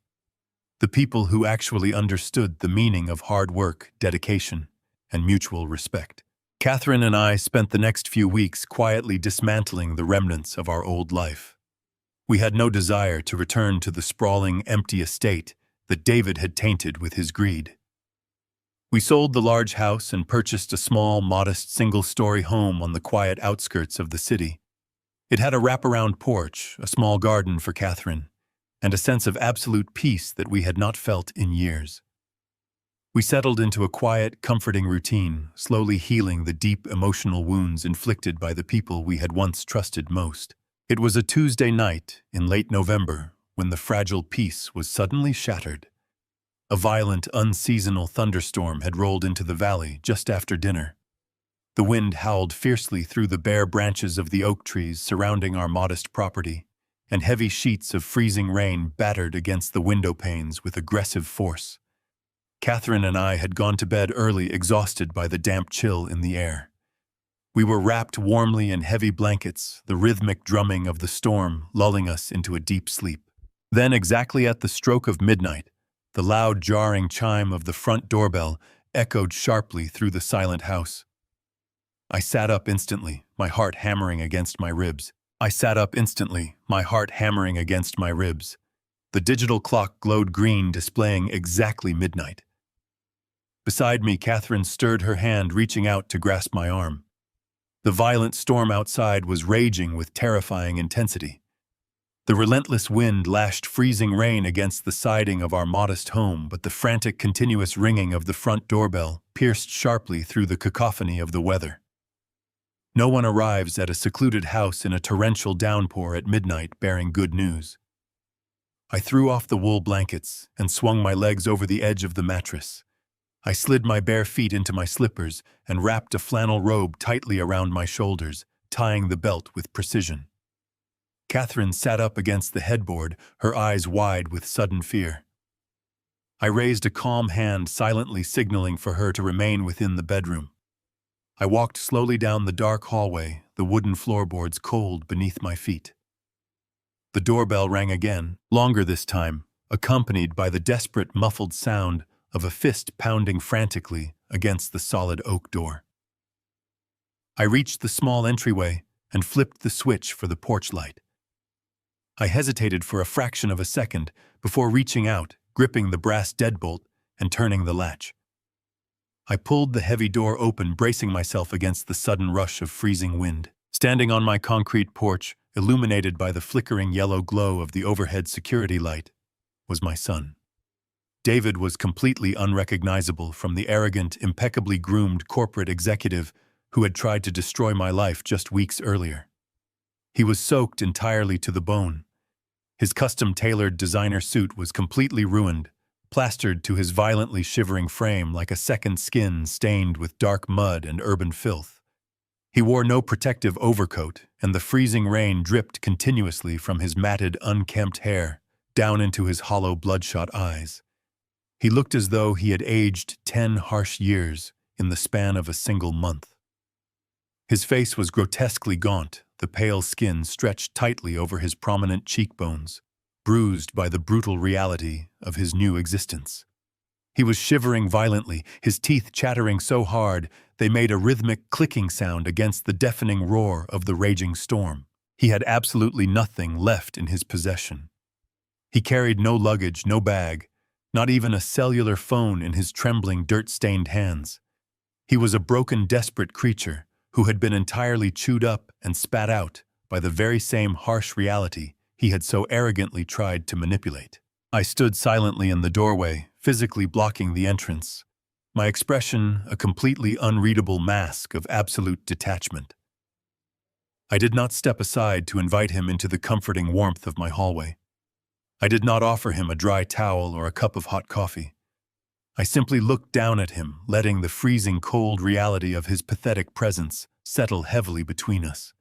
The people who actually understood the meaning of hard work, dedication, and mutual respect. Catherine and I spent the next few weeks quietly dismantling the remnants of our old life. We had no desire to return to the sprawling, empty estate that David had tainted with his greed. We sold the large house and purchased a small, modest, single-story home on the quiet outskirts of the city. It had a wraparound porch, a small garden for Catherine, and a sense of absolute peace that we had not felt in years. We settled into a quiet, comforting routine, slowly healing the deep emotional wounds inflicted by the people we had once trusted most. It was a Tuesday night in late November when the fragile peace was suddenly shattered. A violent, unseasonal thunderstorm had rolled into the valley just after dinner. The wind howled fiercely through the bare branches of the oak trees surrounding our modest property, and heavy sheets of freezing rain battered against the window panes with aggressive force. Catherine and I had gone to bed early, exhausted by the damp chill in the air. We were wrapped warmly in heavy blankets, the rhythmic drumming of the storm lulling us into a deep sleep. Then, exactly at the stroke of midnight, the loud, jarring chime of the front doorbell echoed sharply through the silent house. I sat up instantly, my heart hammering against my ribs. The digital clock glowed green, displaying exactly midnight. Beside me, Catherine stirred her hand, reaching out to grasp my arm. The violent storm outside was raging with terrifying intensity. The relentless wind lashed freezing rain against the siding of our modest home, but the frantic, continuous ringing of the front doorbell pierced sharply through the cacophony of the weather. No one arrives at a secluded house in a torrential downpour at midnight bearing good news. I threw off the wool blankets and swung my legs over the edge of the mattress. I slid my bare feet into my slippers and wrapped a flannel robe tightly around my shoulders, tying the belt with precision. Catherine sat up against the headboard, her eyes wide with sudden fear. I raised a calm hand, silently signaling for her to remain within the bedroom. I walked slowly down the dark hallway, the wooden floorboards cold beneath my feet. The doorbell rang again, longer this time, accompanied by the desperate, muffled sound of a fist pounding frantically against the solid oak door. I reached the small entryway and flipped the switch for the porch light. I hesitated for a fraction of a second before reaching out, gripping the brass deadbolt and turning the latch. I pulled the heavy door open, bracing myself against the sudden rush of freezing wind. Standing on my concrete porch, illuminated by the flickering yellow glow of the overhead security light, was my son. David was completely unrecognizable from the arrogant, impeccably groomed corporate executive who had tried to destroy my life just weeks earlier. He was soaked entirely to the bone. His custom-tailored designer suit was completely ruined, plastered to his violently shivering frame like a second skin stained with dark mud and urban filth. He wore no protective overcoat, and the freezing rain dripped continuously from his matted, unkempt hair down into his hollow, bloodshot eyes. He looked as though he had aged 10 harsh years in the span of a single month. His face was grotesquely gaunt, the pale skin stretched tightly over his prominent cheekbones, bruised by the brutal reality of his new existence. He was shivering violently, his teeth chattering so hard they made a rhythmic clicking sound against the deafening roar of the raging storm. He had absolutely nothing left in his possession. He carried no luggage, no bag, not even a cellular phone in his trembling, dirt-stained hands. He was a broken, desperate creature who had been entirely chewed up and spat out by the very same harsh reality he had so arrogantly tried to manipulate. I stood silently in the doorway, physically blocking the entrance, my expression a completely unreadable mask of absolute detachment. I did not step aside to invite him into the comforting warmth of my hallway. I did not offer him a dry towel or a cup of hot coffee. I simply looked down at him, letting the freezing cold reality of his pathetic presence settle heavily between us.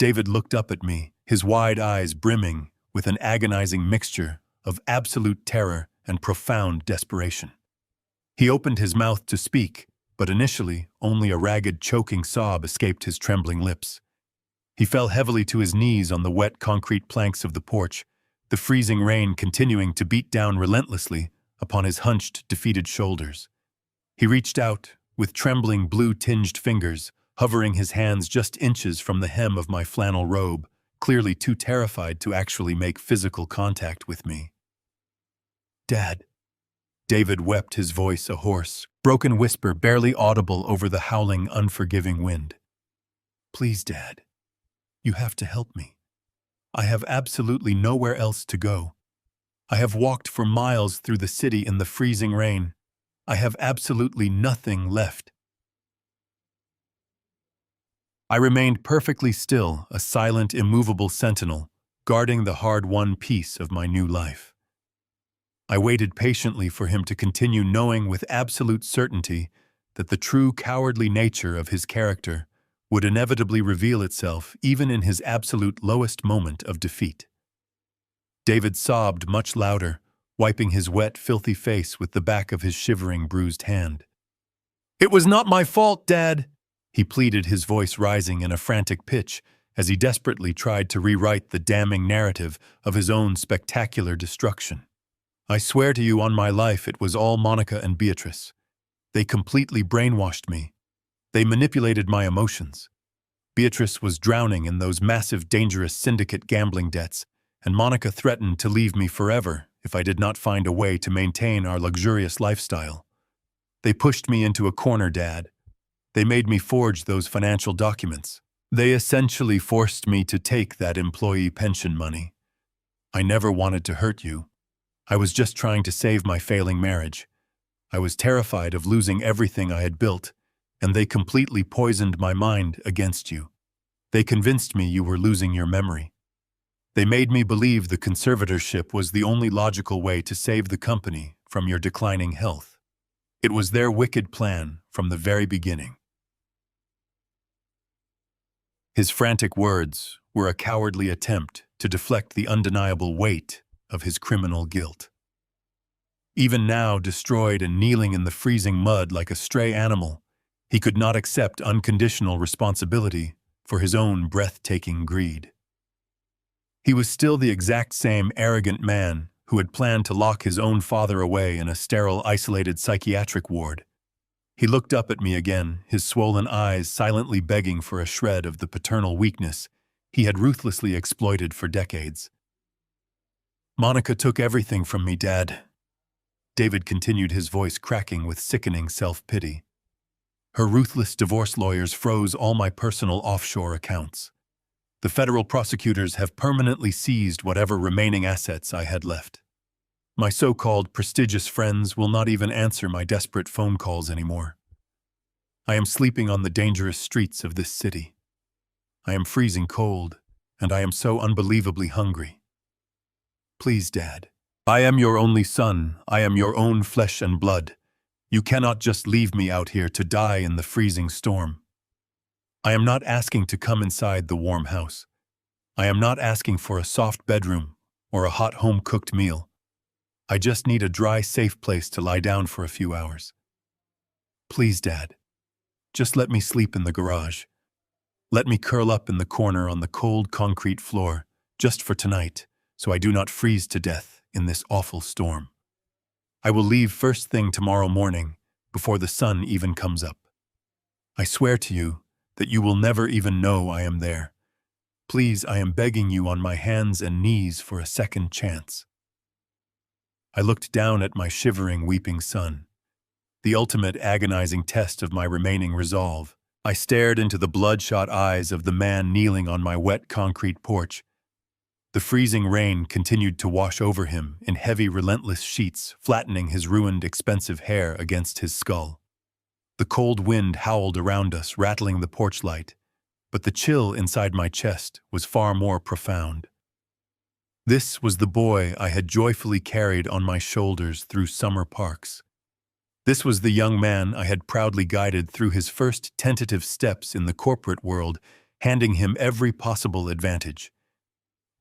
David looked up at me, his wide eyes brimming with an agonizing mixture of absolute terror and profound desperation. He opened his mouth to speak, but initially only a ragged, choking sob escaped his trembling lips. He fell heavily to his knees on the wet concrete planks of the porch, the freezing rain continuing to beat down relentlessly upon his hunched, defeated shoulders. He reached out, with trembling blue-tinged fingers, hovering his hands just inches from the hem of my flannel robe, clearly too terrified to actually make physical contact with me. "Dad." David wept, his voice a hoarse, broken whisper barely audible over the howling, unforgiving wind. "Please, Dad. You have to help me. I have absolutely nowhere else to go. I have walked for miles through the city in the freezing rain. I have absolutely nothing left." I remained perfectly still, a silent, immovable sentinel, guarding the hard-won peace of my new life. I waited patiently for him to continue, knowing with absolute certainty that the true cowardly nature of his character would inevitably reveal itself even in his absolute lowest moment of defeat. David sobbed much louder, wiping his wet, filthy face with the back of his shivering, bruised hand. "It was not my fault, Dad," he pleaded, his voice rising in a frantic pitch as he desperately tried to rewrite the damning narrative of his own spectacular destruction. "I swear to you on my life it was all Monica and Beatrice. They completely brainwashed me. They manipulated my emotions. Beatrice was drowning in those massive, dangerous syndicate gambling debts, and Monica threatened to leave me forever if I did not find a way to maintain our luxurious lifestyle. They pushed me into a corner, Dad. They made me forge those financial documents. They essentially forced me to take that employee pension money. I never wanted to hurt you. I was just trying to save my failing marriage. I was terrified of losing everything I had built, and they completely poisoned my mind against you. They convinced me you were losing your memory. They made me believe the conservatorship was the only logical way to save the company from your declining health. It was their wicked plan from the very beginning." His frantic words were a cowardly attempt to deflect the undeniable weight of his criminal guilt. Even now, destroyed and kneeling in the freezing mud like a stray animal, he could not accept unconditional responsibility for his own breathtaking greed. He was still the exact same arrogant man who had planned to lock his own father away in a sterile, isolated psychiatric ward. He looked up at me again, his swollen eyes silently begging for a shred of the paternal weakness he had ruthlessly exploited for decades. "Monica took everything from me, Dad." David continued, his voice cracking with sickening self-pity. "Her ruthless divorce lawyers froze all my personal offshore accounts. The federal prosecutors have permanently seized whatever remaining assets I had left. My so-called prestigious friends will not even answer my desperate phone calls anymore. I am sleeping on the dangerous streets of this city. I am freezing cold, and I am so unbelievably hungry. Please, Dad. I am your only son. I am your own flesh and blood. You cannot just leave me out here to die in the freezing storm. I am not asking to come inside the warm house. I am not asking for a soft bedroom or a hot home-cooked meal. I just need a dry, safe place to lie down for a few hours. Please, Dad, just let me sleep in the garage. Let me curl up in the corner on the cold concrete floor, just for tonight, so I do not freeze to death in this awful storm. I will leave first thing tomorrow morning, before the sun even comes up. I swear to you that you will never even know I am there. Please, I am begging you on my hands and knees for a second chance." I looked down at my shivering, weeping son. The ultimate agonizing test of my remaining resolve. I stared into the bloodshot eyes of the man kneeling on my wet concrete porch. The freezing rain continued to wash over him in heavy, relentless sheets, flattening his ruined, expensive hair against his skull. The cold wind howled around us, rattling the porch light, but the chill inside my chest was far more profound. This was the boy I had joyfully carried on my shoulders through summer parks. This was the young man I had proudly guided through his first tentative steps in the corporate world, handing him every possible advantage.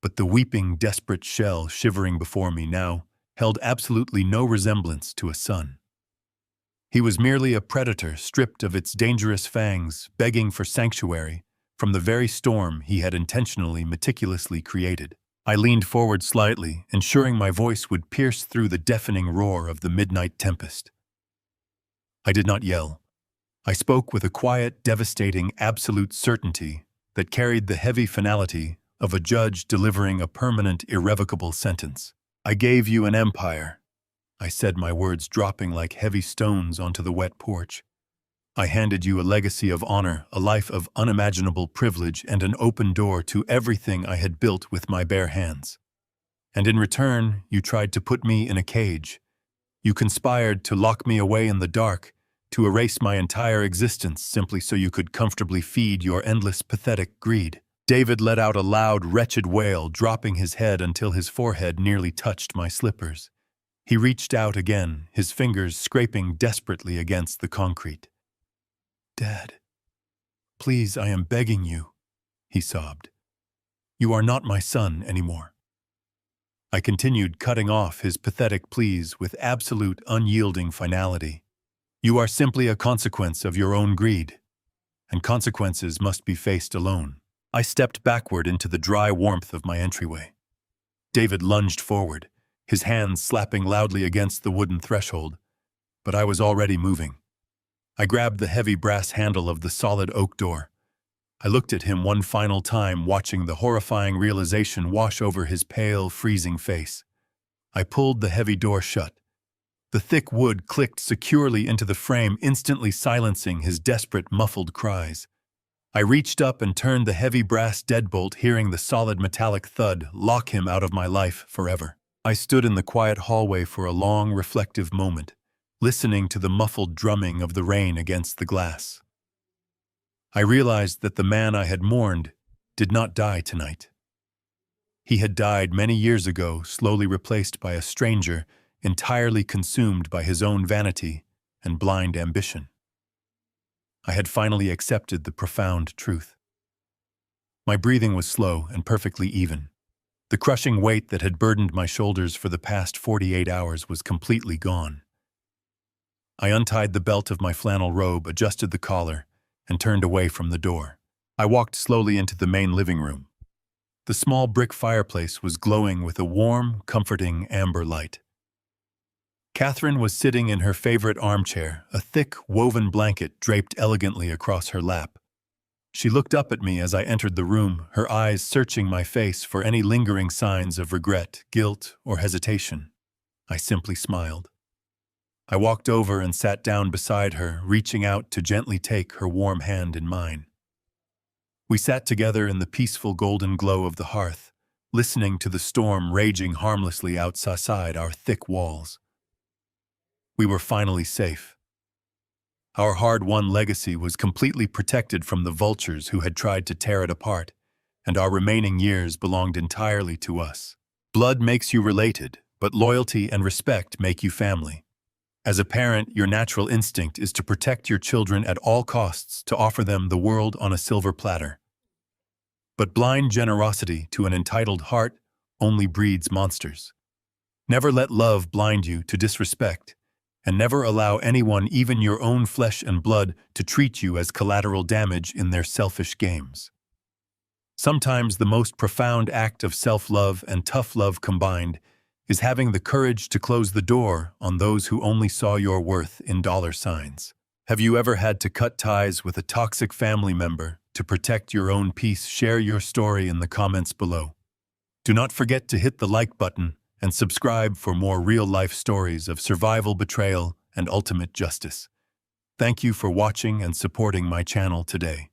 But the weeping, desperate shell shivering before me now held absolutely no resemblance to a son. He was merely a predator stripped of its dangerous fangs, begging for sanctuary from the very storm he had intentionally, meticulously created. I leaned forward slightly, ensuring my voice would pierce through the deafening roar of the midnight tempest. I did not yell. I spoke with a quiet, devastating, absolute certainty that carried the heavy finality of a judge delivering a permanent, irrevocable sentence. I gave you an empire, I said, my words dropping like heavy stones onto the wet porch. I handed you a legacy of honor, a life of unimaginable privilege, and an open door to everything I had built with my bare hands. And in return, you tried to put me in a cage. You conspired to lock me away in the dark, to erase my entire existence simply so you could comfortably feed your endless, pathetic greed. David let out a loud, wretched wail, dropping his head until his forehead nearly touched my slippers. He reached out again, his fingers scraping desperately against the concrete. "Dad, please, I am begging you," he sobbed. "You are not my son anymore." I continued, cutting off his pathetic pleas with absolute, unyielding finality. "You are simply a consequence of your own greed, and consequences must be faced alone." I stepped backward into the dry warmth of my entryway. David lunged forward, his hands slapping loudly against the wooden threshold, but I was already moving. I grabbed the heavy brass handle of the solid oak door. I looked at him one final time, watching the horrifying realization wash over his pale, freezing face. I pulled the heavy door shut. The thick wood clicked securely into the frame, instantly silencing his desperate, muffled cries. I reached up and turned the heavy brass deadbolt, hearing the solid metallic thud lock him out of my life forever. I stood in the quiet hallway for a long, reflective moment, listening to the muffled drumming of the rain against the glass. I realized that the man I had mourned did not die tonight. He had died many years ago, slowly replaced by a stranger entirely consumed by his own vanity and blind ambition. I had finally accepted the profound truth. My breathing was slow and perfectly even. The crushing weight that had burdened my shoulders for the past 48 hours was completely gone. I untied the belt of my flannel robe, adjusted the collar, and turned away from the door. I walked slowly into the main living room. The small brick fireplace was glowing with a warm, comforting amber light. Catherine was sitting in her favorite armchair, a thick, woven blanket draped elegantly across her lap. She looked up at me as I entered the room, her eyes searching my face for any lingering signs of regret, guilt, or hesitation. I simply smiled. I walked over and sat down beside her, reaching out to gently take her warm hand in mine. We sat together in the peaceful golden glow of the hearth, listening to the storm raging harmlessly outside our thick walls. We were finally safe. Our hard-won legacy was completely protected from the vultures who had tried to tear it apart, and our remaining years belonged entirely to us. Blood makes you related, but loyalty and respect make you family. As a parent, your natural instinct is to protect your children at all costs, to offer them the world on a silver platter. But blind generosity to an entitled heart only breeds monsters. Never let love blind you to disrespect, and never allow anyone, even your own flesh and blood, to treat you as collateral damage in their selfish games. Sometimes the most profound act of self-love and tough love combined is having the courage to close the door on those who only saw your worth in dollar signs. Have you ever had to cut ties with a toxic family member to protect your own peace? Share your story in the comments below. Do not forget to hit the like button and subscribe for more real-life stories of survival, betrayal, and ultimate justice. Thank you for watching and supporting my channel today.